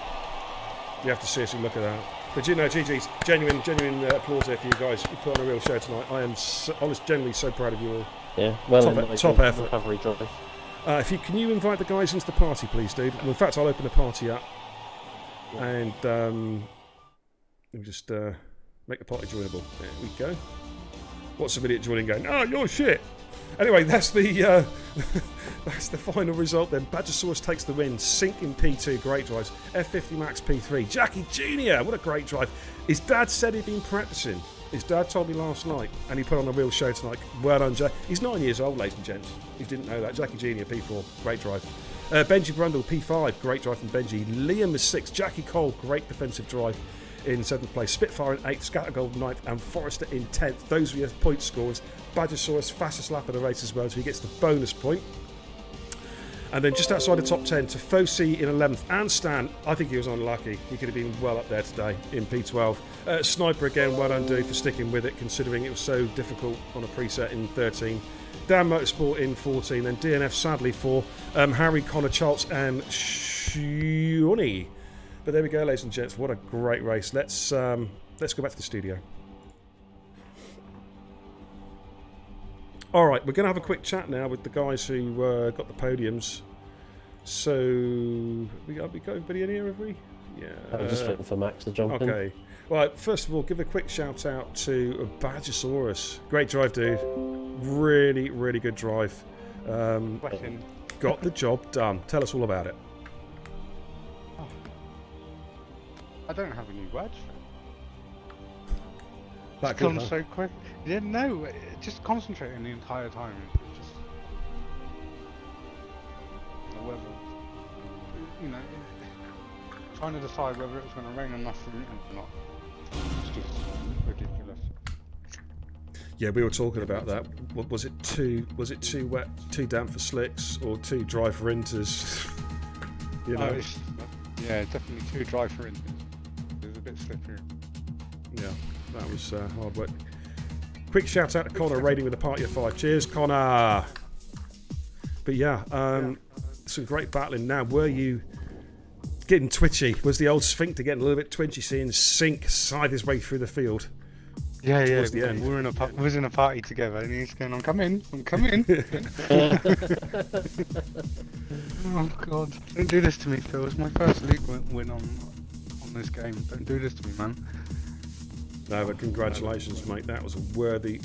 you have to seriously look at that. But you know, GG's genuine applause there for you guys. You put on a real show tonight. I was genuinely so proud of you all. Yeah, well, top effort. Recovery drive. Can you invite the guys into the party, please, dude? Well, in fact, I'll open the party up, and let me just make the party joinable. There we go. What's some idiot joining going, oh, you're shit. Anyway, that's the that's the final result then. Badgersaurus takes the win. Sync in P2, great drives. F50 Max P3. Jackie Jr., what a great drive. His dad said he'd been practicing. His dad told me last night, and he put on a real show tonight. Well done, Jack. He's 9 years old, ladies and gents. You didn't know that. Jackie Jr., P4, great drive. Benji Brundle, P5, great drive from Benji. Liam is 6th. Jackie Cole, great defensive drive in 7th place. Spitfire in 8th, Scattergold 9th, and Forrester in 10th. Those were your point scores. Badgersaurus, fastest lap of the race as well, so he gets the bonus point. And then just outside the top 10 to Fosi in 11th, and Stan, I think he was unlucky. He could have been well up there today in P12. Sniper again, well done, dude, for sticking with it, considering it was so difficult on a preset in 13. Dan Motorsport in 14, and DNF sadly for Harry, Connor, Charles, and Shuni. But there we go, ladies and gents. What a great race. Let's go back to the studio. All right, we're going to have a quick chat now with the guys who got the podiums. So, we got everybody in here, have we? Yeah. I'm just waiting for Max to jump in. Okay. Well, first of all, give a quick shout out to Badgersaurus. Great drive, dude. Really, really good drive. Got the job done. Tell us all about it. I don't have a new wedge. That It's gone so quick. Yeah, no, just concentrating the entire time. Just the weather, you know, trying to decide whether it's going to rain enough for it or not. It's just ridiculous. Yeah, we were talking about that. Was it too wet, too damp for slicks, or too dry for inters? You know. Yeah, definitely too dry for inters. It was a bit slippery. Yeah, that was hard work. Quick shout out to Connor, raiding with a party of 5. Cheers, Connor. But yeah, some great battling. Now, were you getting twitchy? Was the old sphincter getting a little bit twitchy, seeing Sync scythe his way through the field? Yeah, towards the end? We was in a party together, and he's going, I'm coming. Oh God! Don't do this to me, Phil. It's my first league win on this game. Don't do this to me, man. No, but congratulations, mate. That was a worthy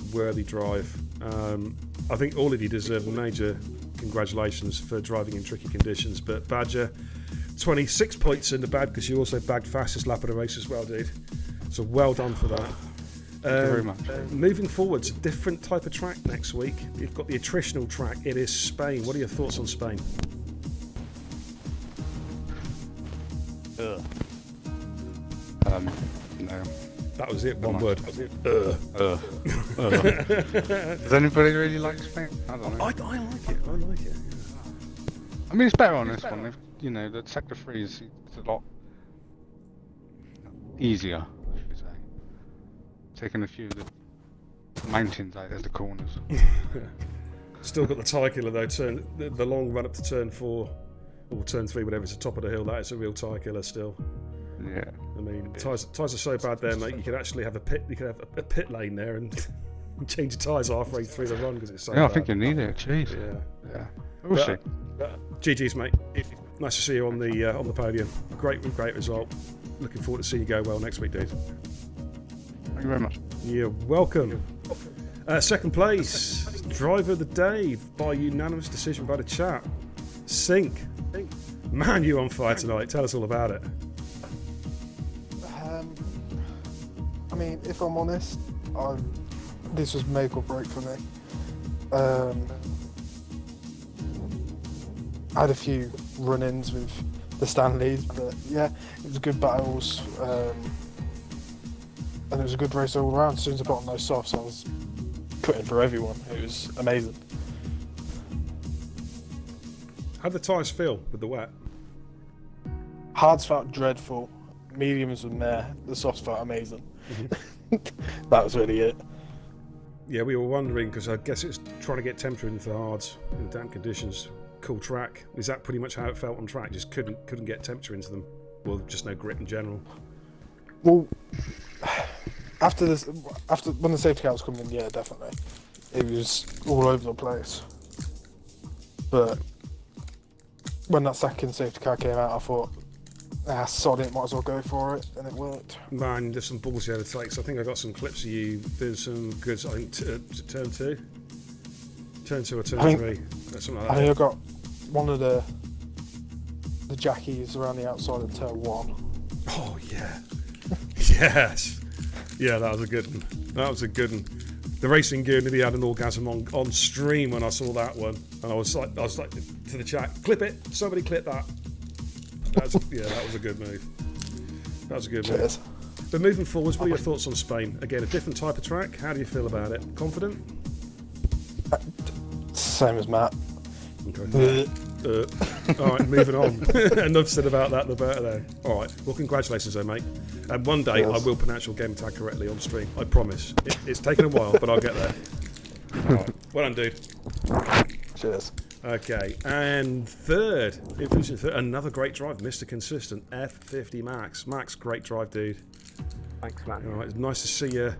drive. I think all of you deserve major congratulations for driving in tricky conditions. But Badger, 26 points in the bag because you also bagged fastest lap of the race as well, dude. So well done for that. Thank you very much. Moving forwards, a different type of track next week. You've got the attritional track. It is Spain. What are your thoughts on Spain? No. That was it. One word. Does anybody really like Spain? I don't know. I like it. Yeah. I mean, it's better on this one. You know, the sector 3 is a lot easier, I should say. Taking a few of the mountains out as the corners. Still got the tyre killer though. The long run up to turn 4 or turn 3, whatever. It's the top of the hill. That is a real tyre killer still. Yeah. I mean, tyres are so bad there, mate. You could actually have a pit. You could have a pit lane there, and change your tyres halfway through the run because it's so Yeah, I bad. think you need it. Jeez. Yeah. We'll see. GG's, mate. Nice to see you on the podium. Great result. Looking forward to seeing you go well next week, dude. Thank you very much. You're welcome. Second place, driver of the day by unanimous decision by the chat. Sink. Man, you on fire tonight. Tell us all about it. I mean, if I'm honest, this was make or break for me. I had a few run-ins with the Stanleys, but yeah, it was good battles, and it was a good race all around. As soon as I put on those softs, I was putting for everyone. It was amazing. How'd the tyres feel with the wet? Hards felt dreadful, mediums were meh, the softs felt amazing. That was really it. Yeah, we were wondering because I guess it's trying to get temperature into the hards in damp conditions. Cool track. Is that pretty much how it felt on track? Just couldn't get temperature into them. Well, just no grip in general. Well, after when the safety car was coming in, yeah, definitely, it was all over the place. But when that second safety car came out, I thought, sod it, might as well go for it, and it worked. Man, there's some balls you had to take. So I think I got some clips of you doing some good. I think turn two or turn three, something like that. I think I got one of the jackies around the outside of turn one. Oh yeah, yes, yeah, that was a good one. The racing gear nearly had an orgasm on stream when I saw that one, and I was like to the chat, clip it, somebody clip that. That was a good move. Cheers. But moving forwards, what are your thoughts on Spain? Again, a different type of track. How do you feel about it? Confident? Same as Matt. Okay. All right, moving on. Enough said about that, the better then. All right, well, congratulations though, mate. And one day I will pronounce your game tag correctly on stream. I promise. It's taken a while, but I'll get there. All right, well done, dude. Cheers. Okay, and third, another great drive, Mr. Consistent, F50 Max. Max, great drive, dude. Thanks, man. All right, it's nice to see you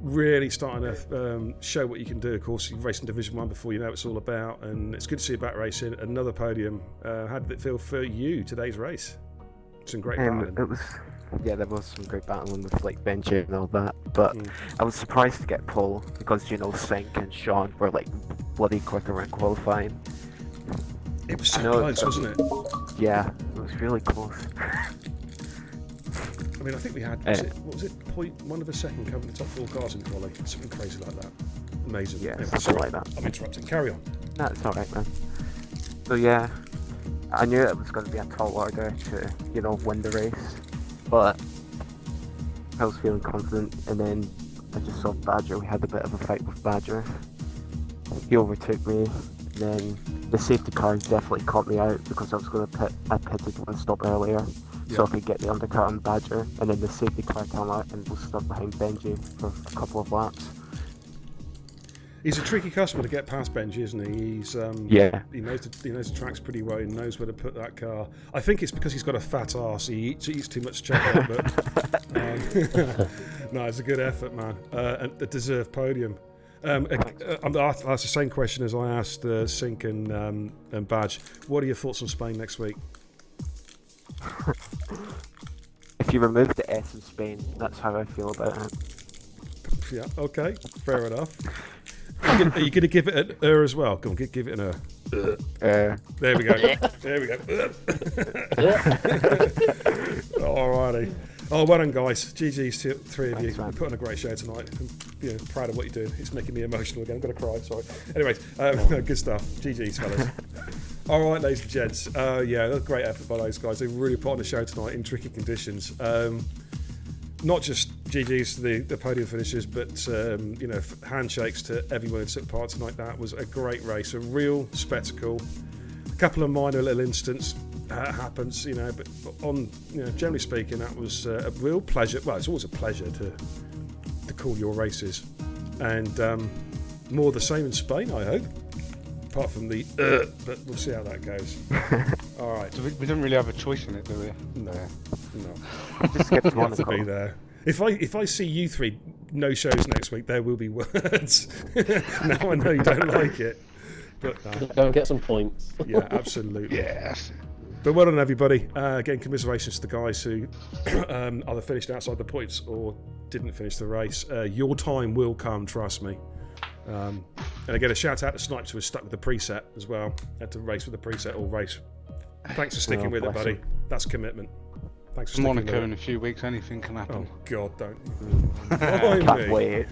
really starting to show what you can do. Of course, you've raced in Division 1 before, you know what it's all about, and it's good to see you back racing. Another podium. How did it feel for you, today's race? Some great battling. There was some great battling with like Benji and all that, but I was surprised to get pole because Sink and Sean were like bloody quick around qualifying. It was so close, wasn't it? Yeah, it was really close. I mean, I think we had, was it 0.1 of a second covering the top 4 cars in quali? Something crazy like that. Amazing. Yeah, something like that. I'm interrupting. Carry on. No, it's alright, man. So yeah, I knew it was going to be a tall order to, win the race, but I was feeling confident, and then I just saw Badger. We had a bit of a fight with Badger. He overtook me, and then the safety cars definitely caught me out because I was going to I pitted one stop earlier, so I could get the undercut on Badger, and then the safety car came out and was stuck behind Benji for a couple of laps. He's a tricky customer to get past Benji, isn't he? He's he knows the tracks pretty well. He knows where to put that car. I think it's because he's got a fat arse. He eats too much chocolate. But no, it's a good effort, man. A deserved podium. I'll ask the same question as I asked Sink and Badge. What are your thoughts on Spain next week? If you remove the S in Spain, that's how I feel about it. Yeah. Okay. Fair enough. Are you going to give it an as well? Come on, give it an There we go. Alrighty. Oh, well done, guys. GG's to three of you. You're putting a great show tonight. I'm proud of what you're doing. It's making me emotional again. I'm going to cry. Sorry. Anyways, good stuff. GG's, fellas. All right, ladies and gents. Great effort by those guys. They really put on the show tonight in tricky conditions. Not just GG's to the podium finishers, but handshakes to everyone who took part tonight. That was a great race, a real spectacle. A couple of minor little incidents happens, but on generally speaking, that was a real pleasure. Well, it's always a pleasure to call your races, and more the same in Spain, I hope. Apart from the but we'll see how that goes. All right. So we don't really have a choice in it, do we? No. Just skipped You one have to be there. If I see you three no shows next week, there will be words. Now I know you don't like it. But Go and get some points. yeah, absolutely. Yes. But well done, everybody. Again, commiserations to the guys who either finished outside the points or didn't finish the race. Your time will come, trust me. And again, a shout out to Snipes who was stuck with the preset as well. Had to race with the preset all race. Thanks for sticking with it, bless buddy. him. That's commitment. Thanks for sticking Monaco with in it. a few weeks, anything can Oh, happen. God, don't. Can't Blimey. wait.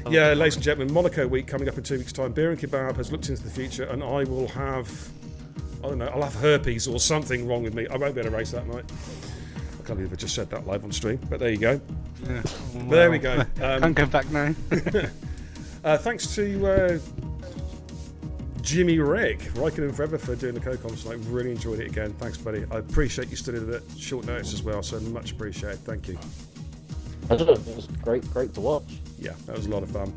Yeah, ladies and gentlemen, Monaco week coming up in 2 weeks' time. Beer and Kebab has looked into the future, and I will have, I don't know, I'll have herpes or something wrong with me. I won't be able to race that night. I can't believe I just said that live on stream, but there you go. Yeah. But there we go. Can't go back now. Thanks to Jimmy Rick, Raikkonen forever, for doing the co-com tonight. Really enjoyed it again. Thanks, buddy. I appreciate you stood in at short notice as well, so much appreciated. Thank you. It was great to watch. Yeah, that was a lot of fun.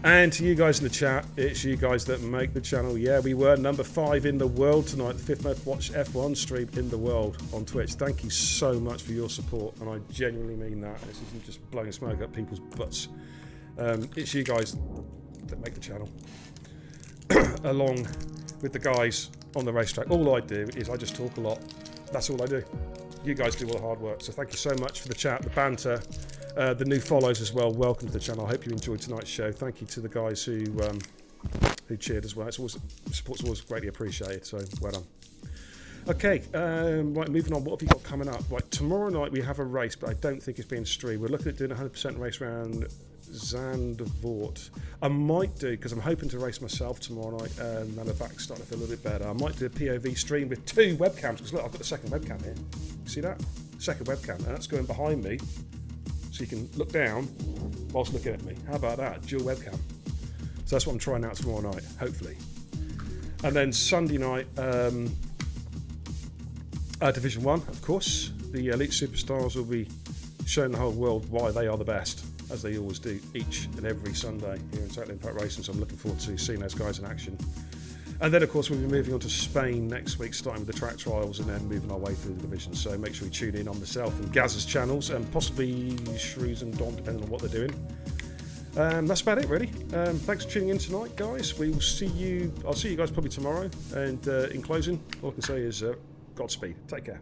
And to you guys in the chat, it's you guys that make the channel. Yeah, we were number 5 in the world tonight, the 5th most watched F1 stream in the world on Twitch. Thank you so much for your support, and I genuinely mean that. This isn't just blowing smoke up people's butts. It's you guys that make the channel. Along with the guys on the racetrack. All I do is I just talk a lot. That's all I do. You guys do all the hard work. So thank you so much for the chat, the banter, the new follows as well. Welcome to the channel. I hope you enjoyed tonight's show. Thank you to the guys who cheered as well. Support's always greatly appreciated. So well done. Okay, right, moving on. What have you got coming up? Right, tomorrow night we have a race, but I don't think it's being streamed. We're looking at doing a 100% race around Zandvoort. I might do, because I'm hoping to race myself tomorrow night, and my back's starting to feel a little bit better. I might do a POV stream with 2 webcams, because look, I've got the second webcam here. See that? Second webcam, and that's going behind me, so you can look down whilst looking at me. How about that? Dual webcam. So that's what I'm trying out tomorrow night, hopefully. And then Sunday night, Division 1, of course. The Elite Superstars will be showing the whole world why they are the best, as they always do each and every Sunday here in Total Impact Racing. So I'm looking forward to seeing those guys in action. And then, of course, we'll be moving on to Spain next week, starting with the track trials and then moving our way through the division. So make sure you tune in on myself and Gaz's channels, and possibly Shrews and Dom, depending on what they're doing. That's about it, really. Thanks for tuning in tonight, guys. We will see you. I'll see you guys probably tomorrow. And in closing, all I can say is Godspeed. Take care.